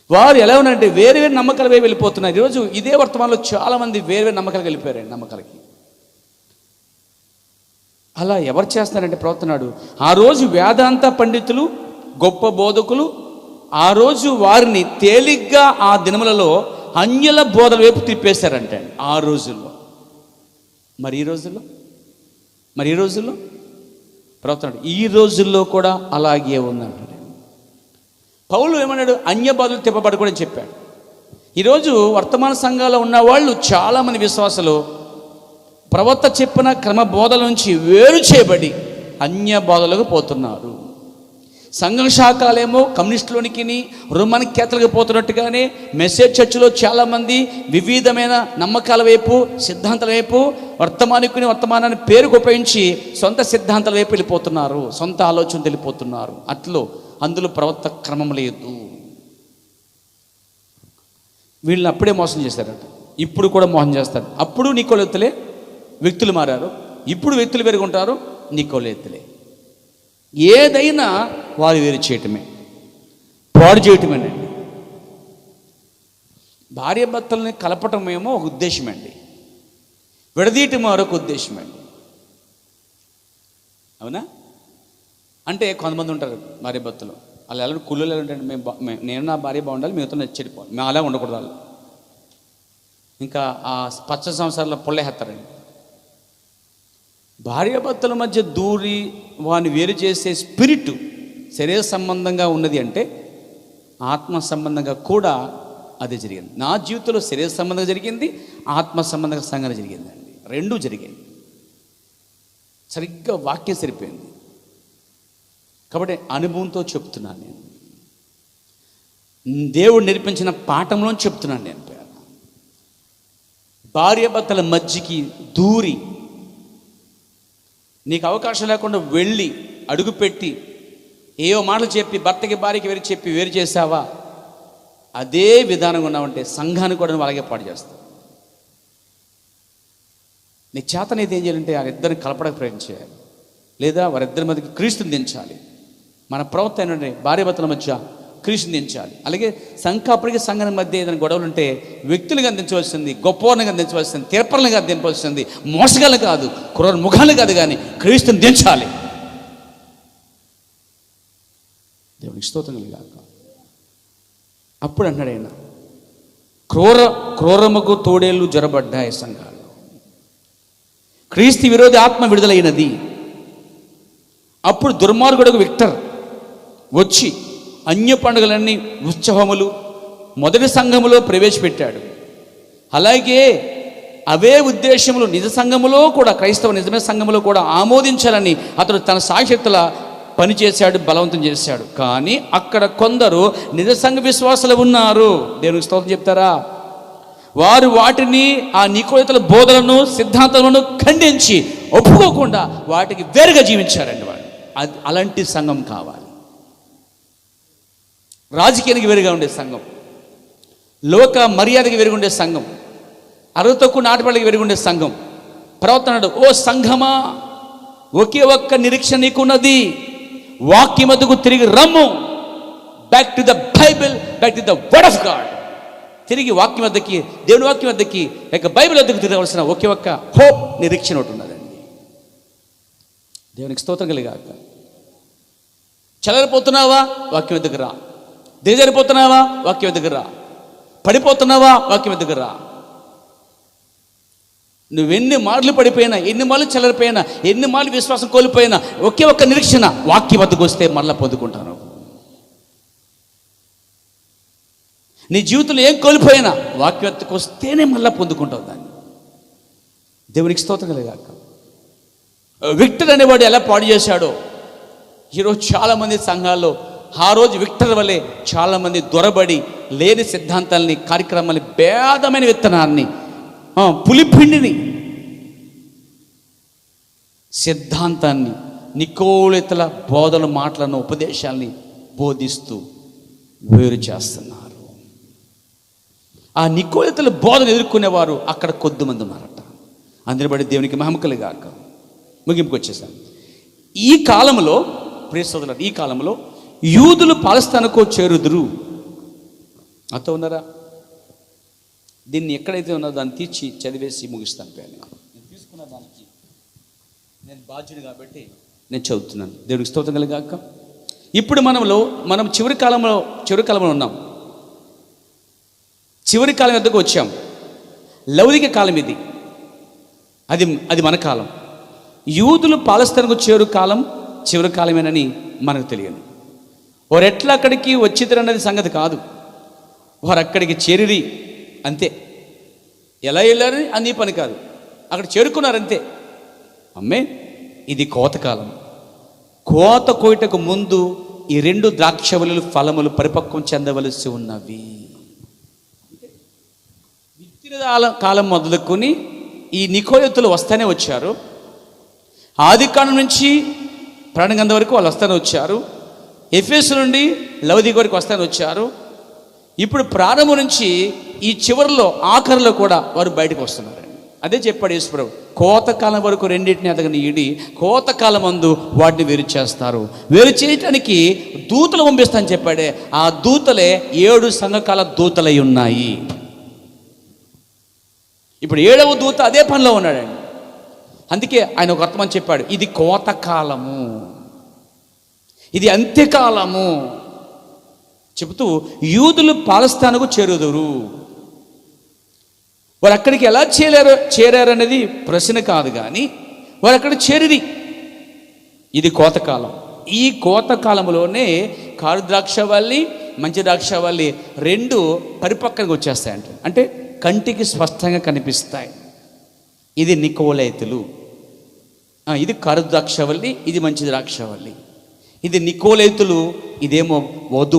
వారు ఎలా ఉన్నారంటే వేరు వేరు నమ్మకాలు వెళ్ళిపోతున్నారు. ఈరోజు ఇదే వర్తమానంలో చాలామంది వేరు వేరు నమ్మకాలకు వెళ్ళిపోయారండి. నమ్మకాలకి అలా ఎవరు చేస్తున్నారంటే ప్రవర్తనాడు. ఆ రోజు వేదాంత పండితులు, గొప్ప బోధకులు ఆ రోజు వారిని తేలిగ్గా ఆ దినములలో అన్యుల బోధల వైపు తిప్పేశారంటే ఆ రోజుల్లో. మరి ఈ రోజుల్లో ప్రవర్తనాడు ఈ రోజుల్లో కూడా అలాగే ఉందంటాడు. పౌలు ఏమన్నాడు? అన్య బోధలు తిప్పబడకూడదని చెప్పాడు. ఈరోజు వర్తమాన సంఘాల్లో ఉన్న వాళ్ళు చాలామంది విశ్వాసులు ప్రవక్త చెప్పిన క్రమ బోధల నుంచి వేరు చేయబడి అన్య బోధలకు పోతున్నారు. సంఘం శాఖలేమో కమ్యూనిస్టులోనికి రోమన్ క్యాథలిక్ పోతున్నట్టుగానే మెసేజ్ చర్చిలో చాలామంది వివిధమైన నమ్మకాల వైపు, సిద్ధాంతాల వైపు వర్తమానాన్ని పేరుకు ఉపయోగించి సొంత సిద్ధాంతాల వైపు వెళ్ళిపోతున్నారు, సొంత ఆలోచనలు వెళ్ళిపోతున్నారు. అందులో ప్రవర్త క్రమం లేదు. వీళ్ళని అప్పుడే మోసం చేశారట, ఇప్పుడు కూడా మోసం చేస్తారు. అప్పుడు నీకోలెత్తులే వ్యక్తులు మారారు, ఇప్పుడు వ్యక్తులు పెరుగుంటారు, నీకోలెత్తులే. ఏదైనా వారు వేరు చేయటమే, పాడు చేయటమేనండి. భార్య భర్తల్ని కలపటమేమో ఒక ఉద్దేశమండి, విడదీయటం మరొక ఉద్దేశమండి. అవునా? అంటే కొంతమంది ఉంటారు భార్య భర్తలు, వాళ్ళు ఎలా కుళ్ళు ఉంటాయండి. నేను నా భార్య బాగుండాలి, మీతో చెడిపోవాలి, మేము అలా ఉండకూడదు. వాళ్ళు ఇంకా ఆ పచ్చ సంవత్సరాల్లో పొల్లెహేస్తారండి. భార్యాభర్తల మధ్య దూరి వాని వేరు చేసే స్పిరిట్ శరీర సంబంధంగా ఉన్నది అంటే ఆత్మ సంబంధంగా కూడా అదే జరిగింది. నా జీవితంలో శరీర సంబంధంగా జరిగింది, ఆత్మ సంబంధంగా సంఘంగా జరిగిందండి. రెండూ జరిగాయి. సరిగ్గా వాక్యం సరిపోయింది కాబట్టి అనుభవంతో చెప్తున్నాను. నేను దేవుడు నేర్పించిన పాఠంలో చెప్తున్నాను. నేను భార్యాభర్తల మధ్యకి దూరి నీకు అవకాశం లేకుండా వెళ్ళి అడుగుపెట్టి ఏవో మాటలు చెప్పి భర్తకి భార్యకి వేరు చేసావా, అదే విధానంగా ఉన్నావంటే సంఘాన్ని కూడా నువ్వు అలాగే పాడు చేస్తావు. నీ చేతనైతే ఏం చేయాలంటే వారిద్దరిని కలపడానికి ప్రయత్నం చేయాలి, లేదా వారిద్దరి మధ్యకి క్రీస్తుని దించాలి. మన ప్రవర్తన ఏంటంటే భార్యాభర్తల మధ్య క్రీస్తుని దించాలి. అలాగే సంఘాపడికి సంఘం మధ్య ఏదైనా గొడవలు ఉంటే వ్యక్తులుగా దించవలసింది, గొప్పవారిగా దించవలసింది, తీర్పలుగా దింపవలసింది, మోసగాలు కాదు, క్రూర ముఖాలు కాదు, కానీ క్రీస్తుని దించాలి. దేవునికి స్తోత్రం కలుగాక. అప్పుడు అంటాడు ఆయన, క్రూరముకు తోడేళ్ళు జొరబడ్డాయి సంఘాలు, క్రీస్తు విరోధి ఆత్మ విడుదలైనది. అప్పుడు దుర్మార్గుడు విక్టర్ వచ్చి అన్య పండుగలన్నీ ఉత్సవములు మొదటి సంఘములో ప్రవేశపెట్టాడు. అలాగే అవే ఉద్దేశములు నిజ సంఘములో కూడా, క్రైస్తవ నిజమైన సంఘములో కూడా ఆమోదించాలని అతడు తన సాయశక్తుల పనిచేశాడు, బలవంతం చేశాడు. కానీ అక్కడ కొందరు నిజ సంఘ విశ్వాసులు ఉన్నారు. దేవునికి స్తోత్రం చెప్తారా? వారు వాటిని ఆ నికోయితల బోధలను, సిద్ధాంతాలను ఖండించి ఒప్పుకోకుండా వాటికి వేరుగా జీవించారండి. వాడు అలాంటి సంఘం కావాలి. రాజకీయానికి వేరుగా ఉండే సంఘం, లోక మర్యాదకి వేరుగా ఉండే సంఘం, అరవతకు నాటుబడికి వేరుగా ఉండే సంఘం. ప్రవర్తనడు, ఓ సంఘమా, ఒకే ఒక్క నిరీక్షణ నీకున్నది, వాక్యం వద్దకు తిరిగి రమ్ము. Back to the Bible, back to the word of God. తిరిగి వాక్యం వద్దకి, దేవుని వాక్యం వద్దకి, లేక బైబిల్ వద్దకు తిరగవలసిన ఒకే ఒక్క హోప్, నిరీక్షణ ఒకటి ఉన్నదండి. దేవునికి స్తోత్రం కలిగాక. చెలరిపోతున్నావా? వాక్యం వద్దకు రా. దిగజారిపోతున్నావా? వాక్యం వద్దకు రా. పడిపోతున్నావా? వాక్యం వద్దకు రా. నువ్వెన్ని మార్లు పడిపోయినా, ఎన్ని మార్లు చెలరిపోయినా, ఎన్ని మార్లు విశ్వాసం కోల్పోయినా, ఒకే ఒక్క నిరీక్షణ, వాక్య వద్దకు వస్తే మరలా పొందుకుంటాను. నీ జీవితంలో ఏం కోల్పోయినా వాక్య వద్దకు వస్తేనే మళ్ళీ పొందుకుంటావు దాన్ని. దేవునికి స్తోత్రం కలుగాక. విక్టర్ అనేవాడు ఎలా పాడు చేశాడో ఈరోజు చాలామంది సంఘాల్లో ఆ రోజు విక్టర్ వల్లే చాలామంది దొరబడి లేని సిద్ధాంతాలని, కార్యక్రమాలని, భేదమైన విత్తనాన్ని, పులిపిండిని, సిద్ధాంతాన్ని, నికోలితల బోధన మాటలను, ఉపదేశాల్ని బోధిస్తూ వేరు చేస్తున్నారు. ఆ నికోలితల బోధన ఎదుర్కొనేవారు అక్కడ కొద్దిమంది ఉన్నారట. అందరి బట్టి దేవునికి మహిమ కలుగాక. ముగింపుకు వచ్చేసాను. ఈ కాలంలో ప్రియ సోదరులారా, ఈ కాలంలో యూదులు పాలస్తీనాకు చేరుదురు. అంత ఉన్నారా? దీన్ని ఎక్కడైతే ఉన్నదో దాన్ని తీర్చి చదివేసి ముగిస్తాను. నేను తీసుకున్న దానికి నేను బాధ్యుని కాబట్టి నేను చదువుతున్నాను. దేవుడికి స్తోత్రం కలుగాక. ఇప్పుడు మనం చివరి కాలంలో ఉన్నాం. చివరి కాలం వద్దకు వచ్చాం. లౌకిక కాలం ఇది. అది మన కాలం. యూదులు పాలస్తీనాకు చేరు కాలం చివరి కాలమేనని మనకు తెలియదు. వారు ఎట్లా అక్కడికి వచ్చిద్దరన్నది సంగతి కాదు. వారు అక్కడికి చేరిరి అంతే. ఎలా వెళ్ళారు అని పని కాదు, అక్కడ చేరుకున్నారంతే. అమ్మే, ఇది కోతకాలం. కోత కోయటకు ముందు ఈ 2 ద్రాక్షవల్లులు ఫలములు పరిపక్వం చెందవలసి ఉన్నవి. విత్తిన కాలం మొదలుకొని ఈ నికోలితులు వస్తూనే వచ్చారు. ఆదికాండం నుంచి ప్రాణగంధం వరకు వాళ్ళు వస్తూనే వచ్చారు. ఎఫెసు నుండి లవదీక వరకు వస్తూనే వచ్చారు. ఇప్పుడు ప్రారంభం నుంచి ఈ చివరిలో ఆఖరిలో కూడా వారు బయటకు వస్తున్నారండి. అదే చెప్పాడు యేసుప్రభు, కోతకాలం వరకు రెండింటిని అతని ఈడి కోతకాలం మందు వాటిని వేరు చేస్తారు. వేరు చేయటానికి దూతలు పంపిస్తానని చెప్పాడే. ఆ దూతలే 7 సంఘకాల దూతలై ఉన్నాయి. ఇప్పుడు 7వ దూత అదే పనిలో ఉన్నాడండి. అందుకే ఆయన ఒక అర్థమని చెప్పాడు, ఇది కోతకాలము, ఇది అంత్యకాలము చెబుతూ యూదులు పాలస్తీనాకు చేరుదురు. వారు అక్కడికి ఎలా చేరారనేది ప్రశ్న కాదు, కానీ వారు అక్కడ చేరిరి. ఇది కోతకాలం. ఈ కోతకాలంలోనే కారు ద్రాక్షవల్లి, మంచి ద్రాక్షవల్లి 2 పరిపక్వంగా వచ్చేస్తాయంట. అంటే కంటికి స్పష్టంగా కనిపిస్తాయి. ఇది నికోలైతులు. ఇది కారు ద్రాక్షవల్లి, ఇది మంచి ద్రాక్షవల్లి. ఇది నికోలైతులు, ఇదేమో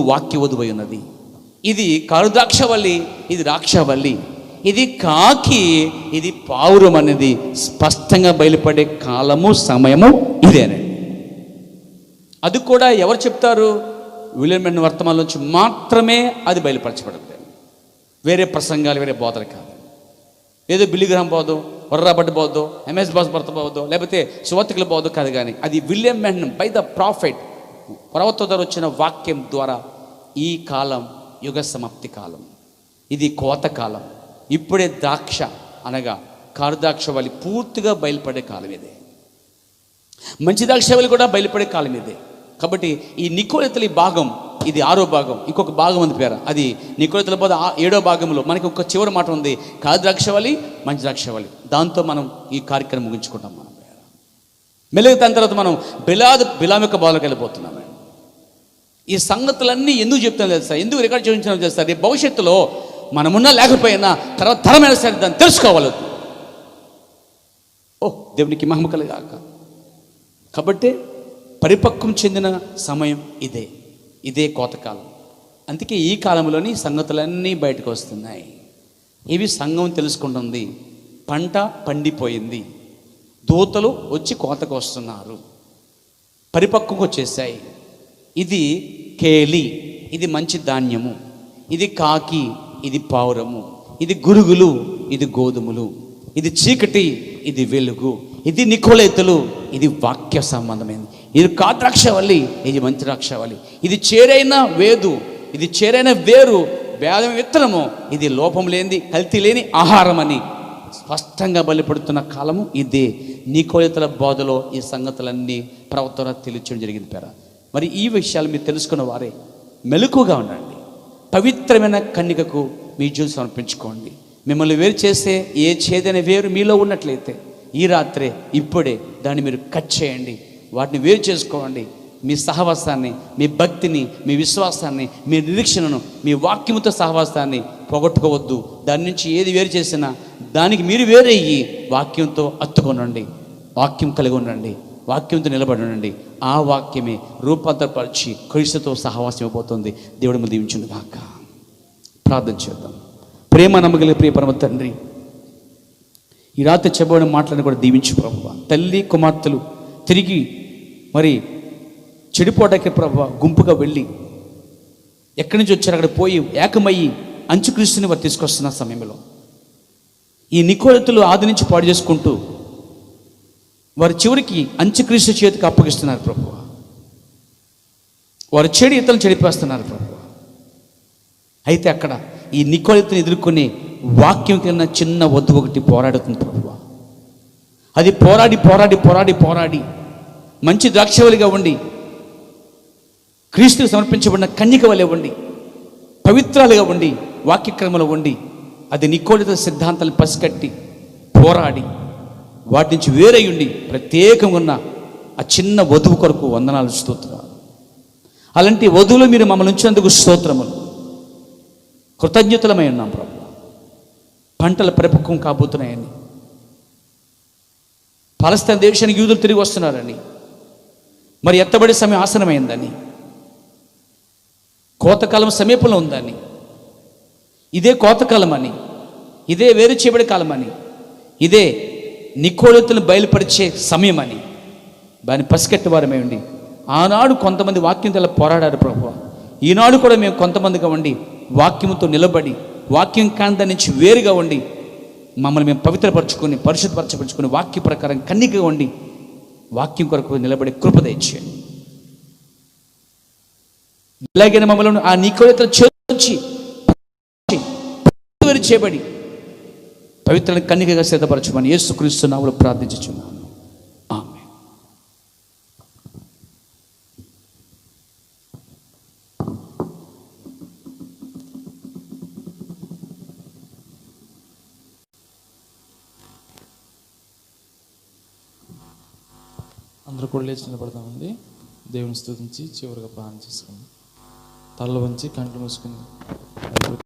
వాక్య వధువై ఉన్నది. ఇది కారు ద్రాక్షవల్లి, ఇది ద్రాక్షవల్లి. ఇది కాకి, ఇది పావురం అనేది స్పష్టంగా బయలుపడే కాలము, సమయము ఇదేనండి. అది కూడా ఎవరు చెప్తారు? విలియం వర్తమానం నుంచి మాత్రమే అది బయలుపరచబడుతుంది. వేరే ప్రసంగాలు, వేరే బోధలు కాదు. ఏదో బిల్లిగ్రహం బోధం, వర్రాబడ్డ బోధం, ఎంఎస్ బాస్ భర్త బోధం, లేకపోతే సువార్తికుల బోధం కాదు. కానీ అది విలియం మెన్హమ్ బై ద ప్రాఫెట్, ప్రవక్త ద్వారా వచ్చిన వాక్యం ద్వారా ఈ కాలం యుగ సమాప్తి కాలం. ఇది కోతకాలం. ఇప్పుడే ద్రాక్ష అనగా కారు ద్రాక్షవల్లి పూర్తిగా బయలుపడే కాలం ఇదే. మంచి ద్రాక్షవల్లి కూడా బయలుపడే కాలం ఇదే. కాబట్టి ఈ నికోలితుల భాగం, ఇది 6వ భాగం. ఇంకొక భాగం ఉంది పేరు, అది నికోలితుల బోధ 7వ భాగంలో మనకి ఒక చివరి మాట ఉంది, కారు ద్రాక్షవల్లి, మంచి ద్రాక్షవల్లి. దాంతో మనం ఈ కార్యక్రమం ముగించుకుంటాం. మనం మెలుగు దాని తర్వాత మనం బిలాం యొక్క బోధలకు వెళ్ళిపోతున్నాం. ఈ సంగతులన్నీ ఎందుకు చెప్తాను తెలుసా? ఎందుకు రికార్డ్ చేయించడం చేస్తారు? రేపు భవిష్యత్తులో మనమున్నా లేకపోయినా తర్వాత తరమైన సరే దాన్ని తెలుసుకోవాలి. దేవునికి మహిమ కలుగాక. కాబట్టి పరిపక్వం చెందిన సమయం ఇదే కోతకాలం. అందుకే ఈ కాలంలోని సంగతులన్నీ బయటకు వస్తున్నాయి. ఇవి సంఘం తెలుసుకుంటుంది. పంట పండిపోయింది, దూతలు వచ్చి కోతకు వస్తున్నారు, పరిపక్వకు వచ్చేసాయి. ఇది కేలి, ఇది మంచి ధాన్యము. ఇది కాకి, ఇది పావురము. ఇది గురుగులు, ఇది గోధుమలు. ఇది చీకటి, ఇది వెలుగు. ఇది నికోలైతులు, ఇది వాక్య సంబంధమైనది. ఇది కాద్రాక్షవల్లి, ఇది మంచి ద్రాక్షవల్లి. ఇది చేరైన వేదు, ఇది చేరైన వేరు, వేదం విత్తనము. ఇది లోపం లేనిది, కల్తీ లేని ఆహారం అని స్పష్టంగా బయలుపడుతున్న కాలము ఇదే. నికోలైతుల బోధలో ఈ సంగతులన్నీ ప్రవర్తన తెలియచడం జరిగింది పేర. మరి ఈ విషయాలు మీరు తెలుసుకున్న వారే మెలకుగా ఉండండి. పవిత్రమైన కన్యకకు మీ జీవితం సమర్పించుకోండి. మిమ్మల్ని వేరు చేసే ఏ చేదైన వేరు మీలో ఉన్నట్లయితే ఈ రాత్రే ఇప్పుడే దాన్ని మీరు కట్ చేయండి. వాటిని వేరు చేసుకోండి. మీ సహవాసాన్ని, మీ భక్తిని, మీ విశ్వాసాన్ని, మీ నిరీక్షణను, మీ వాక్యముతో సహవాసాన్ని పోగొట్టుకోవద్దు. దాని నుంచి ఏది వేరు చేసినా దానికి మీరు వేరయ్యి వాక్యంతో అత్తుకొనండి, వాక్యం కలిగి ఉండండి, వాక్యంతో నిలబడి ఉండండి. ఆ వాక్యమే రూపాంతరపరిచి క్రీస్తుతో సహవాసం ఇవ్వబోతుంది. దేవుడు ముందు దీవించును గాక. ప్రార్థన చేద్దాం. ప్రేమ నమ్మగలిగే ప్రియ పరమ తండ్రి, ఈ రాత్రి చెప్పబడిన మాటలను కూడా దీవించు ప్రభువా. తల్లి కుమార్తెలు తిరిగి మరి చెడిపోవడానికి ప్రభువా గుంపుగా వెళ్ళి ఎక్కడి నుంచి వచ్చారు అక్కడ పోయి ఏకమయ్యి అంచుక్రీస్తుని వారు తీసుకొస్తున్న సమయంలో ఈ నికోలతులు ఆది నుంచి పాడు చేసుకుంటూ వారి చివరికి అంచుక్రీస్తు చేతికి అప్పగిస్తున్నారు ప్రభువా. వారు చెడు ఇతరులను చెడిపేస్తున్నారు ప్రభువా. అయితే అక్కడ ఈ నికోలతుని ఎదుర్కొనే వాక్యం కన్నా చిన్న వద్దు ఒకటి పోరాడుతుంది ప్రభువా. అది పోరాడి పోరాడి పోరాడి పోరాడి మంచి ద్రాక్షవల్లిగా ఉండి క్రీస్తుకు సమర్పించబడిన కన్యక వలె ఉండి పవిత్రాలుగా ఉండి వాక్యక్రమంలో ఉండి అది నికోలిత సిద్ధాంతాలను పసికట్టి పోరాడి వాటి నుంచి వేరయ్యుండి ప్రత్యేకంగా ఉన్న ఆ చిన్న వధువు కొరకు వందనాలు స్తోత్రాలు. అలాంటి వధువులు మీరు మమ్మల్ని ఉంచినందుకు స్తోత్రములు, కృతజ్ఞతలమై ఉన్నాం ప్రభు. పంటల పరిపక్వం కాబోతున్నాయని, పాలస్తీనా దేశానికి యూదులు తిరిగి వస్తున్నారని, మరి ఎత్తబడే సమయం ఆసనమైందని, కోతకాలం సమీపంలో ఉందని, ఇదే కోతకాలం అని, ఇదే వేరు చేయబడే కాలం అని, ఇదే నికోలతులను బయలుపరిచే సమయం అని దాన్ని పసికట్టి వారమై ఉండి ఆనాడు కొంతమంది వాక్యం తెల్ల పోరాడారు ప్రభు. ఈనాడు కూడా మేము కొంతమందిగా ఉండి వాక్యముతో నిలబడి వాక్యం కాంత నుంచి వేరుగా ఉండి మమ్మల్ని మేము పవిత్రపరచుకొని పరిశుద్ధపరచపరుచుకొని వాక్య ప్రకారం కన్నికగా ఉండి వాక్యం కొరకు నిలబడి కృప దయచేయండి. ఇలాగైనా మమ్మల్ని ఆ నికోలతుల చేర్చి చేయబడి పవిత్ర కన్నికగా సిద్ధపరచమని యేసుక్రీస్తు నామములో ప్రార్థించుచున్నాను. ఆమేన్. అందరూ కూడా లేచి నిలబడతామండి. దేవుని స్తుతించి చివరిగా ప్రార్థన చేసుకుందాం. తల్ల వంచి కంట్లు మూసుకుందాం.